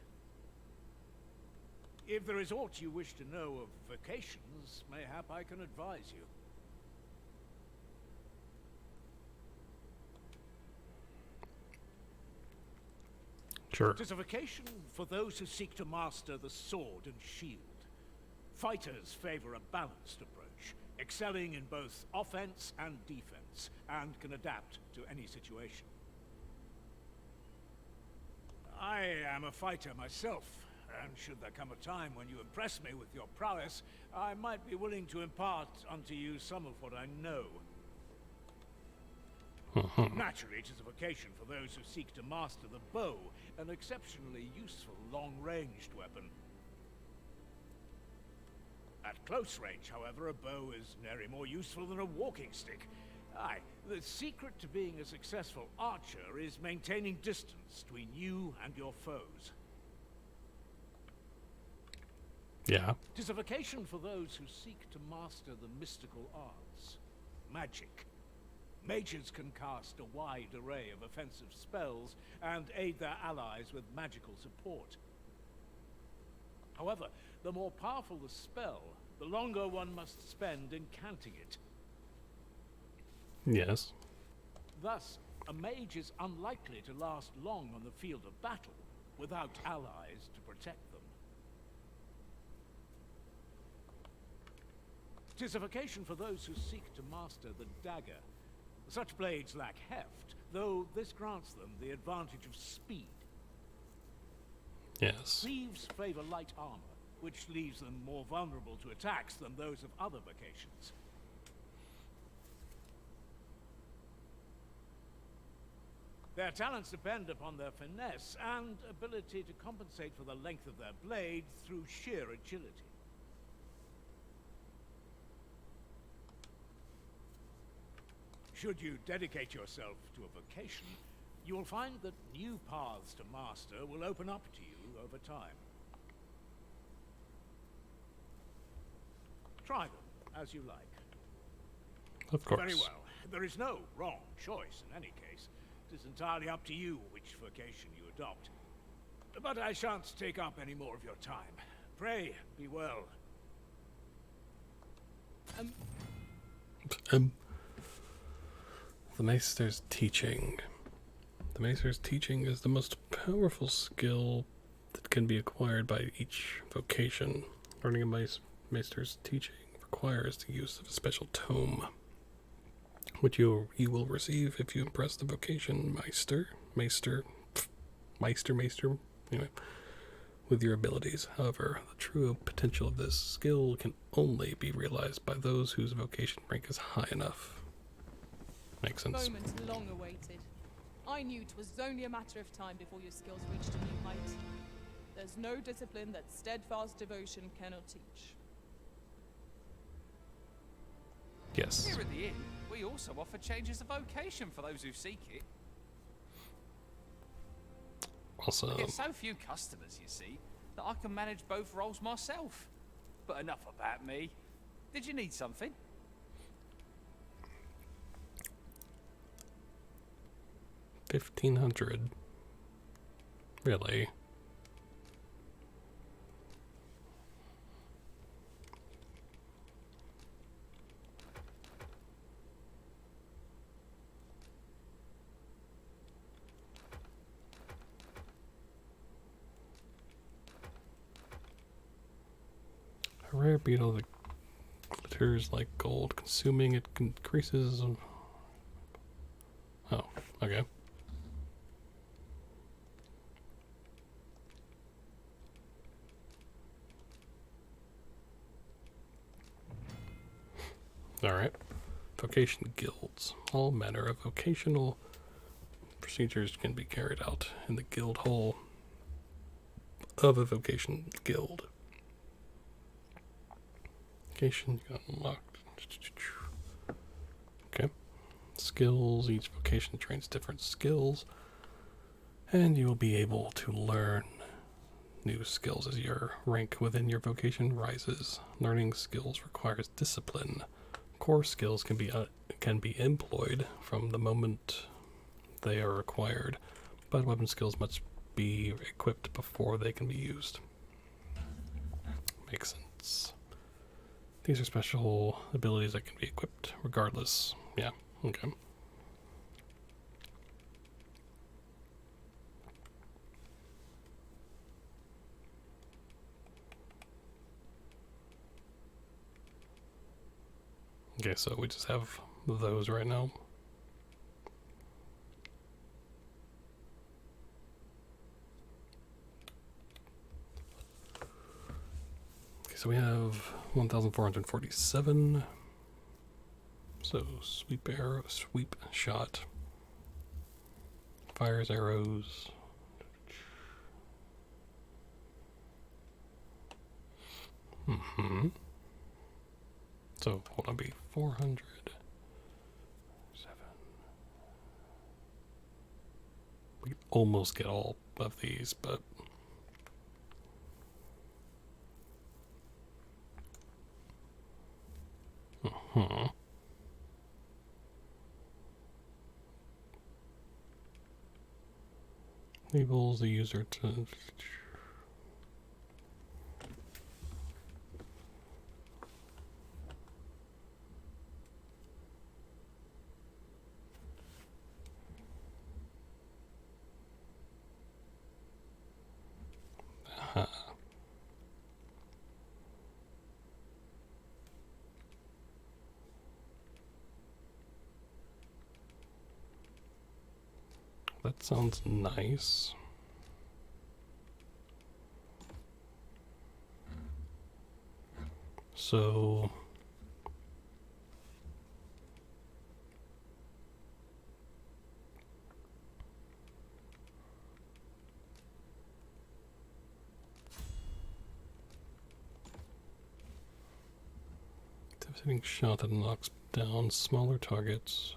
If there is aught you wish to know of vocations, mayhap I can advise you. Sure. It is a vocation for those who seek to master the sword and shield. Fighters favor a balanced approach, excelling in both offense and defense, and can adapt to any situation. I am a fighter myself, and should there come a time when you impress me with your prowess, I might be willing to impart unto you some of what I know. Naturally, it is a vocation for those who seek to master the bow, an exceptionally useful long-ranged weapon. At close range, however, a bow is nary more useful than a walking stick. Aye, the secret to being a successful archer is maintaining distance between you and your foes. Yeah. It is a vocation for those who seek to master the mystical arts. Magic. Mages can cast a wide array of offensive spells and aid their allies with magical support. However, the more powerful the spell, the longer one must spend incanting it. Yes. Thus, a mage is unlikely to last long on the field of battle without allies to protect them. It is a vocation for those who seek to master the dagger. Such blades lack heft, though this grants them the advantage of speed. Yes. Thieves favor light armor, which leaves them more vulnerable to attacks than those of other vocations. Their talents depend upon their finesse and ability to compensate for the length of their blade through sheer agility. Should you dedicate yourself to a vocation, you will find that new paths to master will open up to you over time. Try them as you like. Of course. Very well. There is no wrong choice in any case. It is entirely up to you which vocation you adopt. But I shan't take up any more of your time. Pray, be well. The Maester's teaching. The Maester's teaching is the most powerful skill that can be acquired by each vocation. Learning a Maester's teaching requires the use of a special tome, which you will receive if you impress the vocation Meister, anyway, with your abilities. However, the true potential of this skill can only be realized by those whose vocation rank is high enough. Makes sense. Moment long awaited. I knew it was only a matter of time before your skills reached a new height. There's no discipline that steadfast devotion cannot teach. Yes. Here at the inn, we also offer changes of vocation for those who seek it. Also, I get so few customers, you see, that I can manage both roles myself. But enough about me. Did you need something? $1,500. Really? A rare beetle that glitters like gold. Consuming it increases. Oh, okay. Alright. Vocation guilds. All manner of vocational procedures can be carried out in the guild hall of a vocation guild. Vocation you got unlocked. Okay. Skills. Each vocation trains different skills. And you will be able to learn new skills as your rank within your vocation rises. Learning skills requires discipline. Core skills can be employed from the moment they are acquired, but weapon skills must be equipped before they can be used. Makes sense. These are special abilities that can be equipped regardless. Yeah, okay. Okay, so we just have those right now. Okay, so we have 1,447. So sweep arrow, sweep shot, fires arrows. So hold on, be 400. 7. We almost get all of these, but enables the user to that sounds nice. So devastating shot that knocks down smaller targets.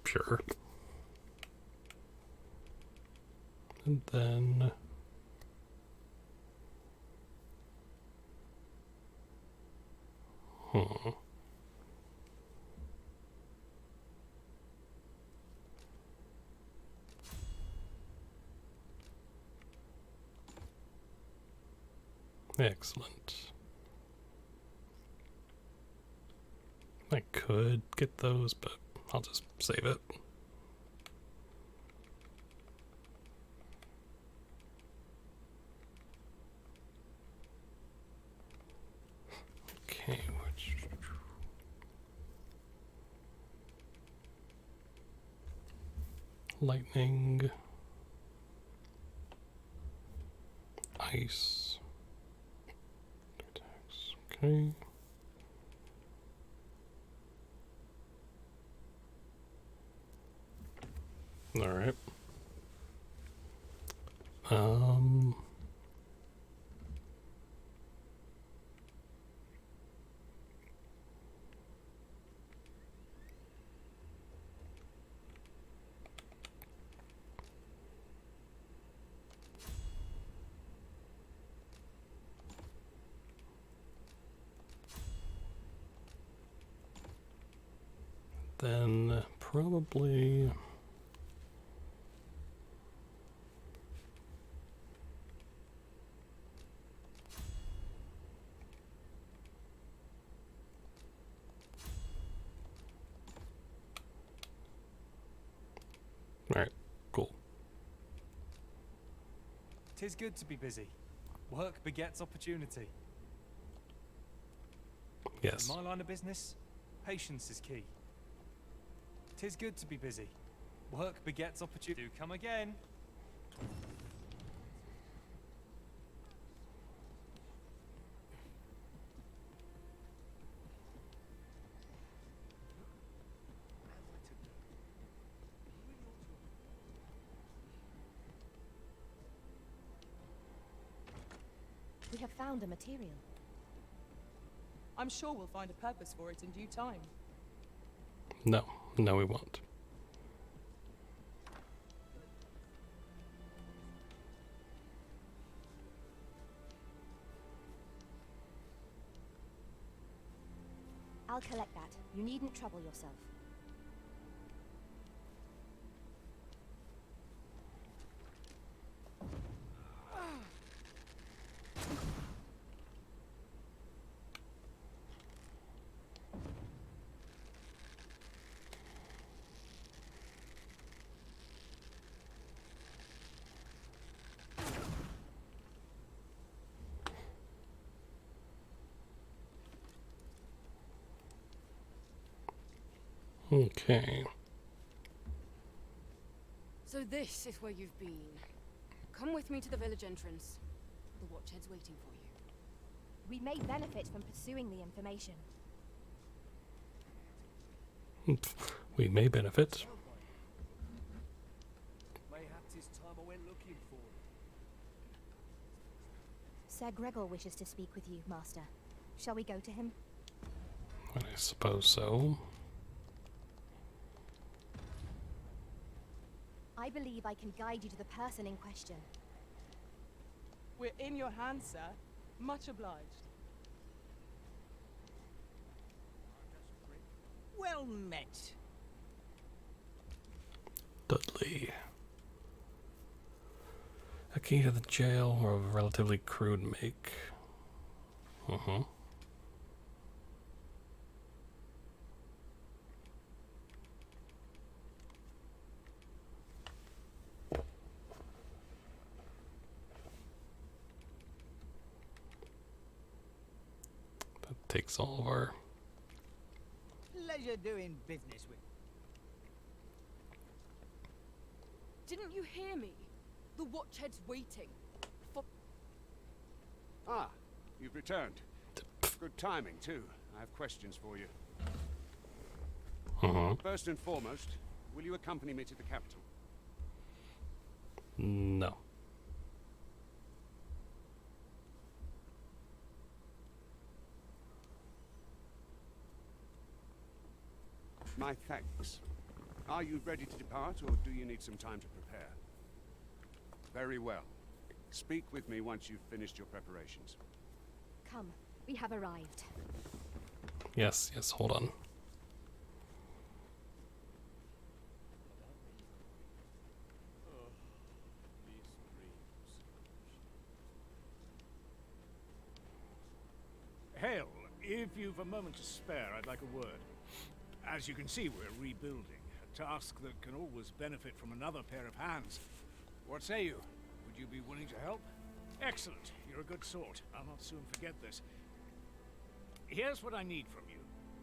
Sure. And then excellent. I could get those, but I'll just save it. Okay, lightning, ice, attacks. Okay. All right. then probably... Alright, cool. 'Tis good to be busy. Work begets opportunity. Yes. In my line of business, patience is key. 'Tis good to be busy. Work begets opportunity. Do come again. We have found a material. I'm sure we'll find a purpose for it in due time. No, no we won't. I'll collect that. You needn't trouble yourself. Okay. So this is where you've been. Come with me to the village entrance. The Watchhead's waiting for you. We may benefit from pursuing the information. We may benefit. Mayhap 'tis time I went looking for him. Sir Gregor wishes to speak with you, Master. Shall we go to him? I suppose so. I believe I can guide you to the person in question. We're in your hands, sir. Much obliged. Well met. Dudley. A key to the jail, or a relatively crude make. That takes all of our... Pleasure doing business with. Didn't you hear me? The Watchhead's waiting. For... Ah, you've returned. Good timing, too. I have questions for you. First and foremost, will you accompany me to the capital? No. My thanks. Are you ready to depart, or do you need some time to prepare? Very well. Speak with me once you've finished your preparations. Come, we have arrived. Yes, yes, hold on. Hail, if you've a moment to spare, I'd like a word. As you can see, we're rebuilding. A task that can always benefit from another pair of hands. What say you? Would you be willing to help? Excellent. You're a good sort. I'll not soon forget this. Here's what I need from you.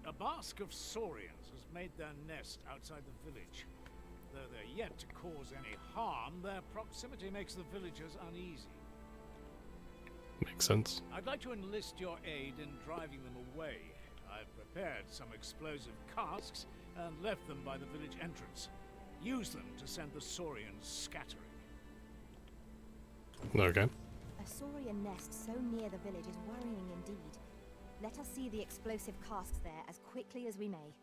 A bask of saurians has made their nest outside the village. Though they're yet to cause any harm, their proximity makes the villagers uneasy. Makes sense. I'd like to enlist your aid in driving them away. I've prepared some explosive casks and left them by the village entrance. Use them to send the saurians scattering. Okay. A saurian nest so near the village is worrying indeed. Let us see the explosive casks there as quickly as we may.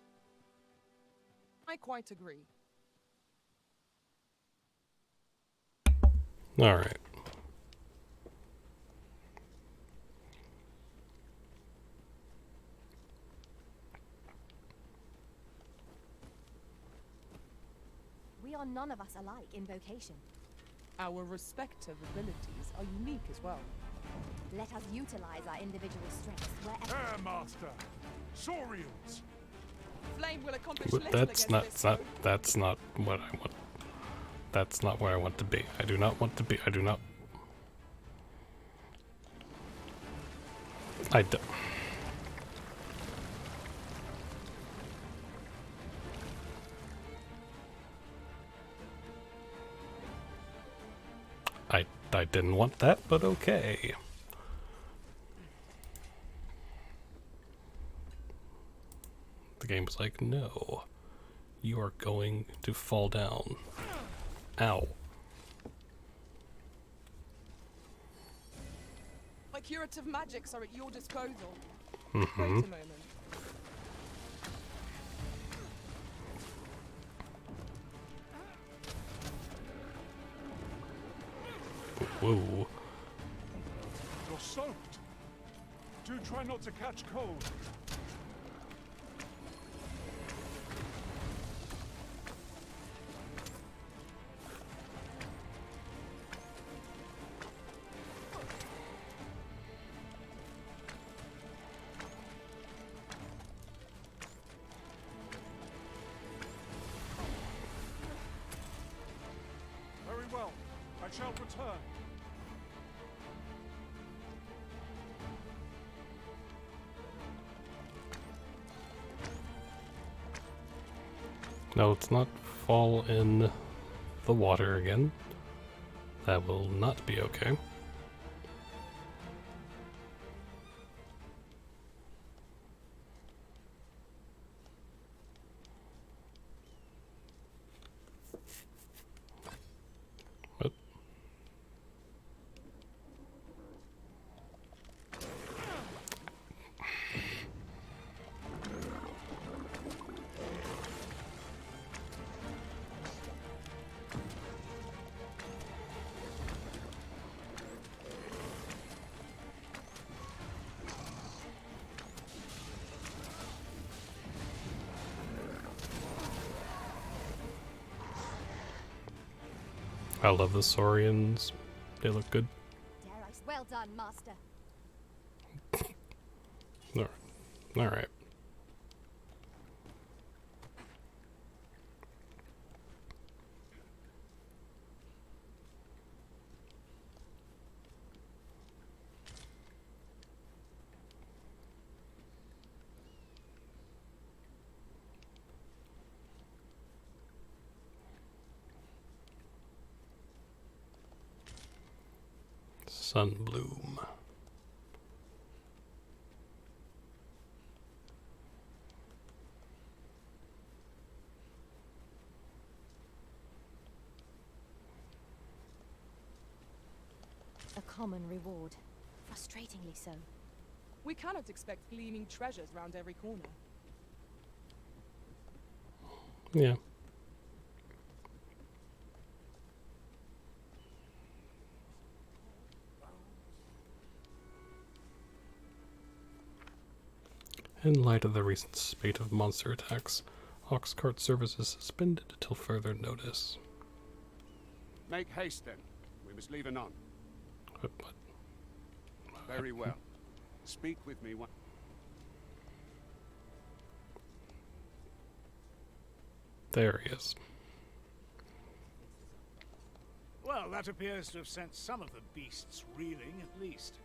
I quite agree. All right. none of us alike in vocation. Our respective abilities are unique as well. Let us utilize our individual strengths wherever. Air Master! Saurians! Flame will accomplish But little that's against not, this that's not what I want. That's not where I want to be. I do not want to be. I do not. I do. I didn't want that, but okay. The game was like, no, you are going to fall down. Ow. My curative magics are at your disposal. Mm-hmm. Wait a moment. Whoa. You're soaked. Do try not to catch cold. Very well. I shall return. No, let's not fall in the water again. That will not be okay. What? I love the Saurians. They look good. Well done, Master. Alright. Alright. Sunbloom. A common reward. Frustratingly so. We cannot expect gleaming treasures round every corner. Yeah. In light of the recent spate of monster attacks, Oxcart service is suspended until further notice. Make haste then. We must leave anon. What? Very well. Speak with me one. There he is. Well, that appears to have sent some of the beasts reeling, at least.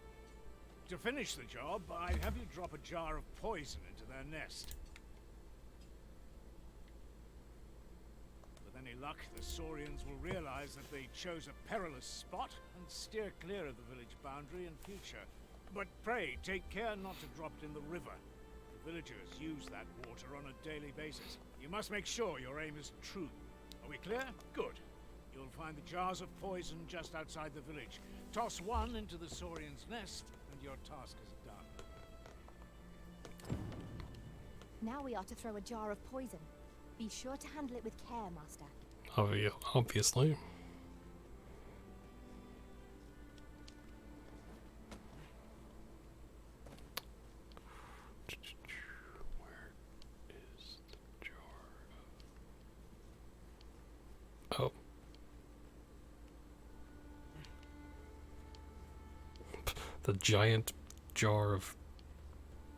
To finish the job, I'd have you drop a jar of poison into their nest. With any luck, the Saurians will realize that they chose a perilous spot and steer clear of the village boundary in future. But pray, take care not to drop it in the river. The villagers use that water on a daily basis. You must make sure your aim is true. Are we clear? Good. You'll find the jars of poison just outside the village. Toss one into the Saurian's nest, and your task is done. Now we are to throw a jar of poison. Be sure to handle it with care, Master. Oh, yeah, obviously. Where is the jar? Oh. The giant jar of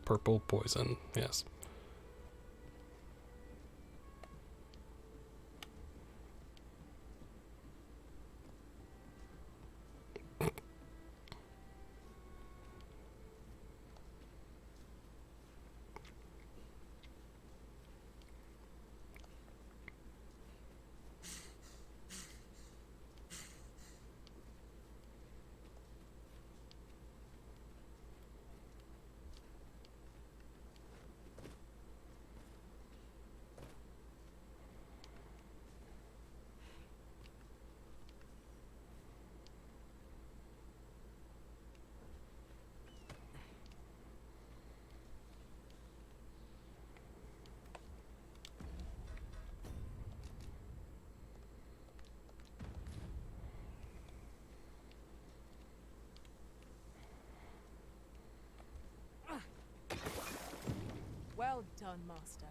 purple poison, yes. Well done, Master.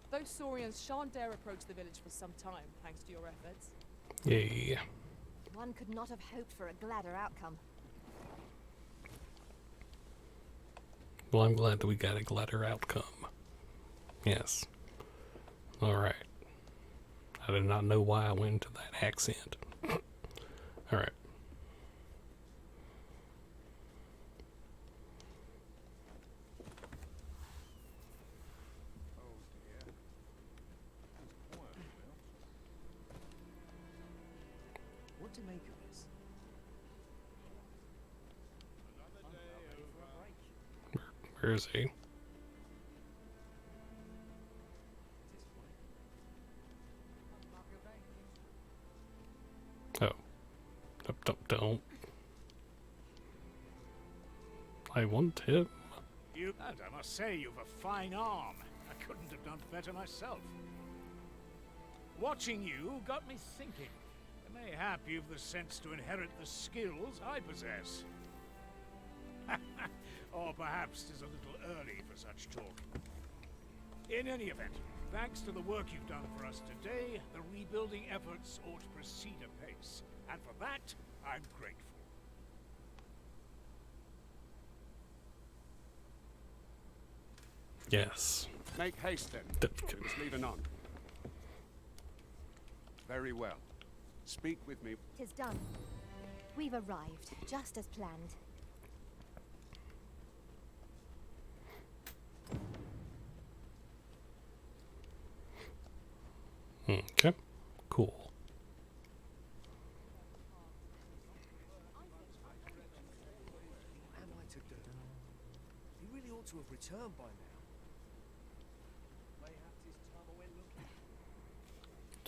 Those Saurians shan't dare approach the village for some time, thanks to your efforts. Yay. One could not have hoped for a gladder outcome. Well, I'm glad that we got a gladder outcome. Yes. Alright. I did not know why I went into that accent. Alright. What to make of this? Where is he? Oh. Don't. I want him. You, and I must say, you've a fine arm. I couldn't have done better myself. Watching you got me thinking. Mayhap you've the sense to inherit the skills I possess. Or perhaps 'tis a little early for such talk. In any event, thanks to the work you've done for us today, the rebuilding efforts ought to proceed apace. And for that, I'm grateful. Yes. Make haste then. We must leave anon. Very well. Speak with me. 'Tis done. We've arrived, just as planned. Okay. Cool. What am I to do? He really ought to have returned by now. Mayhap 'tis time I went looking.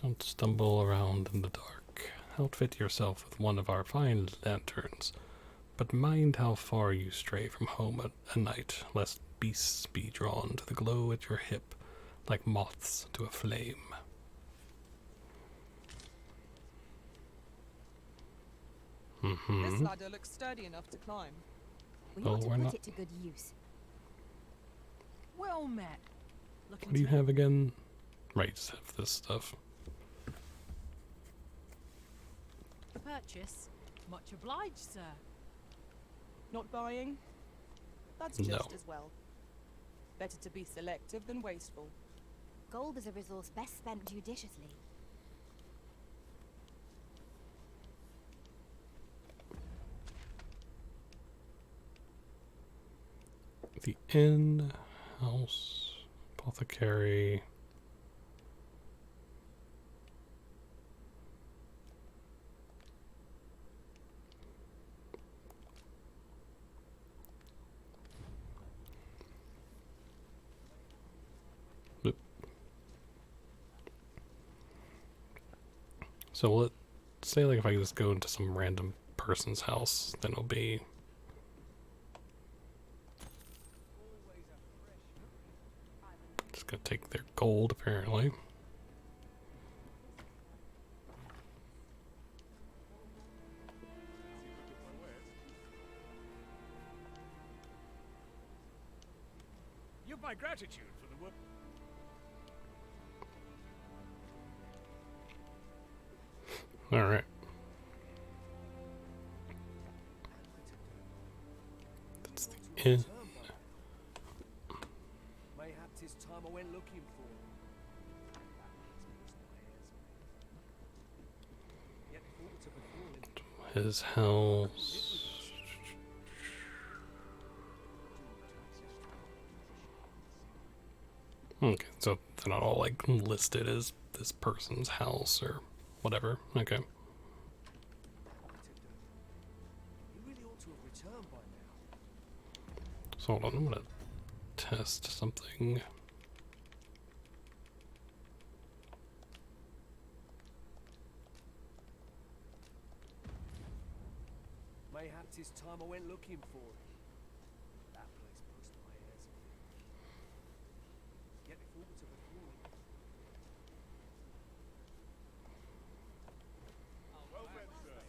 Don't stumble around in the dark. Outfit yourself with one of our fine lanterns, but mind how far you stray from home at a night, lest beasts be drawn to the glow at your hip, like moths to a flame. This ladder looks sturdy enough to climb. We Well, ought to we're put not- it to good use. Well met. Looking What do you have again? Right, just have this stuff. the purchase. Much obliged, sir. Not buying? That's No. just as well. Better to be selective than wasteful. Gold is a resource best spent judiciously. The inn, house, apothecary. Oop. So let's say, like, if I just go into some random person's house, then it'll be just gonna take their gold, apparently. You've my gratitude for the work. All right. Eh. Mayhap 'tis time I went looking for him. Yet thought to befall him. His house. Okay, so they're not all like listed as this person's house or whatever. Okay. He really ought to have returned by now. So hold on, I'm gonna test something. Mayhap 'tis time I went looking for him. That place puts my hairs on. Yet thought to befall him. Well met, sir.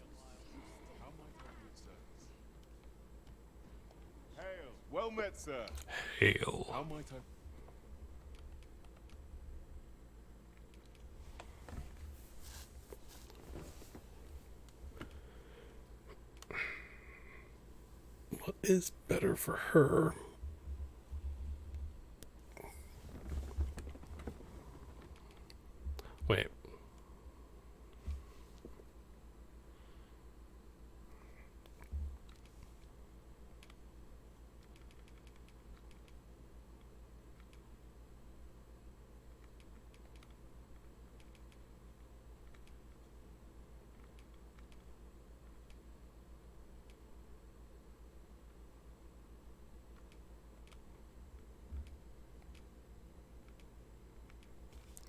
How might I be of service? Hail. Well met, sir. Hail. How might I... What is better for her? Wait.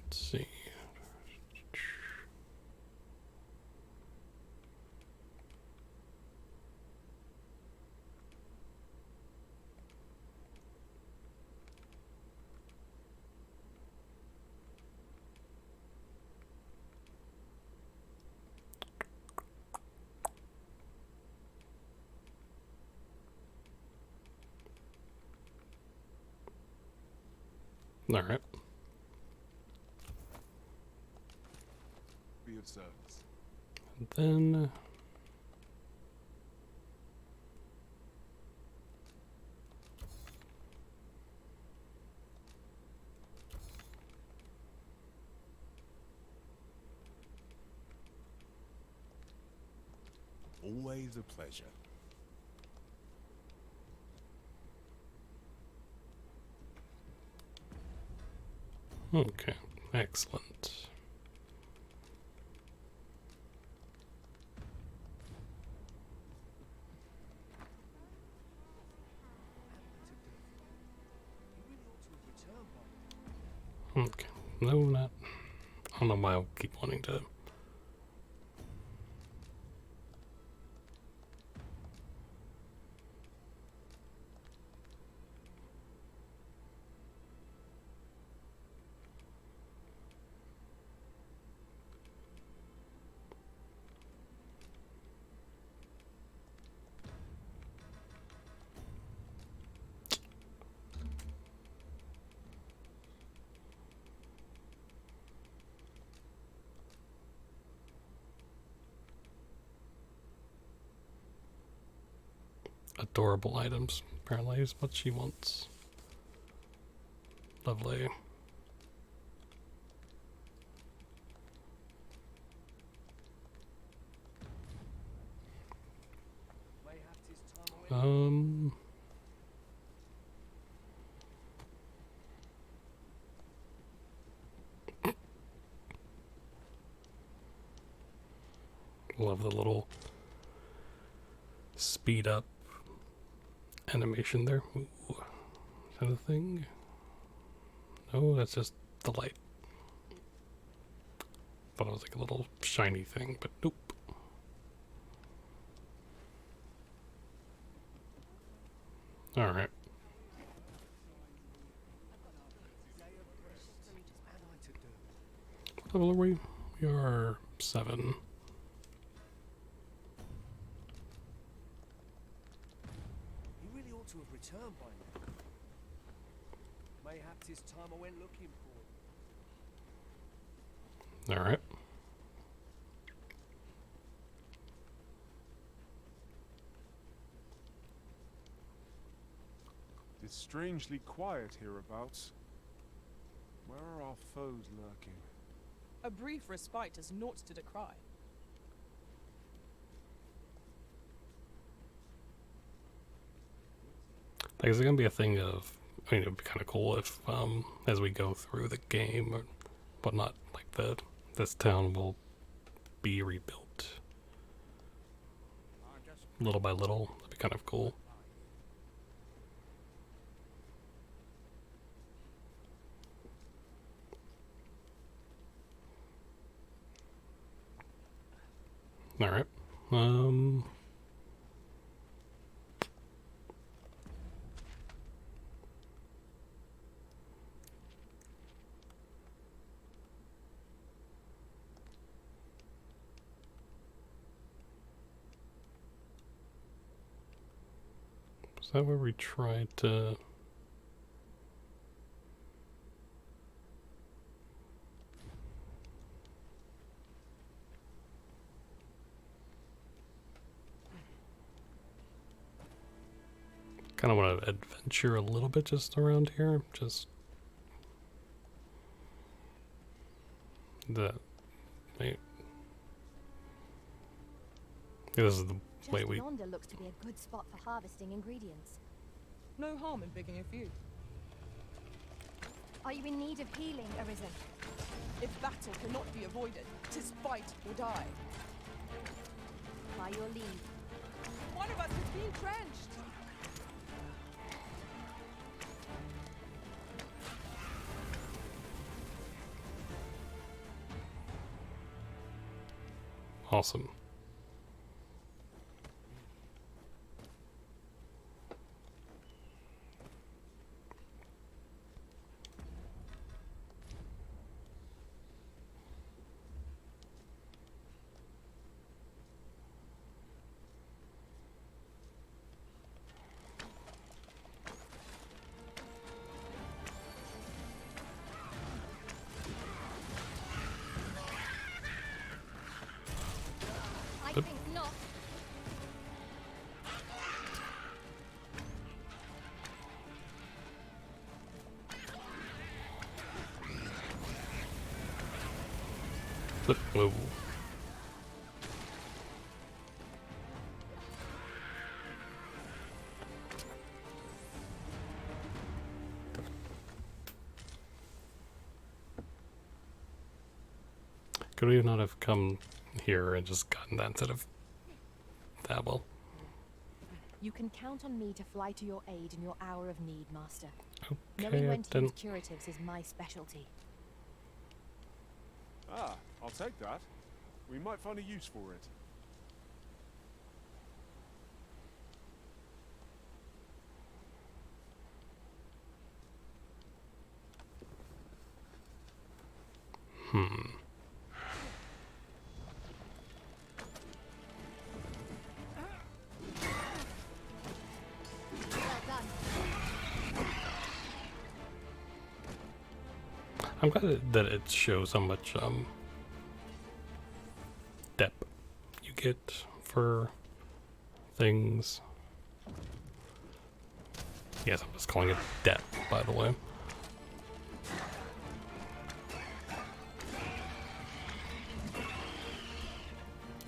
Let's see. All right. Be of service. And then Always a pleasure. okay, excellent. Okay, no, not. I don't know why I'll keep wanting to. Adorable items, apparently, is what she wants. Lovely. Love the little speed up animation there. Ooh. Is that a thing? No, that's just the light. Thought it was like a little shiny thing, but nope. Alright. What level are we? We are 7. He really ought to have returned by now. Mayhap 'tis time I went looking for him. Alright. It's strangely quiet hereabouts. Where are our foes lurking? A brief respite is naught to decry. Like, is it gonna be a thing of? I mean, it would be kind of cool if, as we go through the game or whatnot, like this town will be rebuilt little by little. That'd be kind of cool. All right. Is that where we tried to? Kind of want to adventure a little bit just around here. Just the. Wait. This is the way Just we. yonder looks to be a good spot for harvesting ingredients. No harm in picking a few. Are you in need of healing, Arisen? If battle cannot be avoided, 'tis fight or die. By your leave. One of us is being drenched! Awesome. I think not. Whoa. Could we not have come here and just gotten that instead of that? Well, You can count on me to fly to your aid in your hour of need, Master. okay, Knowing when to then. use curatives is my specialty. Ah, I'll take that. We might find a use for it. Well done. I'm glad that it shows how much depth you get for things. Yes, I'm just calling it depth, by the way.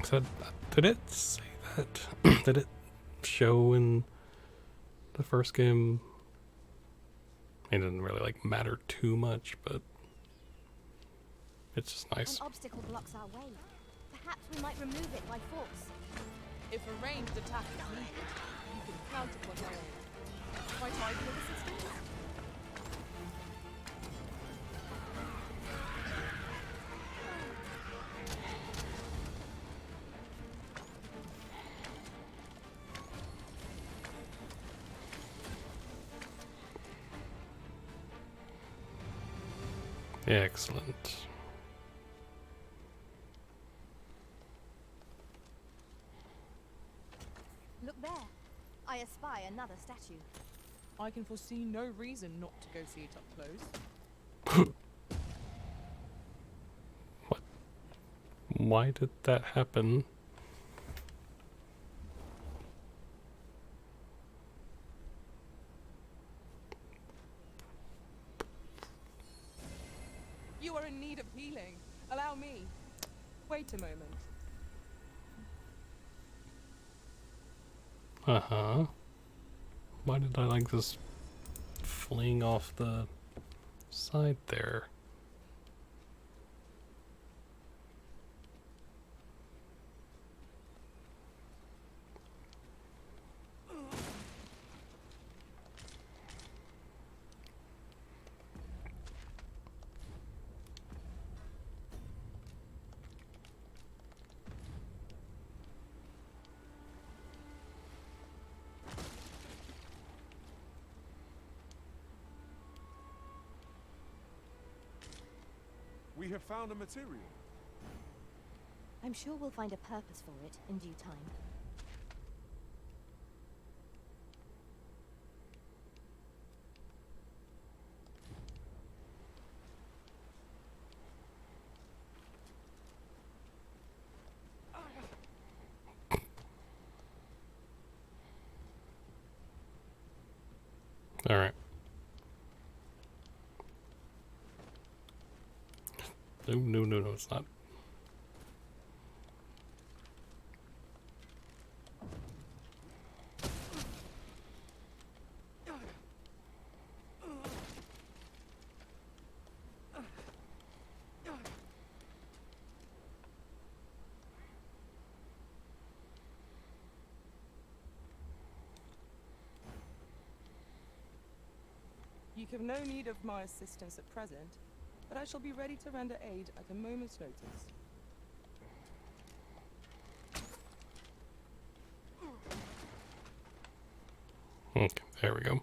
So, did it say that? Did it show in the first game? It didn't really like matter too much, but it's just nice. An obstacle blocks our way. Perhaps we might remove it by force. If a ranged attack is needed, you can count upon my aid. Quite ideal assistance? Excellent. Look there. I espy another statue. I can foresee no reason not to go see it up close. Why did that happen? wait a moment. Uh-huh. Why did I like this fling off the side there? We have found a material. I'm sure we'll find a purpose for it in due time. All right. No, it's not. You have no need of my assistance at present, but I shall be ready to render aid at a moment's notice. Okay, there we go.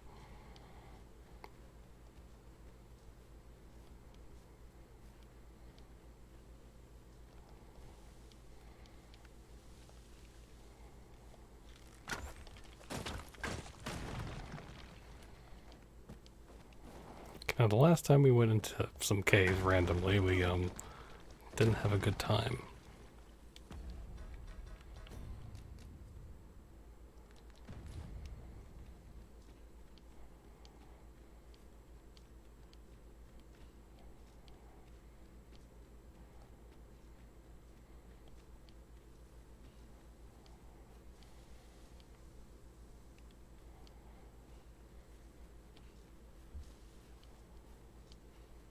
Now, the last time we went into some caves randomly, we didn't have a good time.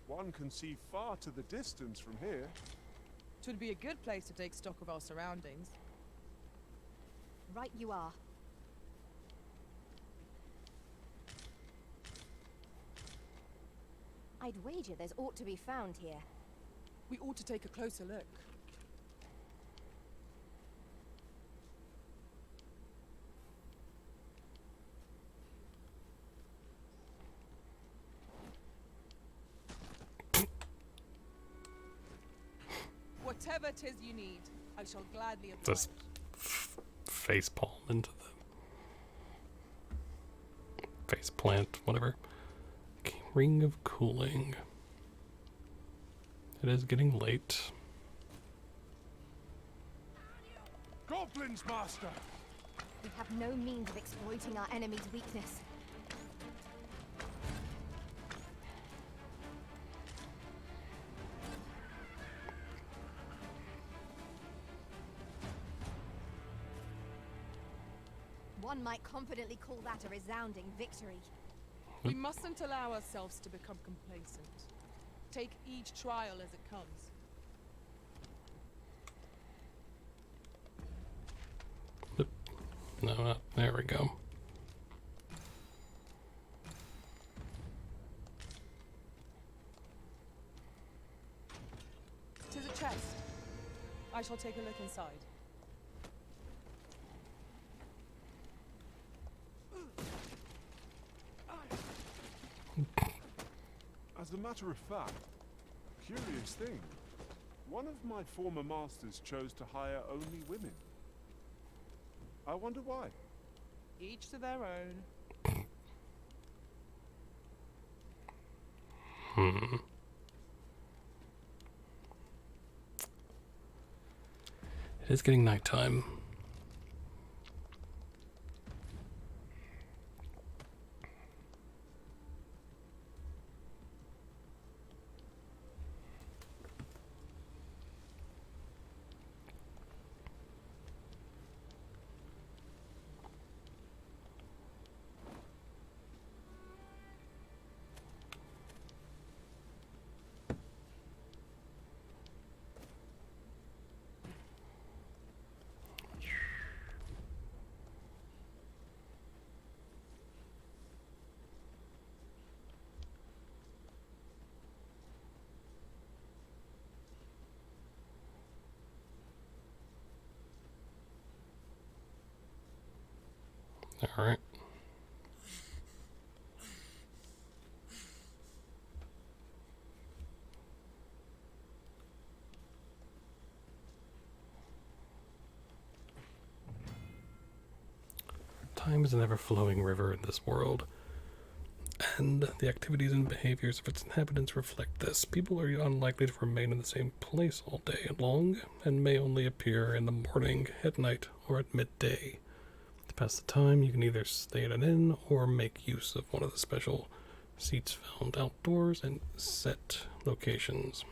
One can see far to the distance from here. Twould be a good place to take stock of our surroundings. Right you are. I'd wager there's aught to be found here. We ought to take a closer look. Whatever 'tis you need, I shall gladly oblige. Just face palm into the face plant, whatever. Okay, ring of cooling. It is getting late. Goblins, master! We have no means of exploiting our enemy's weakness. One might confidently call that a resounding victory. We mustn't allow ourselves to become complacent. Take each trial as it comes. No, there we go. Tis a chest. I shall take a look inside. As a matter of fact, curious thing. One of my former masters chose to hire only women. I wonder why. Each to their own. It is getting nighttime. Alright. Time is an ever-flowing river in this world, and the activities and behaviors of its inhabitants reflect this. People are unlikely to remain in the same place all day long, and may only appear in the morning, at night, or at midday. To pass the time, you can either stay at an inn, or make use of one of the special seats found outdoors in set locations.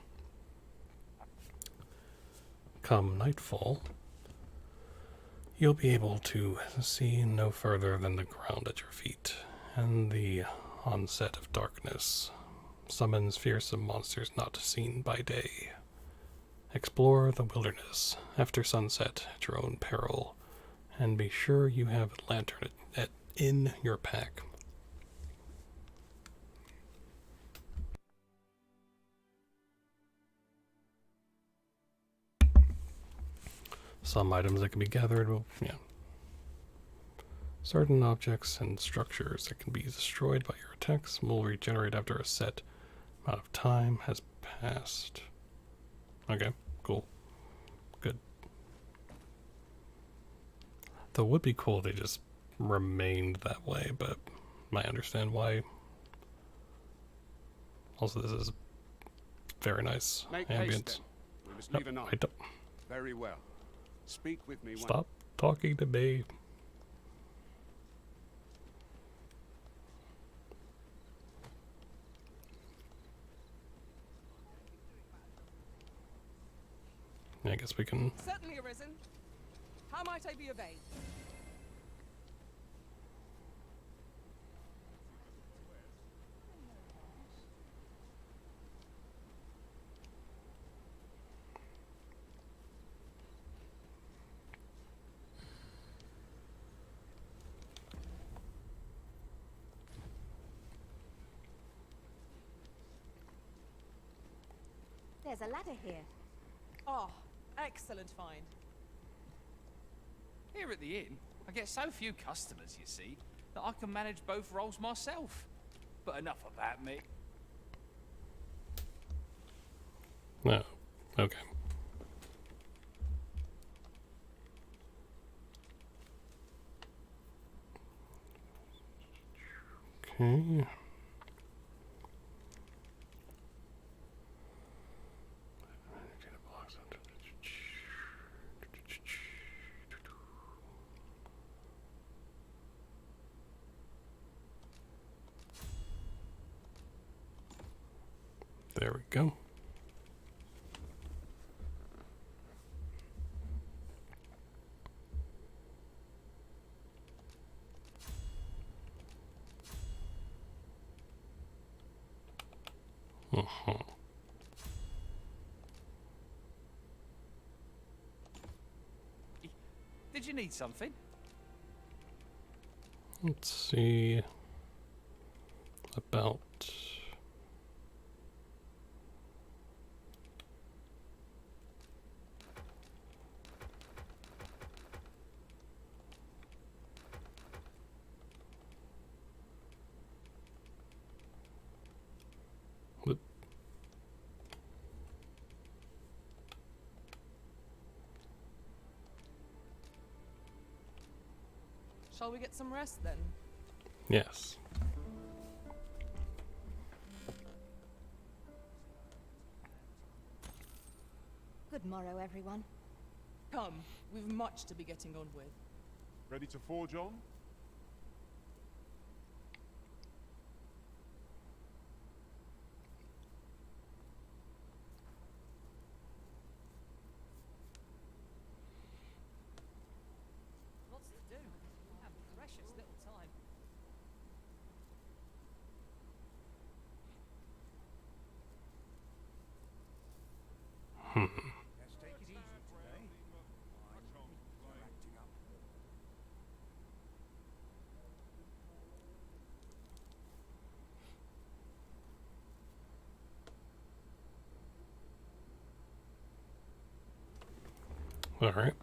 Come nightfall, you'll be able to see no further than the ground at your feet, and the onset of darkness summons fearsome monsters not seen by day. Explore the wilderness after sunset at your own peril, and be sure you have a lantern in your pack. Some items that can be gathered will, certain objects and structures that can be destroyed by your attacks will regenerate after a set amount of time has passed. Okay, cool. Good. Though it would be cool if they just remained that way, but I understand why. Also, this is very nice Make ambience. haste, then. We must leave anon. I don't. Very well. Speak with me. Stop talking to me. I guess we can. Certainly, Arisen. How might I be of aid? There's a ladder here. Oh, excellent find. Here at the inn, I get so few customers, you see, that I can manage both roles myself. But enough about me. No. Okay. Okay. There we go. Did you need something? Let's see about Shall we get some rest then? yes. Good morrow, everyone. Come, we've much to be getting on with. Ready to forge on? Lots to do. We have precious little time. Let's take it easy today. You're acting up. All right.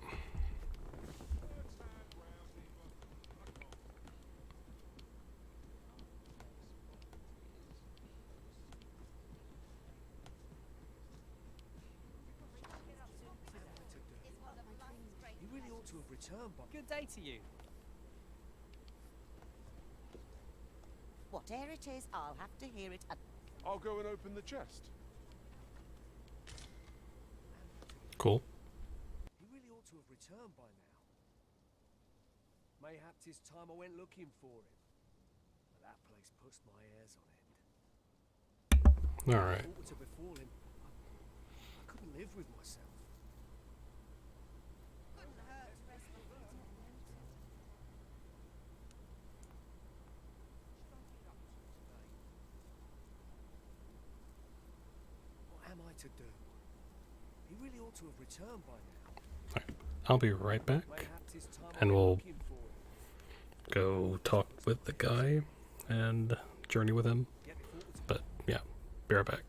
to have returned by. Good day to you. Whatever it is, I'll have to hear it. I'll go and open the chest. Cool. He really ought to have returned by now. Mayhaps it's time I went looking for him. But that place puts my hairs on end. All right. What to befall him? I couldn't live with myself. What am I to do? He really ought to have returned by now. I'll be right back, and we'll go talk with the guy and journey with him. But yeah, be right back.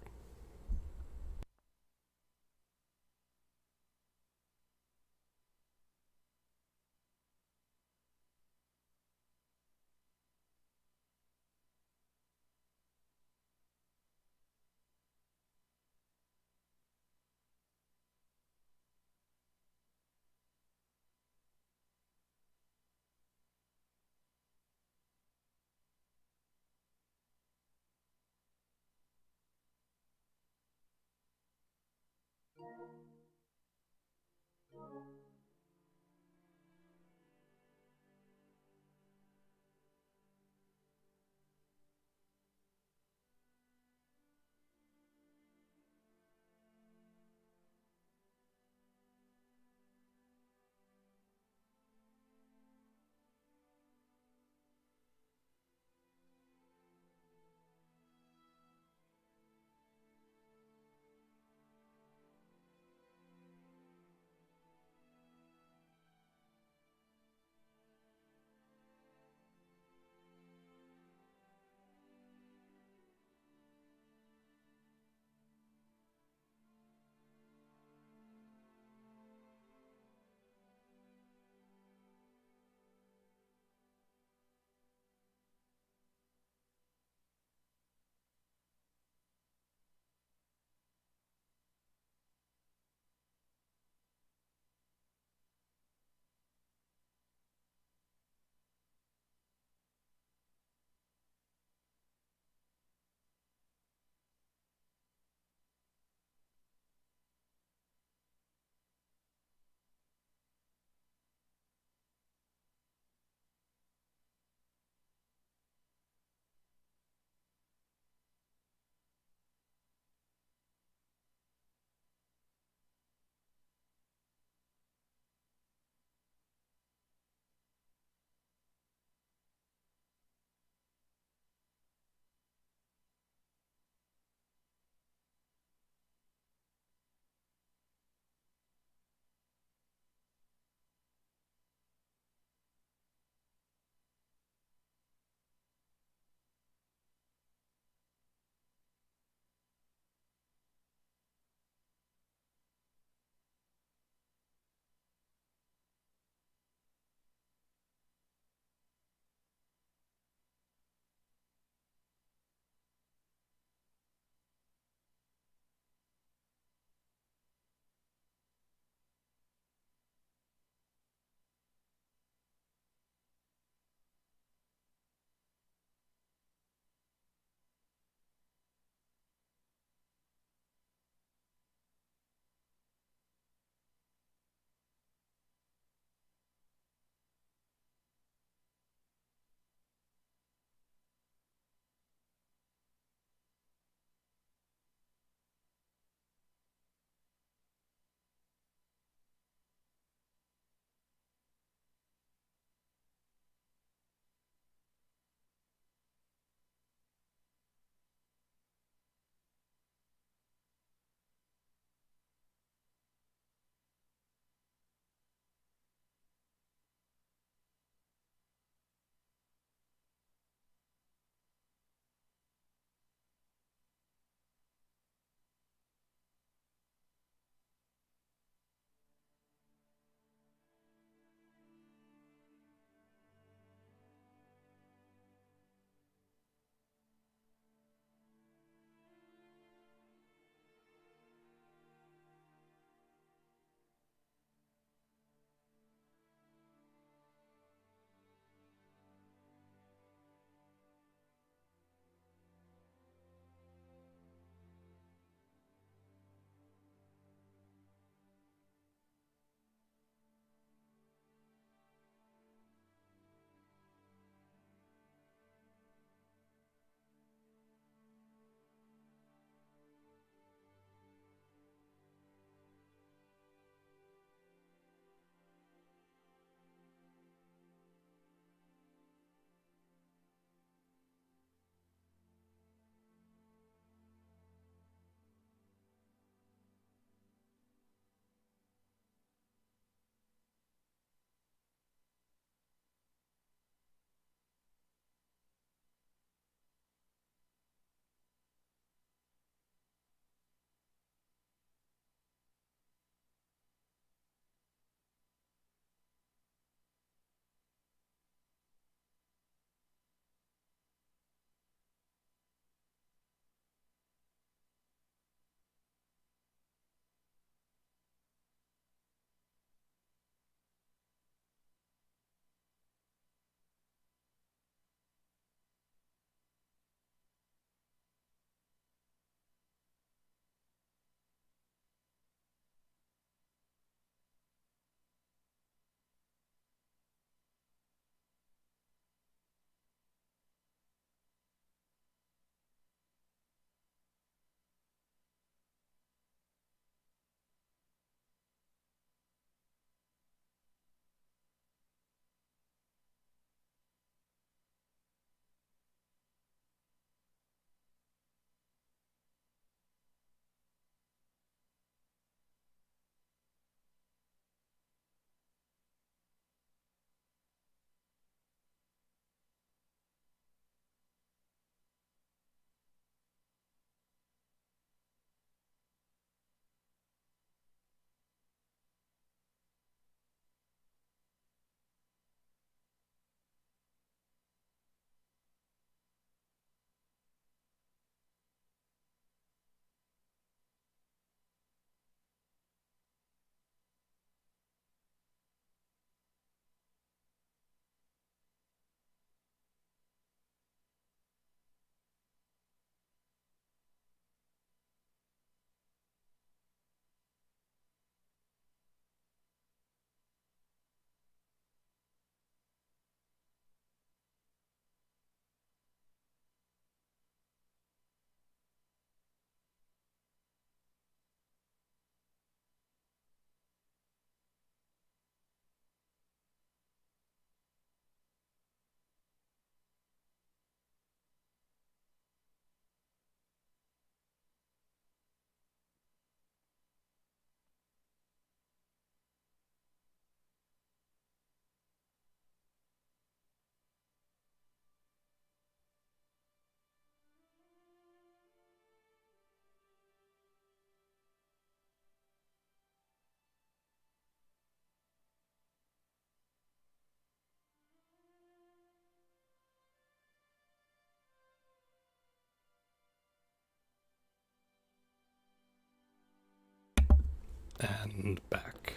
and back.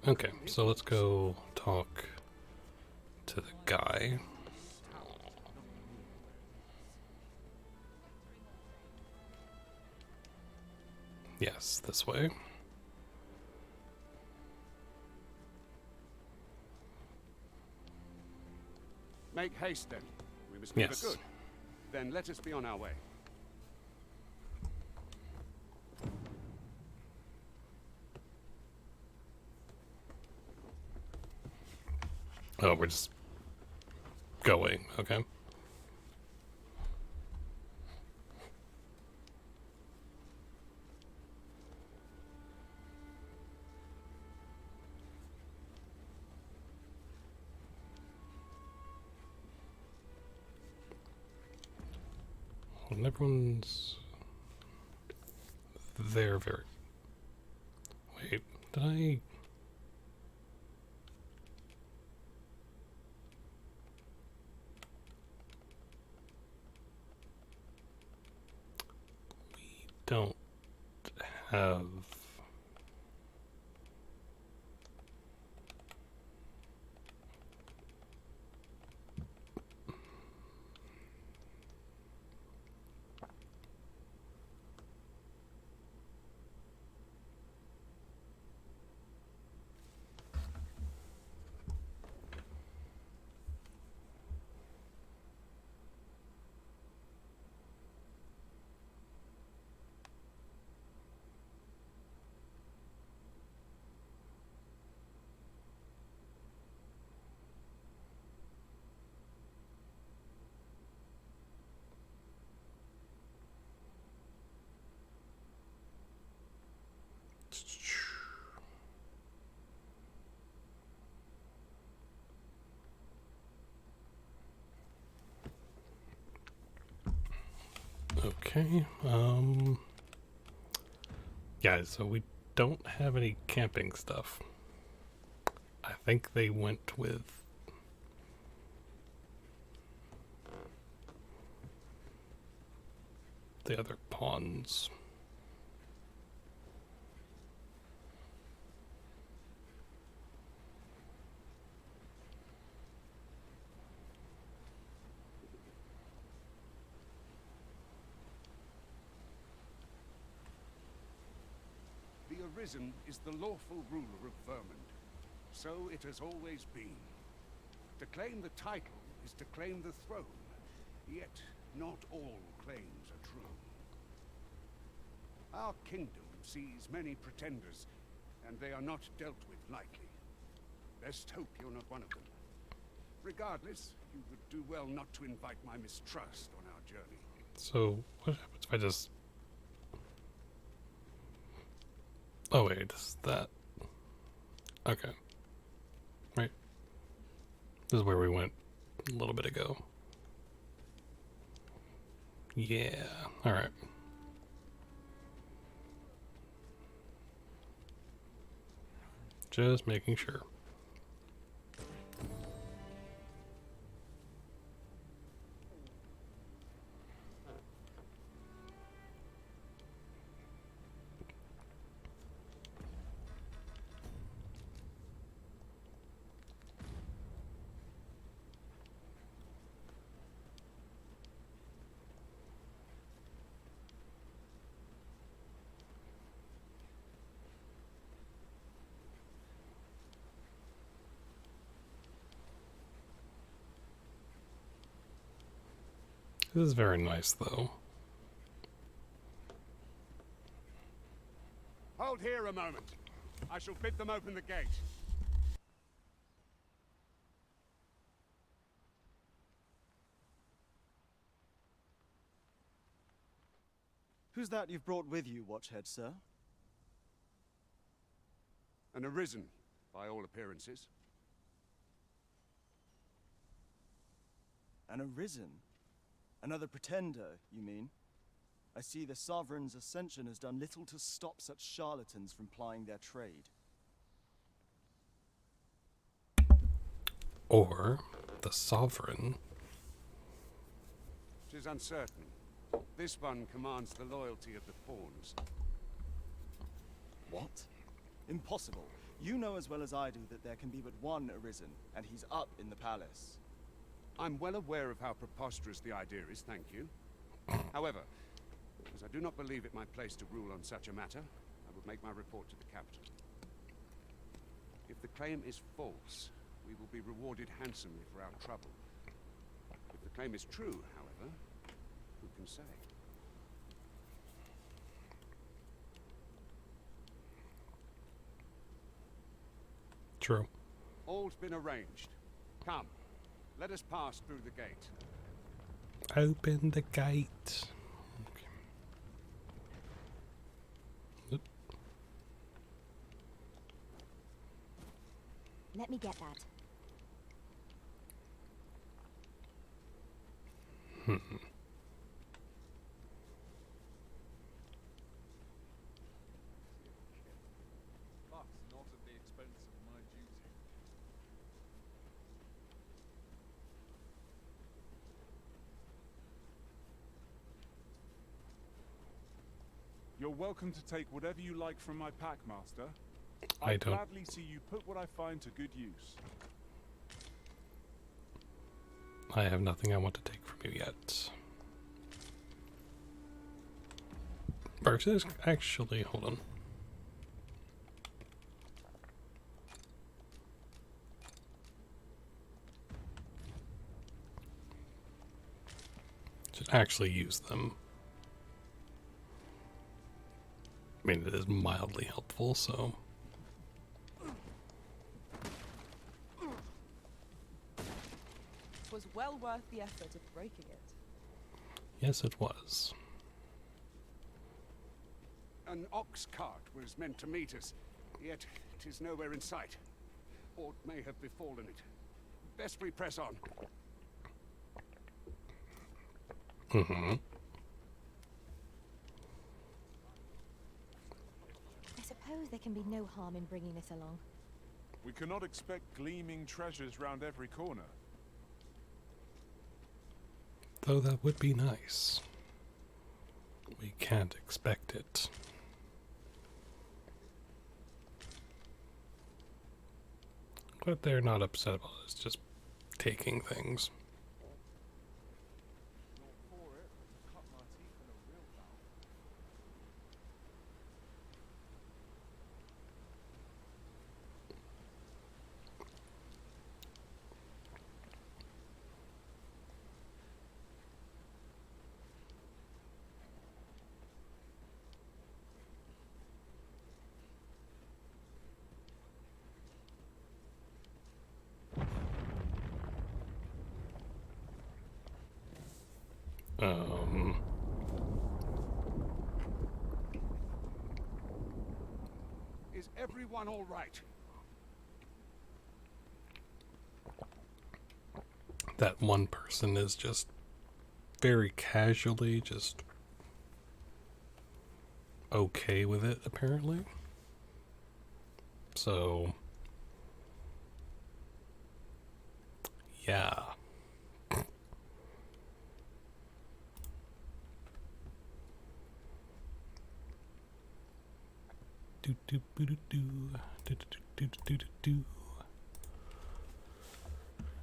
Okay, so let's go talk to the guy. Yes, this way. Make haste then. We must leave Yes. it good. Then let us be on our way. Oh, we're just going, okay. When everyone's there, very... Wait, did I... don't have... Okay, yeah, so we don't have any camping stuff. I think they went with the other pawns. The Arisen is the lawful ruler of Vermund. So it has always been. To claim the title is to claim the throne. Yet, not all claims are true. Our kingdom sees many pretenders, and they are not dealt with lightly. Best hope you're not one of them. Regardless, you would do well not to invite my mistrust on our journey. So, what happens if I just... Oh wait, is that... Okay. Right. This is where we went a little bit ago. Yeah, alright. Just making sure. This is very nice, though. Hold here a moment. I shall bid them open the gate. Who's that you've brought with you, Watchhead, sir? An Arisen, by all appearances. An Arisen? Another pretender, you mean? I see the Sovereign's ascension has done little to stop such charlatans from plying their trade. Or the Sovereign. 'Tis uncertain. This one commands the loyalty of the pawns. What? Impossible. You know as well as I do that there can be but one Arisen, and he's up in the palace. I'm well aware of how preposterous the idea is, thank you. However, as I do not believe it my place to rule on such a matter, I will make my report to the capital. If the claim is false, we will be rewarded handsomely for our trouble. If the claim is true, however, who can say? True. All's been arranged. Come, let us pass through the gate. Open the gate. Okay. Let me get that. But not at the expense of my duty. You're welcome to take whatever you like from my pack, Master. I I'd don't- gladly see you put what I find to good use. I have nothing I want to take from you yet. Versus, actually, hold on. Should actually use them. I mean, it is mildly helpful, so. It was well worth the effort of breaking it. Yes, it was. An ox cart was meant to meet us, yet it is nowhere in sight. Aught may have befallen it. Best we press on. Mm-hmm. I suppose there can be no harm in bringing this along. We cannot expect gleaming treasures round every corner. Though that would be nice. We can't expect it. But they're not upset about us just taking things. Is everyone all right? That one person is just very casually just okay with it, apparently. So, yeah. Do do do do do do do do do do.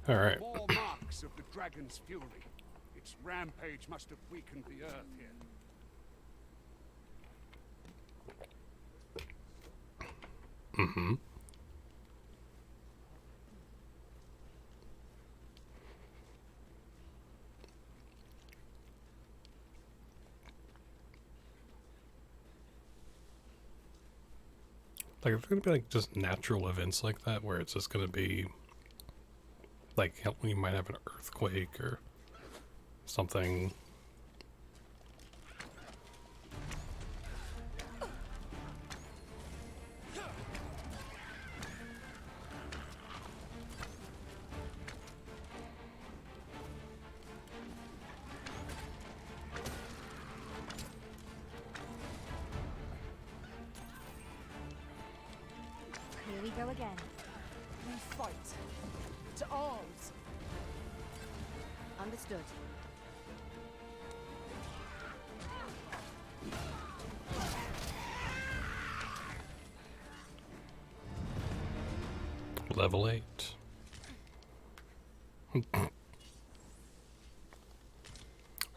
All right. More marks of the dragon's fury. Its rampage must have weakened the earth here. Mm-hmm. Like, it's gonna be like just natural events like that where it's just gonna be like you might have an earthquake or something. Here we go again. We fight. To arms. Understood. Level 8.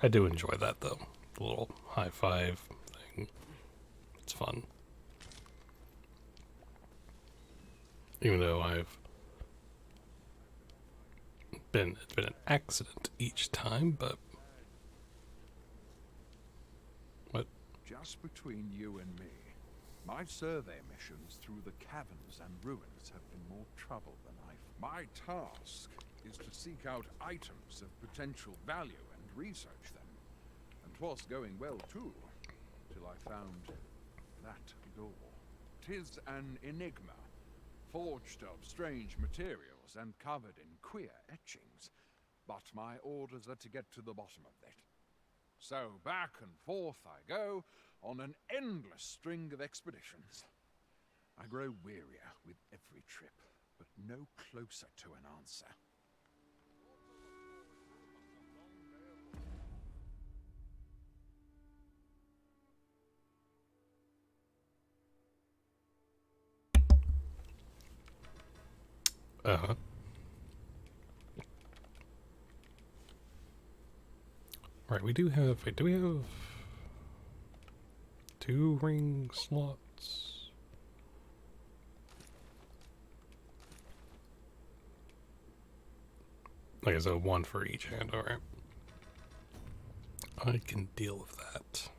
I do enjoy that though. The little high five thing. It's fun. Even though it's been an accident each time, but what? Just between you and me, my survey missions through the caverns and ruins have been more trouble than my task is to seek out items of potential value and research them. And 'twas going well too, till I found that door. 'Tis an enigma, forged of strange materials and covered in queer etchings. But my orders are to get to the bottom of it. So back and forth I go, on an endless string of expeditions. I grow wearier with every trip, but no closer to an answer. Uh-huh. Right, we do have, wait, do we have 2 ring slots? Okay, so 1 for each hand, alright. I can deal with that.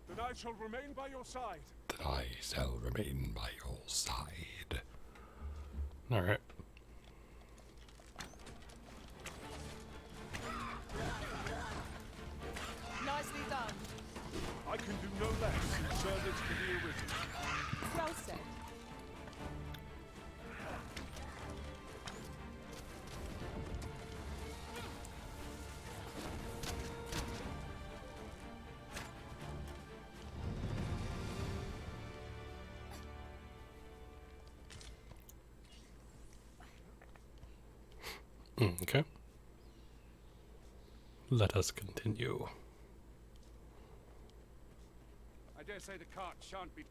Then I shall remain by your side. That I shall remain by your side. Alright. Nicely done. I can do no less in service to the Arisen. Well said. Okay. Let us continue. I dare say the cart shan't be...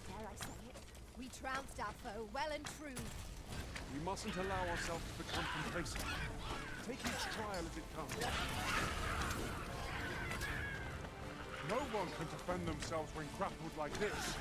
Dare I say it? We trounced our foe well and true. We mustn't allow ourselves to become complacent. Take each trial as it comes. No one can defend themselves when grappled like this.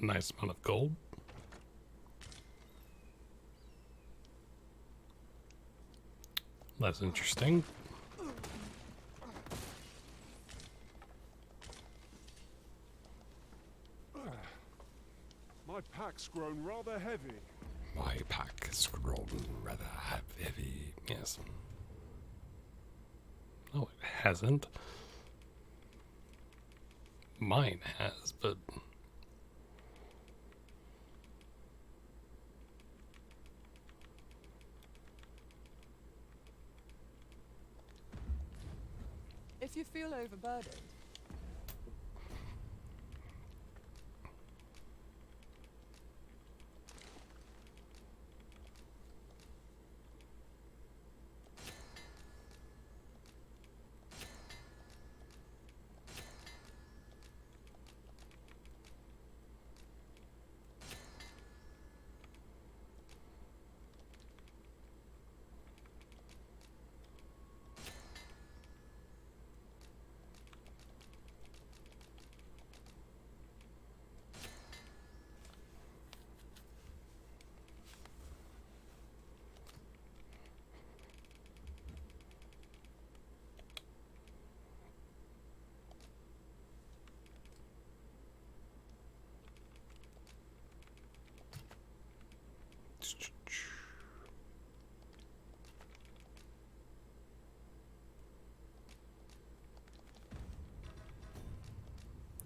Nice amount of gold. Less interesting. My pack's grown rather heavy. My pack has grown rather heavy. Yes. Oh, it hasn't. Mine has, but... If you feel overburdened,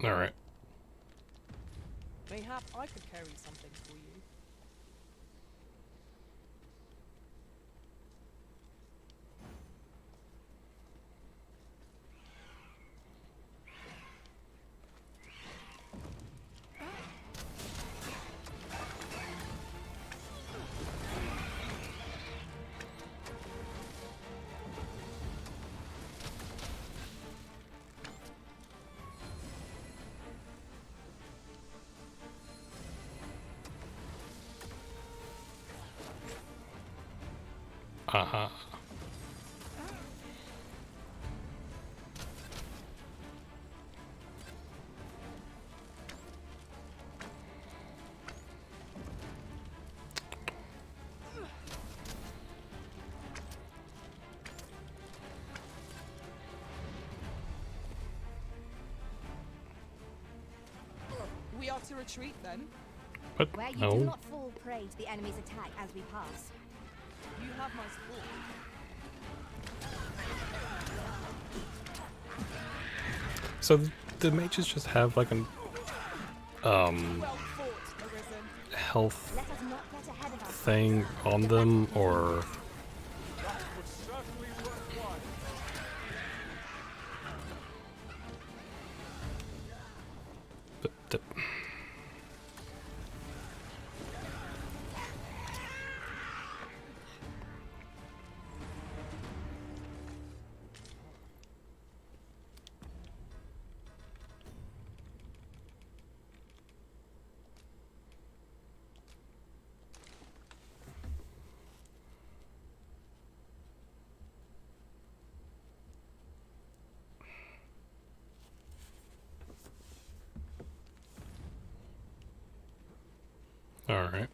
All right. Mayhap I could carry something for you. Uh-huh. We are to retreat then? But Where you no. do not fall prey to the enemy's attack as we pass. You have my support. So the mages just have like an Well fought, Arisen. health Let us not get ahead of ourselves. thing on them, or That was certainly worthwhile. but all right.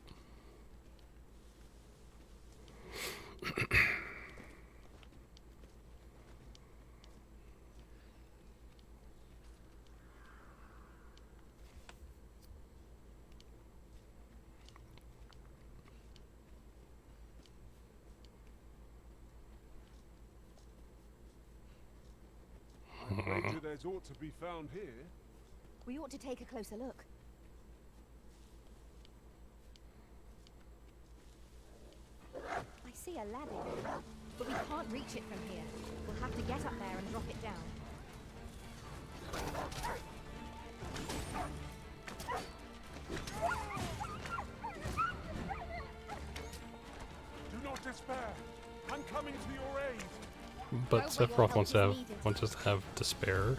I wager there's ought to be found here. We ought to take a closer look. I see a ladder, but we can't reach it from here. We'll have to get up there and drop it down. Do not despair. I'm coming to your aid. But Sephiroth wants us to have despair.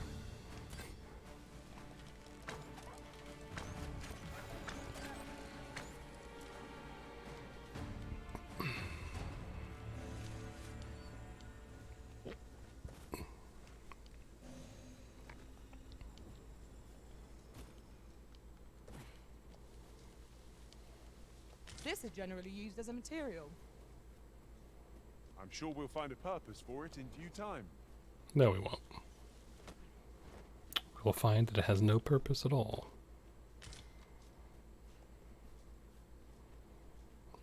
This is generally used as a material. I'm sure we'll find a purpose for it in due time. No, we won't. We'll find that it has no purpose at all.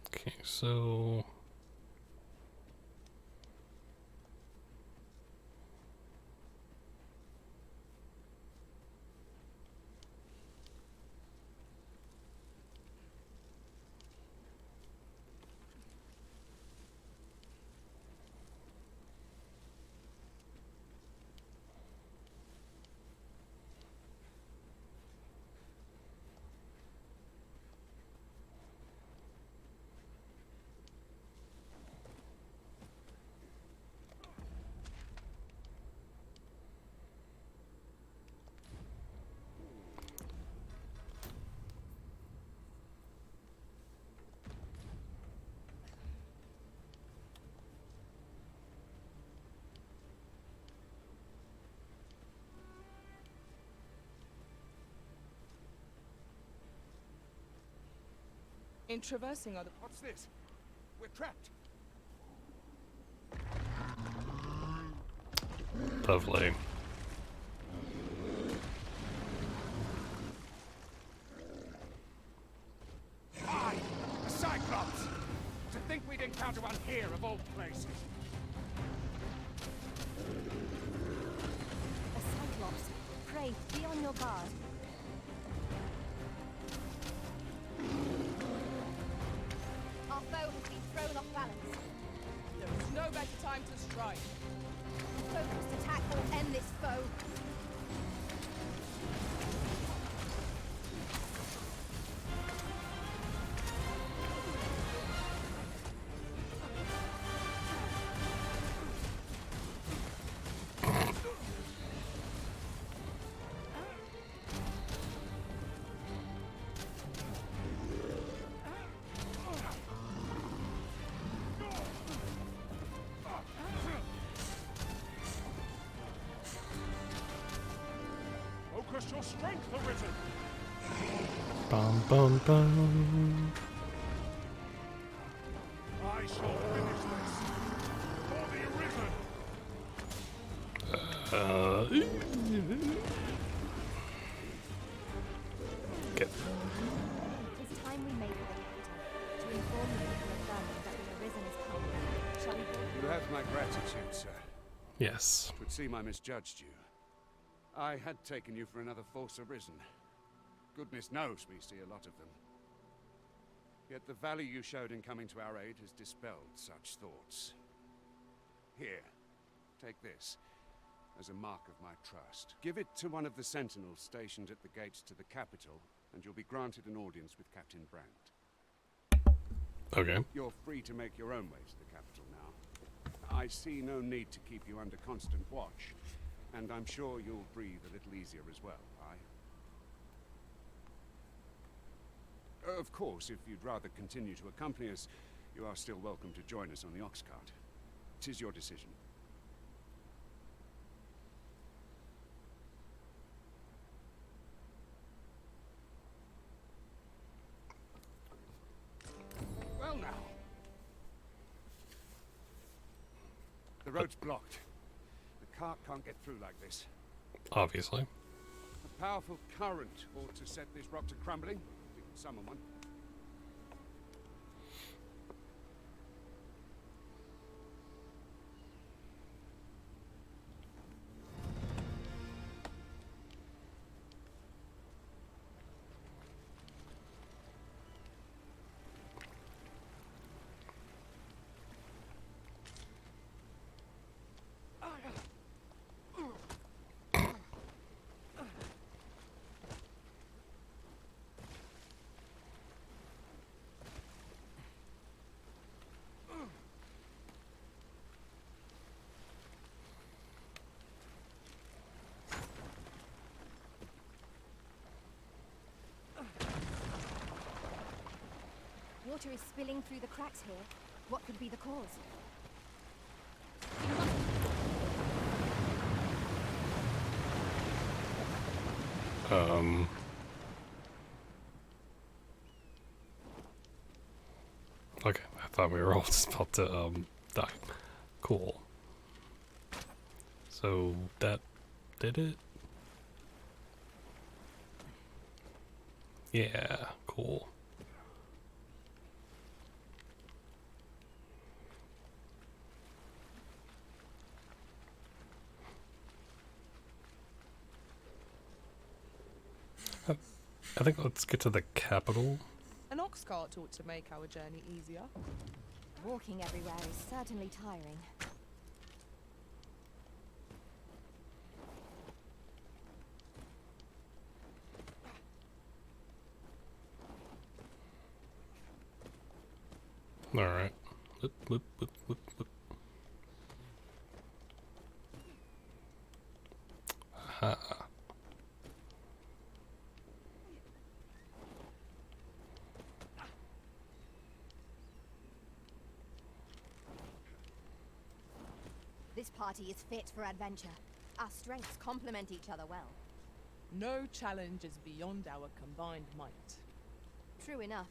Okay, so In traversing other... What's this? We're trapped. lovely. Aye, a Cyclops! To think we'd encounter one here of all places. A Cyclops, prey brave. Be on your guard. Our foe has been thrown off balance. There is no better time to strike. Focused attack will end this foe. Focus your strength, Arisen! Bum bum bum. I shall finish this for the Arisen! Get. It's time we made with the capital to inform the people of Vernon that the Arisen is coming. Shall we go? You have my gratitude, sir. Yes. It would seem I misjudged you. I had taken you for another false Arisen. Goodness knows we see a lot of them. Yet the value you showed in coming to our aid has dispelled such thoughts. Here, take this as a mark of my trust. Give it to one of the sentinels stationed at the gates to the capital, and you'll be granted an audience with Captain Brandt. Okay. You're free to make your own way to the capital now. I see no need to keep you under constant watch. And I'm sure you'll breathe a little easier as well, aye? Of course, if you'd rather continue to accompany us, you are still welcome to join us on the ox cart. 'Tis your decision. Well now. The road's blocked. The cart can't get through like this. Obviously. A powerful current ought to set this rock to crumbling. We can summon one. Water is spilling through the cracks here. What could be the cause? Okay, I thought we were all just about to, die. Cool. So, that did it? Yeah, cool. I think let's get to the capital. An ox cart ought to make our journey easier. Walking everywhere is certainly tiring. Alright. Whoop, whoop, whoop, whoop, whoop. Aha. This party is fit for adventure. Our strengths complement each other well. No challenge is beyond our combined might. True enough.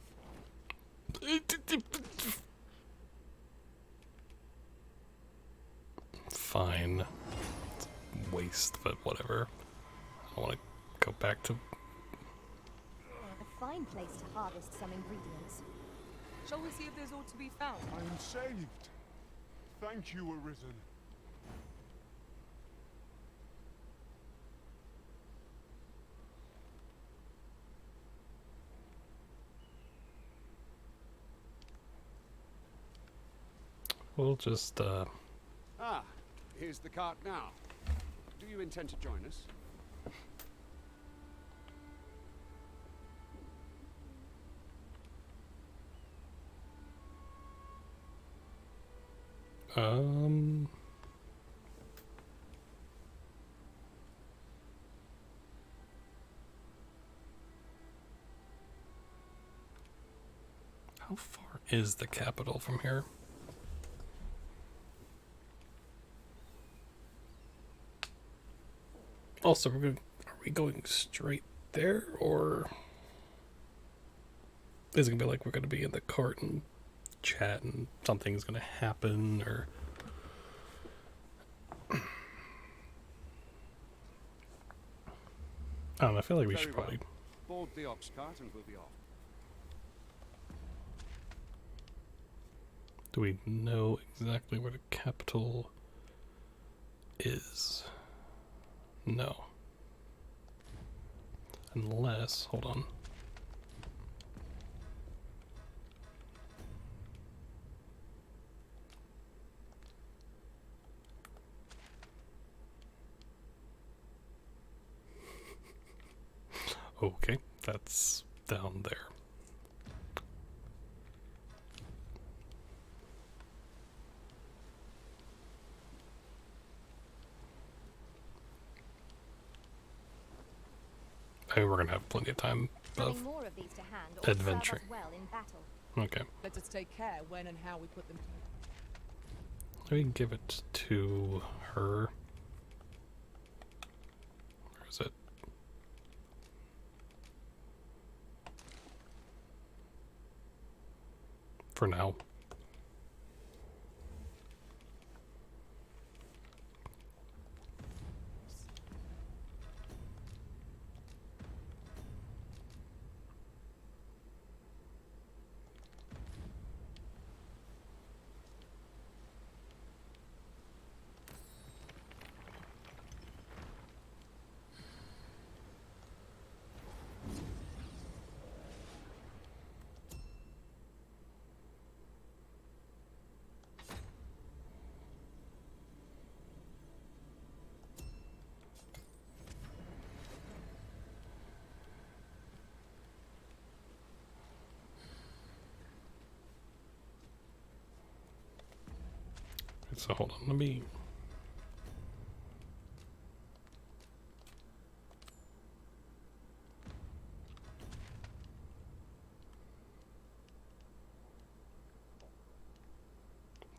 Fine. It's waste, but whatever. I want to go back to... A fine place to harvest some ingredients. Shall we see if there's aught to be found? I am saved. Thank you, Arisen. We'll just, Ah, here's the cart now. Do you intend to join us? How far is the capital from here? Also, are we going straight there, or is it gonna be like we're gonna be in the cart and chat and something's gonna happen, or I don't know, I feel like we should probably board the ox cart and we'll be off. Do we know exactly where the capital is? No. Unless, hold on. Okay, that's down there. I mean, we're gonna have plenty of time of More of these to hand adventuring. well in battle. Okay. Let us take care when and how we put them. Let me give it to her. Where is it? For now. So hold on, let me...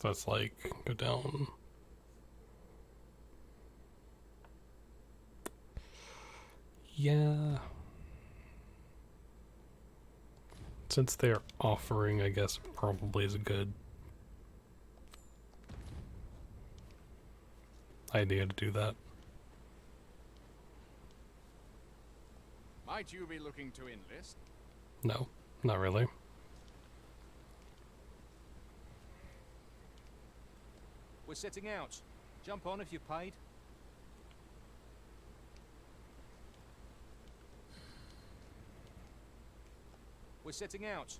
So it's like, go down... Yeah... Since they're offering, I guess probably is a good idea to do that. Might you be looking to enlist? No, not really. We're setting out. Jump on if you're paid. We're setting out.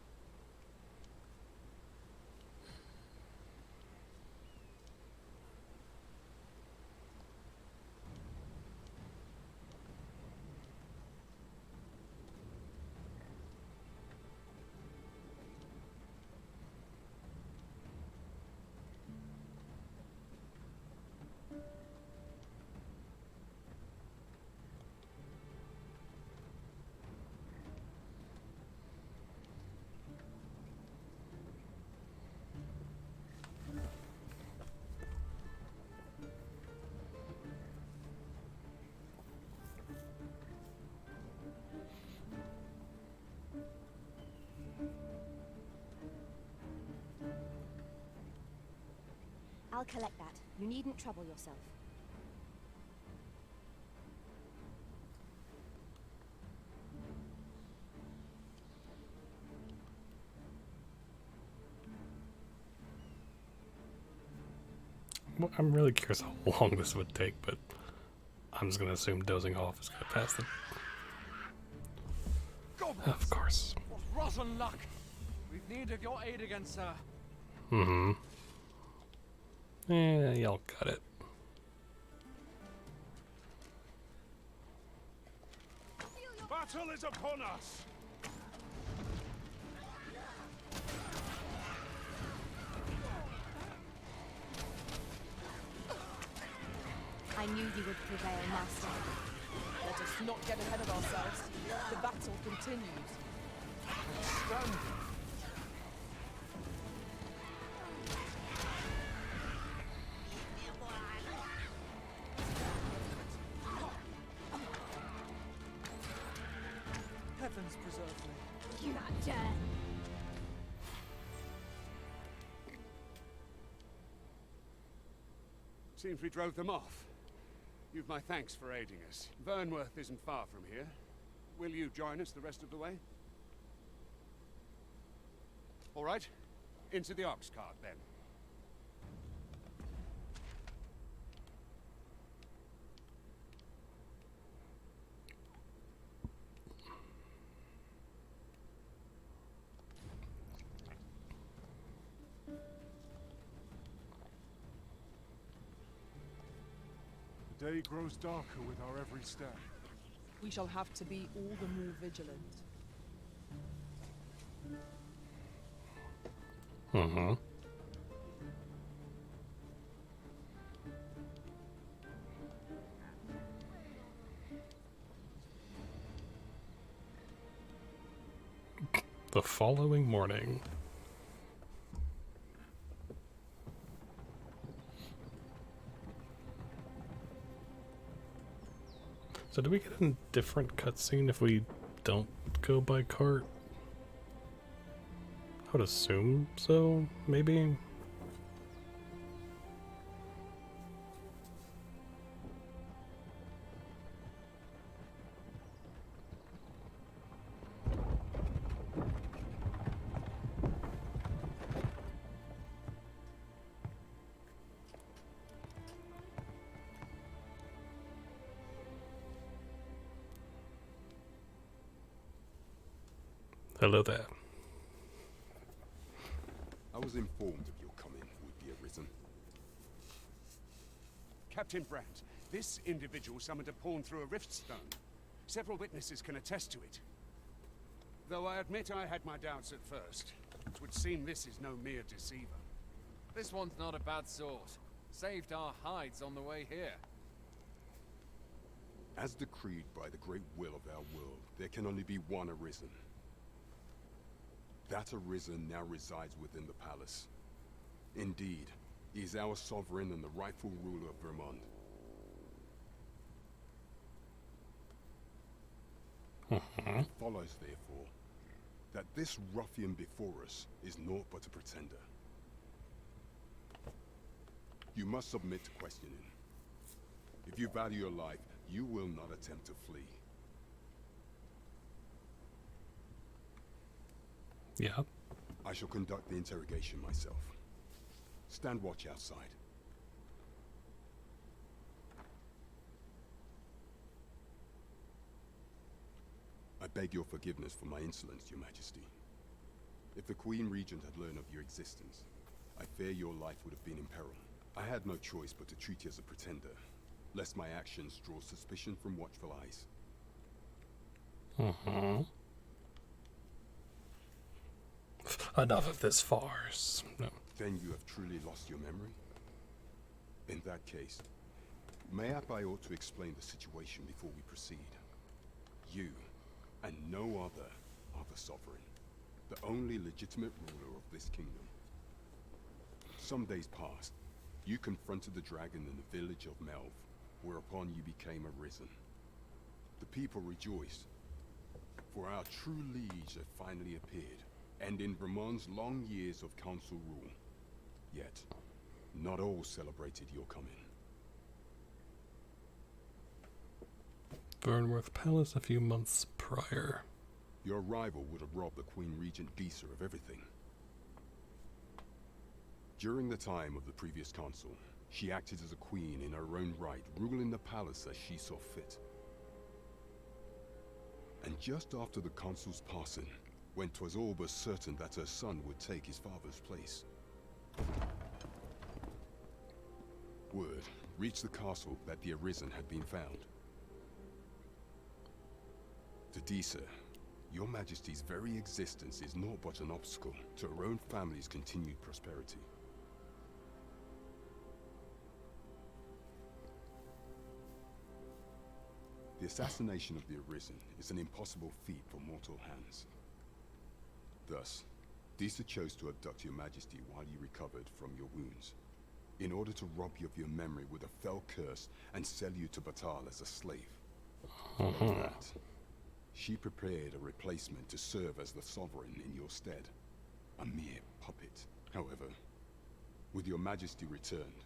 I'll collect that. You needn't trouble yourself. Well, I'm really curious how long this would take, but I'm just gonna assume dozing off is gonna pass them. Of course. What rotten luck! We've needed your aid again, sir. Mm-hmm. Y'all got it. Battle is upon us! I knew you would prevail, Master. Let us not get ahead of ourselves. The battle continues. Stand. Heavens preserve me. You not dare. Seems we drove them off. You've my thanks for aiding us. Vernworth isn't far from here. Will you join us the rest of the way? All right. Into the ox cart, then. The day grows darker with our every step. We shall have to be all the more vigilant. Mm-hmm. The following morning. So do we get a different cutscene if we don't go by cart? I would assume so, maybe? Hello there. I was informed of your coming would be Arisen. Captain Brandt, this individual summoned a pawn through a rift stone. Several witnesses can attest to it. Though I admit I had my doubts at first. It would seem this is no mere deceiver. This one's not a bad sort. Saved our hides on the way here. As decreed by the great will of our world, there can only be one Arisen. That Arisen now resides within the palace. Indeed, he is our sovereign and the rightful ruler of Vermont. It follows, therefore, that this ruffian before us is naught but a pretender. You must submit to questioning. If you value your life, you will not attempt to flee. Yeah. I shall conduct the interrogation myself. Stand watch outside. I beg your forgiveness for my insolence, Your Majesty. If the Queen Regent had learned of your existence, I fear your life would have been in peril. I had no choice but to treat you as a pretender, lest my actions draw suspicion from watchful eyes. Enough of this farce. No. Then you have truly lost your memory? In that case, mayhap I ought to explain the situation before we proceed. You, and no other, are the sovereign, the only legitimate ruler of this kingdom. Some days past, you confronted the dragon in the village of Melv, whereupon you became Arisen. The people rejoiced, for our true liege had finally appeared, ending Vermont's long years of council rule. Yet, not all celebrated your coming. Vernworth Palace a few months prior. Your rival would have robbed the Queen Regent Gisa of everything. During the time of the previous council, she acted as a queen in her own right, ruling the palace as she saw fit. And just after the council's passing, when 'twas all but certain that her son would take his father's place, Word reached the castle that the Arisen had been found. To Disa, your Majesty's very existence is naught but an obstacle to our own family's continued prosperity. The assassination of the Arisen is an impossible feat for mortal hands. Thus, Disa chose to abduct your Majesty while you recovered from your wounds, in order to rob you of your memory with a fell curse and sell you to Batal as a slave. Like that, she prepared a replacement to serve as the sovereign in your stead. A mere puppet. However, with your Majesty returned,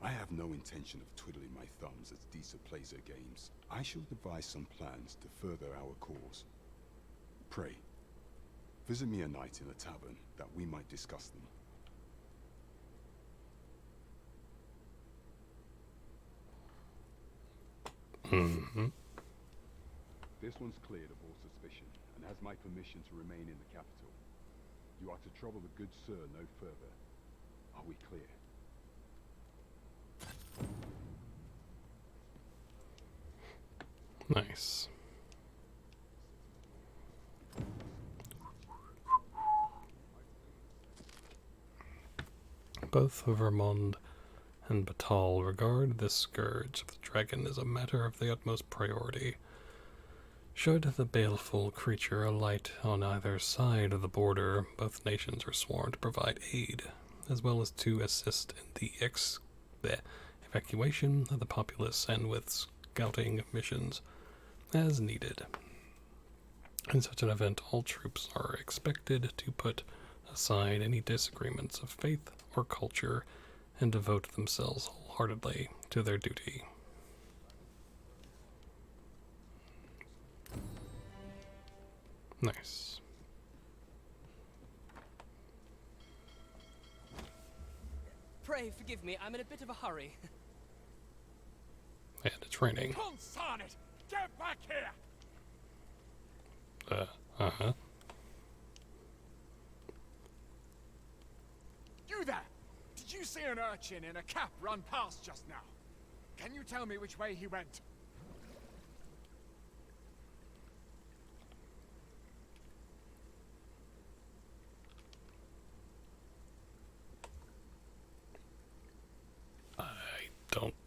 I have no intention of twiddling my thumbs as Disa plays her games. I shall devise some plans to further our cause. Pray, visit me a night in a tavern that we might discuss them. This one's cleared of all suspicion and has my permission to remain in the capital. You are to trouble the good sir no further. Are we clear? Nice. Both Vermond and Batal regard this scourge of the dragon as a matter of the utmost priority. Should the baleful creature alight on either side of the border, both nations are sworn to provide aid, as well as to assist in the evacuation of the populace and with scouting missions as needed. In such an event, all troops are expected to put aside any disagreements of faith or culture and devote themselves wholeheartedly to their duty. Nice. Pray forgive me, I'm in a bit of a hurry. And it's raining. Consign it! Get back here! Uh-huh. You there! Did you see an urchin in a cap run past just now? Can you tell me which way he went?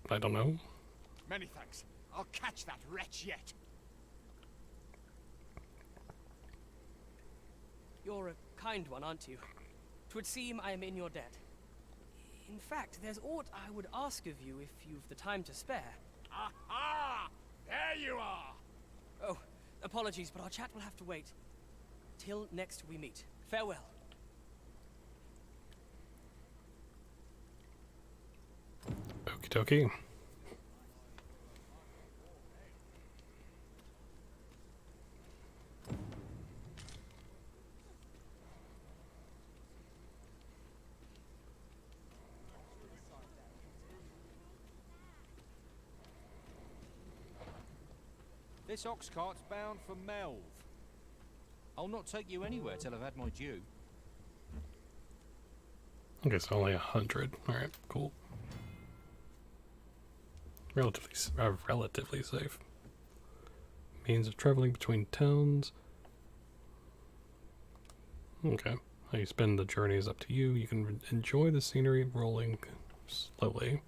I don't know. Many thanks. I'll catch that wretch yet. You're a kind one, aren't you? 'Twould seem I am in your debt. In fact, there's aught I would ask of you if you've the time to spare. Aha! There you are! Oh, apologies, but our chat will have to wait. Till next we meet. Farewell. Okie dokie. This ox cart's bound for Melve. I'll not take you anywhere till I've had my due. Okay, so only 100. Alright, cool. Relatively safe. Means of traveling between towns. Okay. How you spend the journey is up to you. You can enjoy the scenery rolling slowly.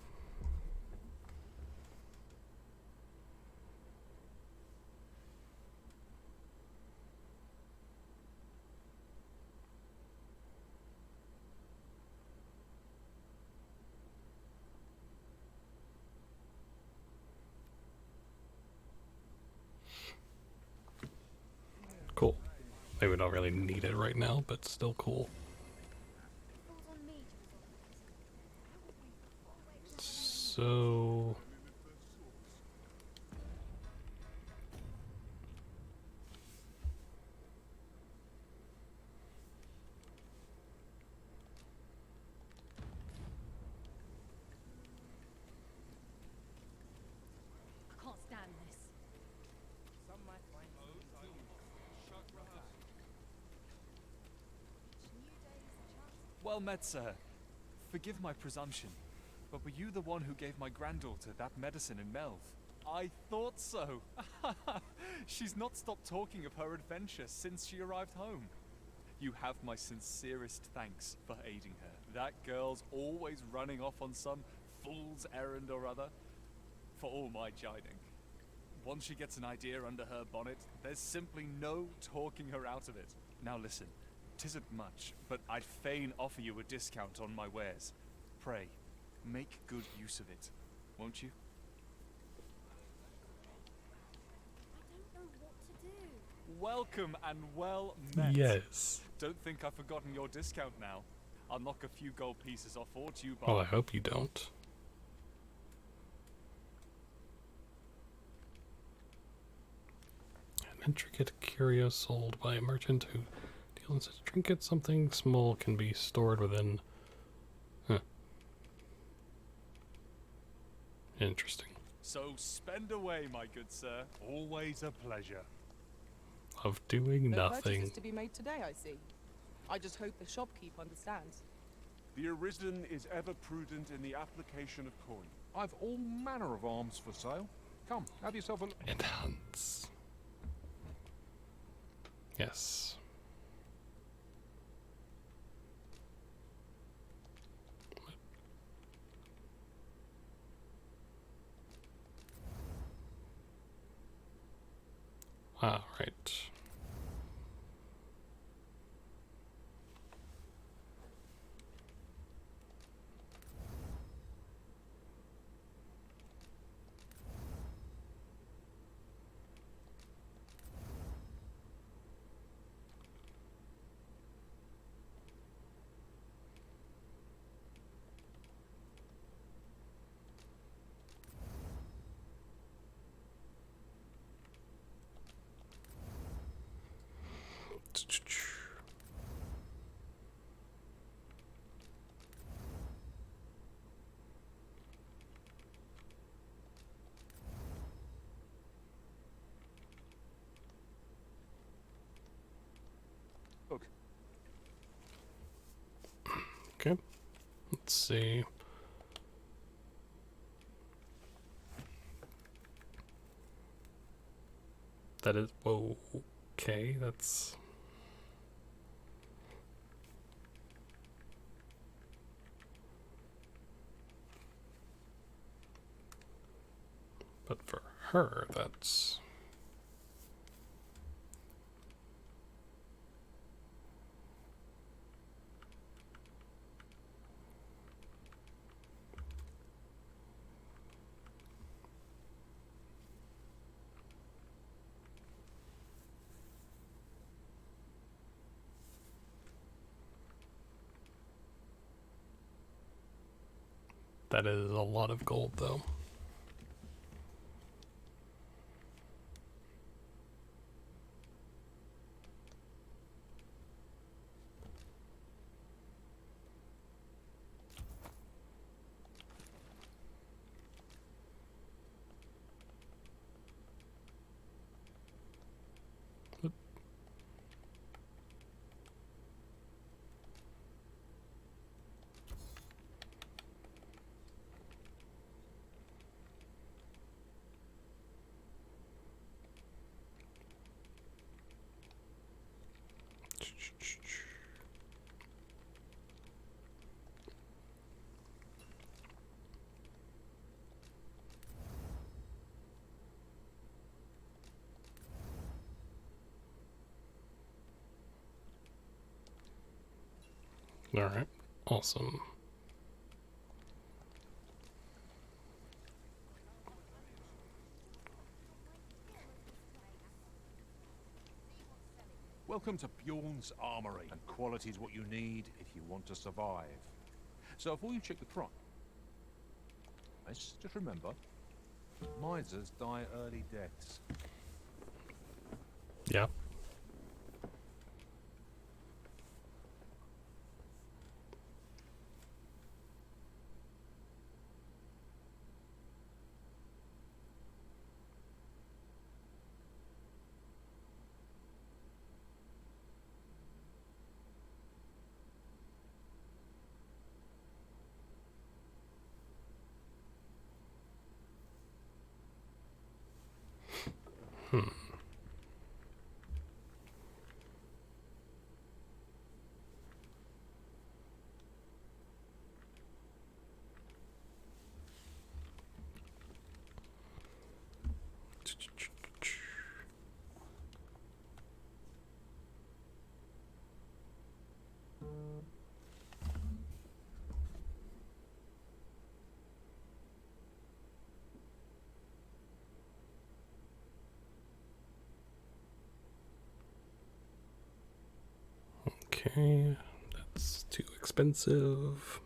Cool. Maybe we don't really need it right now, but still cool. So... I can't stand this. Well met, sir. Forgive my presumption. But were you the one who gave my granddaughter that medicine in Melv? I thought so. She's not stopped talking of her adventure since she arrived home. You have my sincerest thanks for aiding her. That girl's always running off on some fool's errand or other. For all my jiding. Once she gets an idea under her bonnet, there's simply no talking her out of it. Now listen, 'tisn't much, but I'd fain offer you a discount on my wares. Pray, make good use of it, won't you? I don't know what to do. Welcome and well met. Yes. Don't think I've forgotten your discount now. I'll knock a few gold pieces off for you, Well, I hope you don't. An intricate curio sold by a merchant who deals in such trinkets. Something small can be stored within. Huh. Interesting. So spend away, my good sir. Always a pleasure. Of doing No nothing. purchases to be made today, I see. I just hope the shopkeep understands. The Arisen is ever prudent in the application of coin. I've all manner of arms for sale. Come, have yourself a look. It hunts. Yes. All right. Look. Okay. Let's see. That is. Whoa. Okay, that's. But for her, that's. That is a lot of gold, though. All right, awesome. Welcome to Bjorn's Armory, and quality is what you need if you want to survive. So before you check the price, just remember, misers die early deaths. Yeah. Okay, that's too expensive.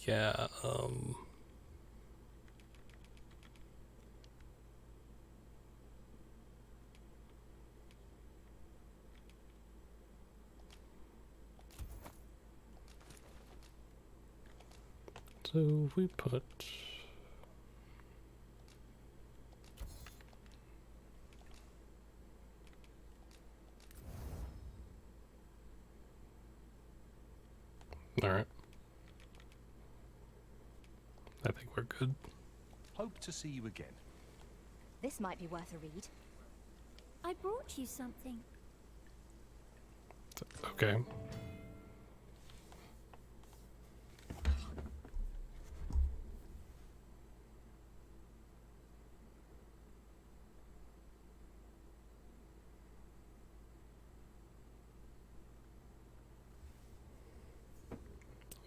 Yeah, so we put all right. I think we're good. Hope to see you again. This might be worth a read. I brought you something. Okay.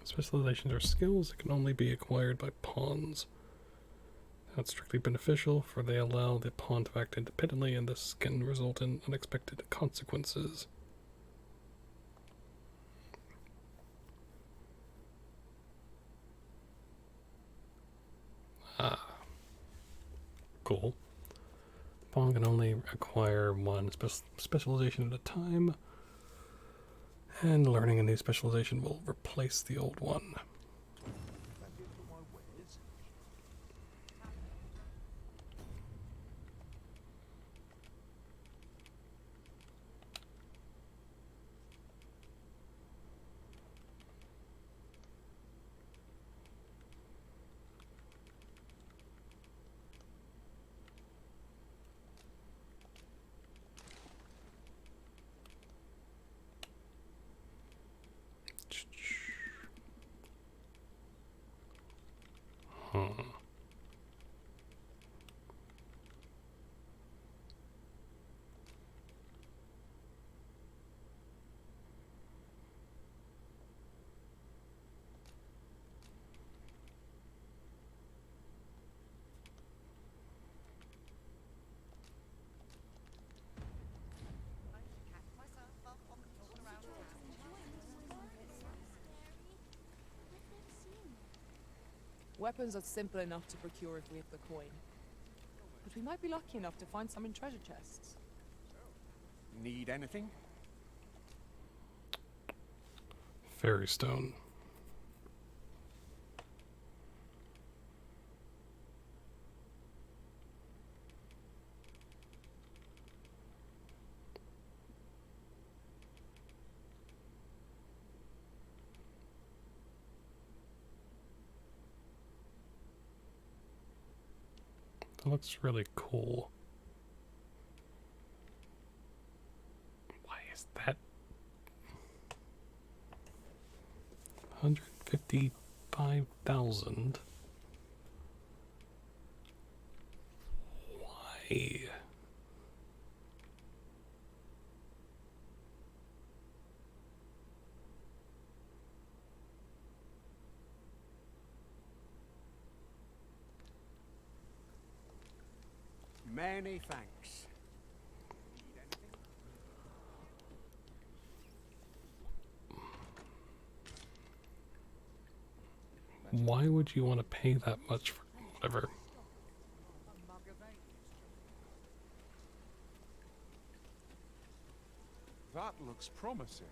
Specializations are skills that can only be acquired by pawns. Not strictly beneficial, for they allow the pawn to act independently, and this can result in unexpected consequences. Ah. Cool. Pawn can only acquire one specialization at a time, and learning a new specialization will replace the old one. Weapons are simple enough to procure if we have the coin. But we might be lucky enough to find some in treasure chests. Need anything? Fairy stone. That looks really cool. Why is that 155,000? Why? Many thanks. Why would you want to pay that much for whatever? That looks promising.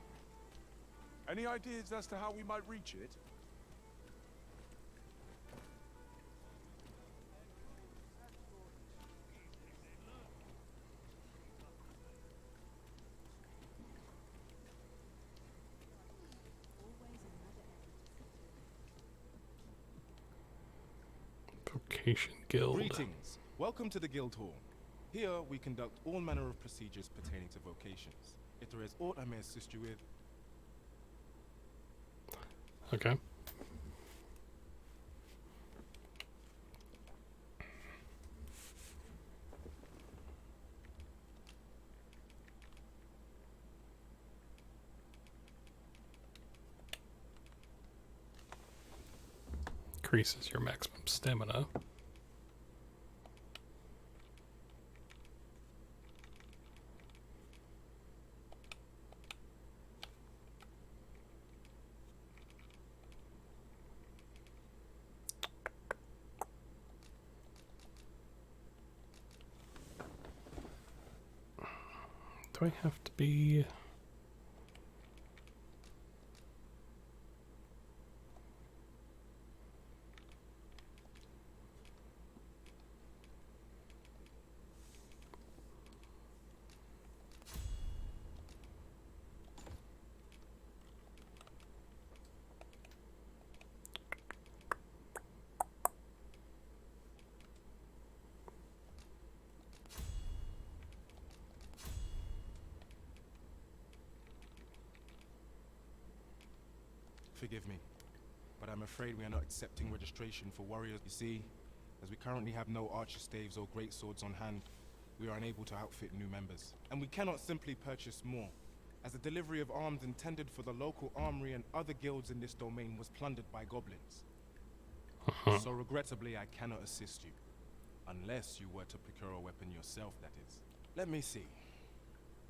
Any ideas as to how we might reach it? Vocation Guild. Greetings. Welcome to the Guild Hall. Here we conduct all manner of procedures pertaining to vocations. If there is aught I may assist you with. Okay. Increases your maximum stamina. Do I have to be... Forgive me, but I'm afraid we are not accepting registration for warriors. You see, as we currently have no archer staves or great swords on hand, we are unable to outfit new members. And we cannot simply purchase more, as the delivery of arms intended for the local armory and other guilds in this domain was plundered by goblins. So regrettably, I cannot assist you. Unless you were to procure a weapon yourself, that is. Let me see.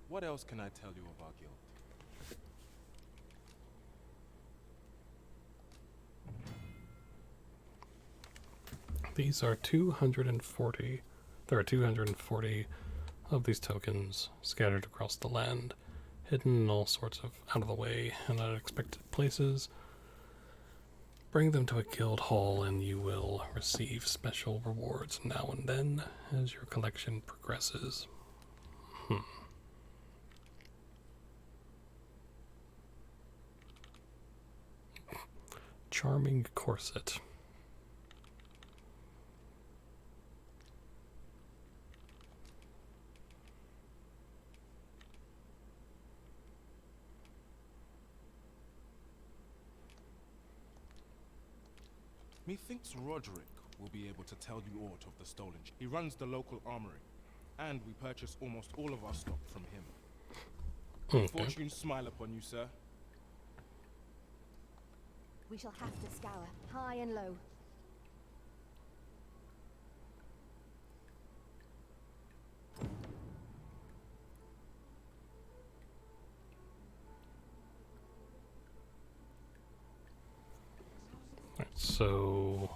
What else can I tell you of our guild? These are 240. There are 240 of these tokens scattered across the land, hidden in all sorts of out-of-the-way and unexpected places. Bring them to a guild hall and you will receive special rewards now and then as your collection progresses. Charming corset. Methinks Roderick will be able to tell you aught of the stolen. He runs the local armory, and we purchase almost all of our stock from him. Okay. Fortune smile upon you, sir. We shall have to scour, high and low. Alright, so...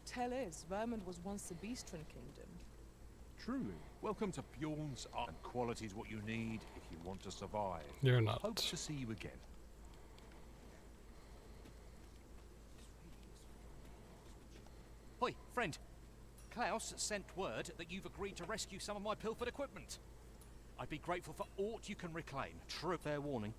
Tell is, Vermund was once the Beastren Kingdom. Truly. Welcome to Bjorn's Art. And quality's what you need if you want to survive. You're not. Hope to see you again. Hoi, friend. Klaus sent word that you've agreed to rescue some of my pilfered equipment. I'd be grateful for aught you can reclaim. True. Fair warning.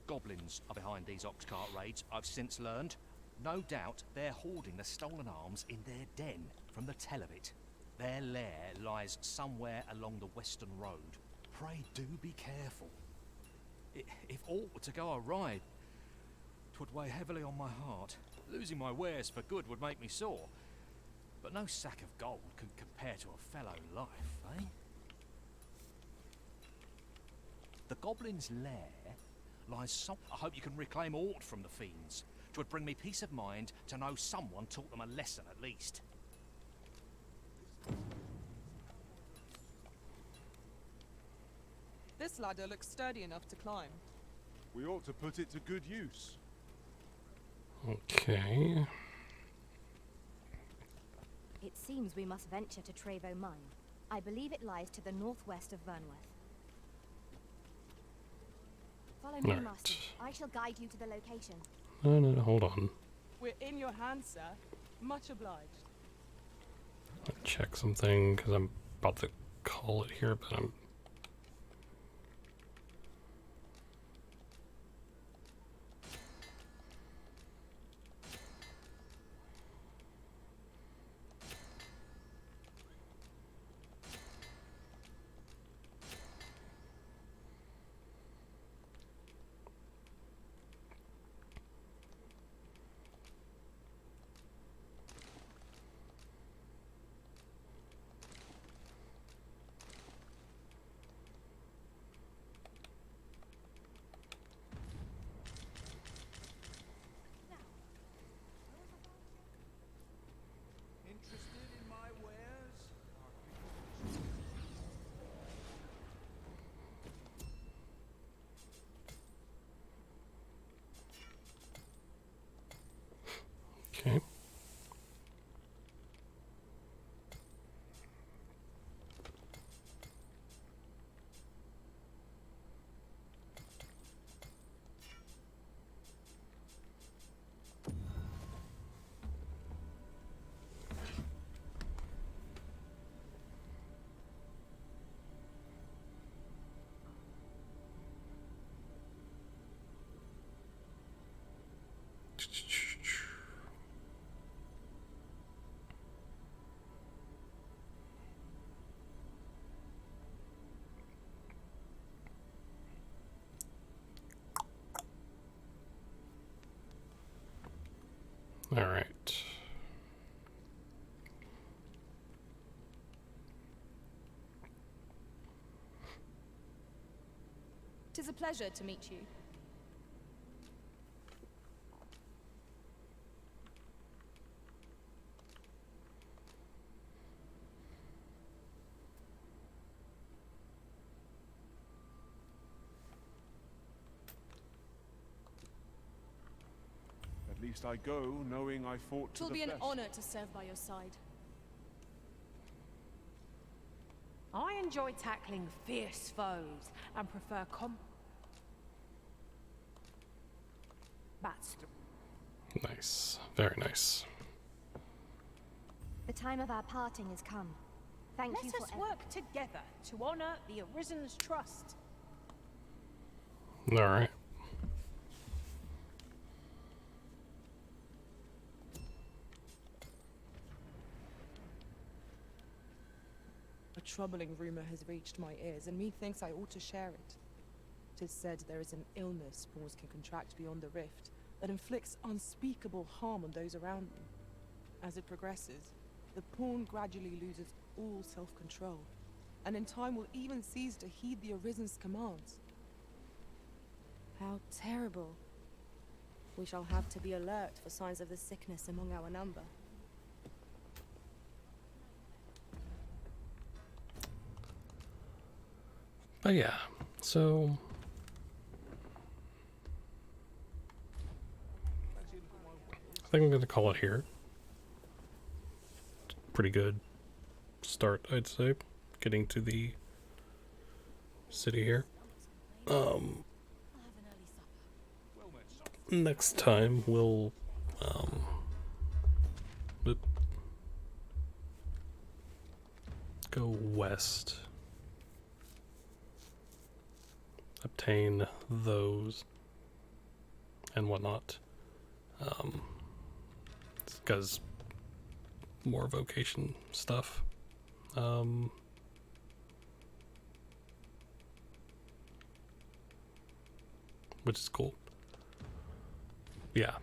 Goblins are behind these ox cart raids, I've since learned. No doubt they're hoarding the stolen arms in their den from the tell of it. Their lair lies somewhere along the western road. Pray do be careful. If aught were to go awry, 'twould weigh heavily on my heart. Losing my wares for good would make me sore. But no sack of gold can compare to a fellow life, eh? The goblin's lair lies some... I hope you can reclaim aught from the fiends. 'Twould bring me peace of mind to know someone taught them a lesson at least. This ladder looks sturdy enough to climb. We ought to put it to good use. Okay. It seems we must venture to Trevo Mine. I believe it lies to the northwest of Vernworth. Follow me, Alright. Master. I shall guide you to the location. No, hold on. We're in your hands, sir. Much obliged. I'll check something because I'm about to call it here, but I'm. Interested in my wares? Okay. All right. Tis a pleasure to meet you. At least I go knowing I fought to Twill the be an best. honor to serve by your side. I enjoy tackling fierce foes and prefer combats. Nice. Very nice. The time of our parting has come. Thank you Let for us work together to honor the Arisen's trust. All right. A troubling rumor has reached my ears, and methinks I ought to share it. 'Tis said there is an illness pawns can contract beyond the rift that inflicts unspeakable harm on those around them. As it progresses, the pawn gradually loses all self-control, and in time will even cease to heed the Arisen's commands. How terrible. We shall have to be alert for signs of the sickness among our number. But yeah, so I think I'm going to call it here. Pretty good start, I'd say, getting to the city here. Next time we'll go west, obtain those and whatnot, because more vocation stuff. Which is cool. Yeah.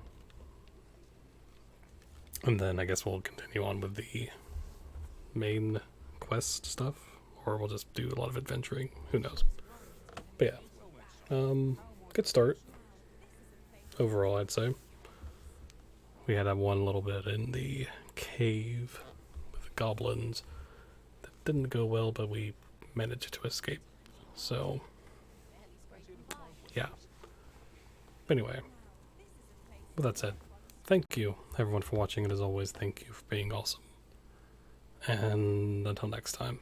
And then I guess we'll continue on with the main quest stuff, or we'll just do a lot of adventuring. Who knows? But yeah. Good start. Overall, I'd say. We had that one little bit in the cave with the goblins. That didn't go well, but we managed to escape. So, yeah. Anyway, with that said, thank you everyone for watching, and as always, thank you for being awesome. And until next time.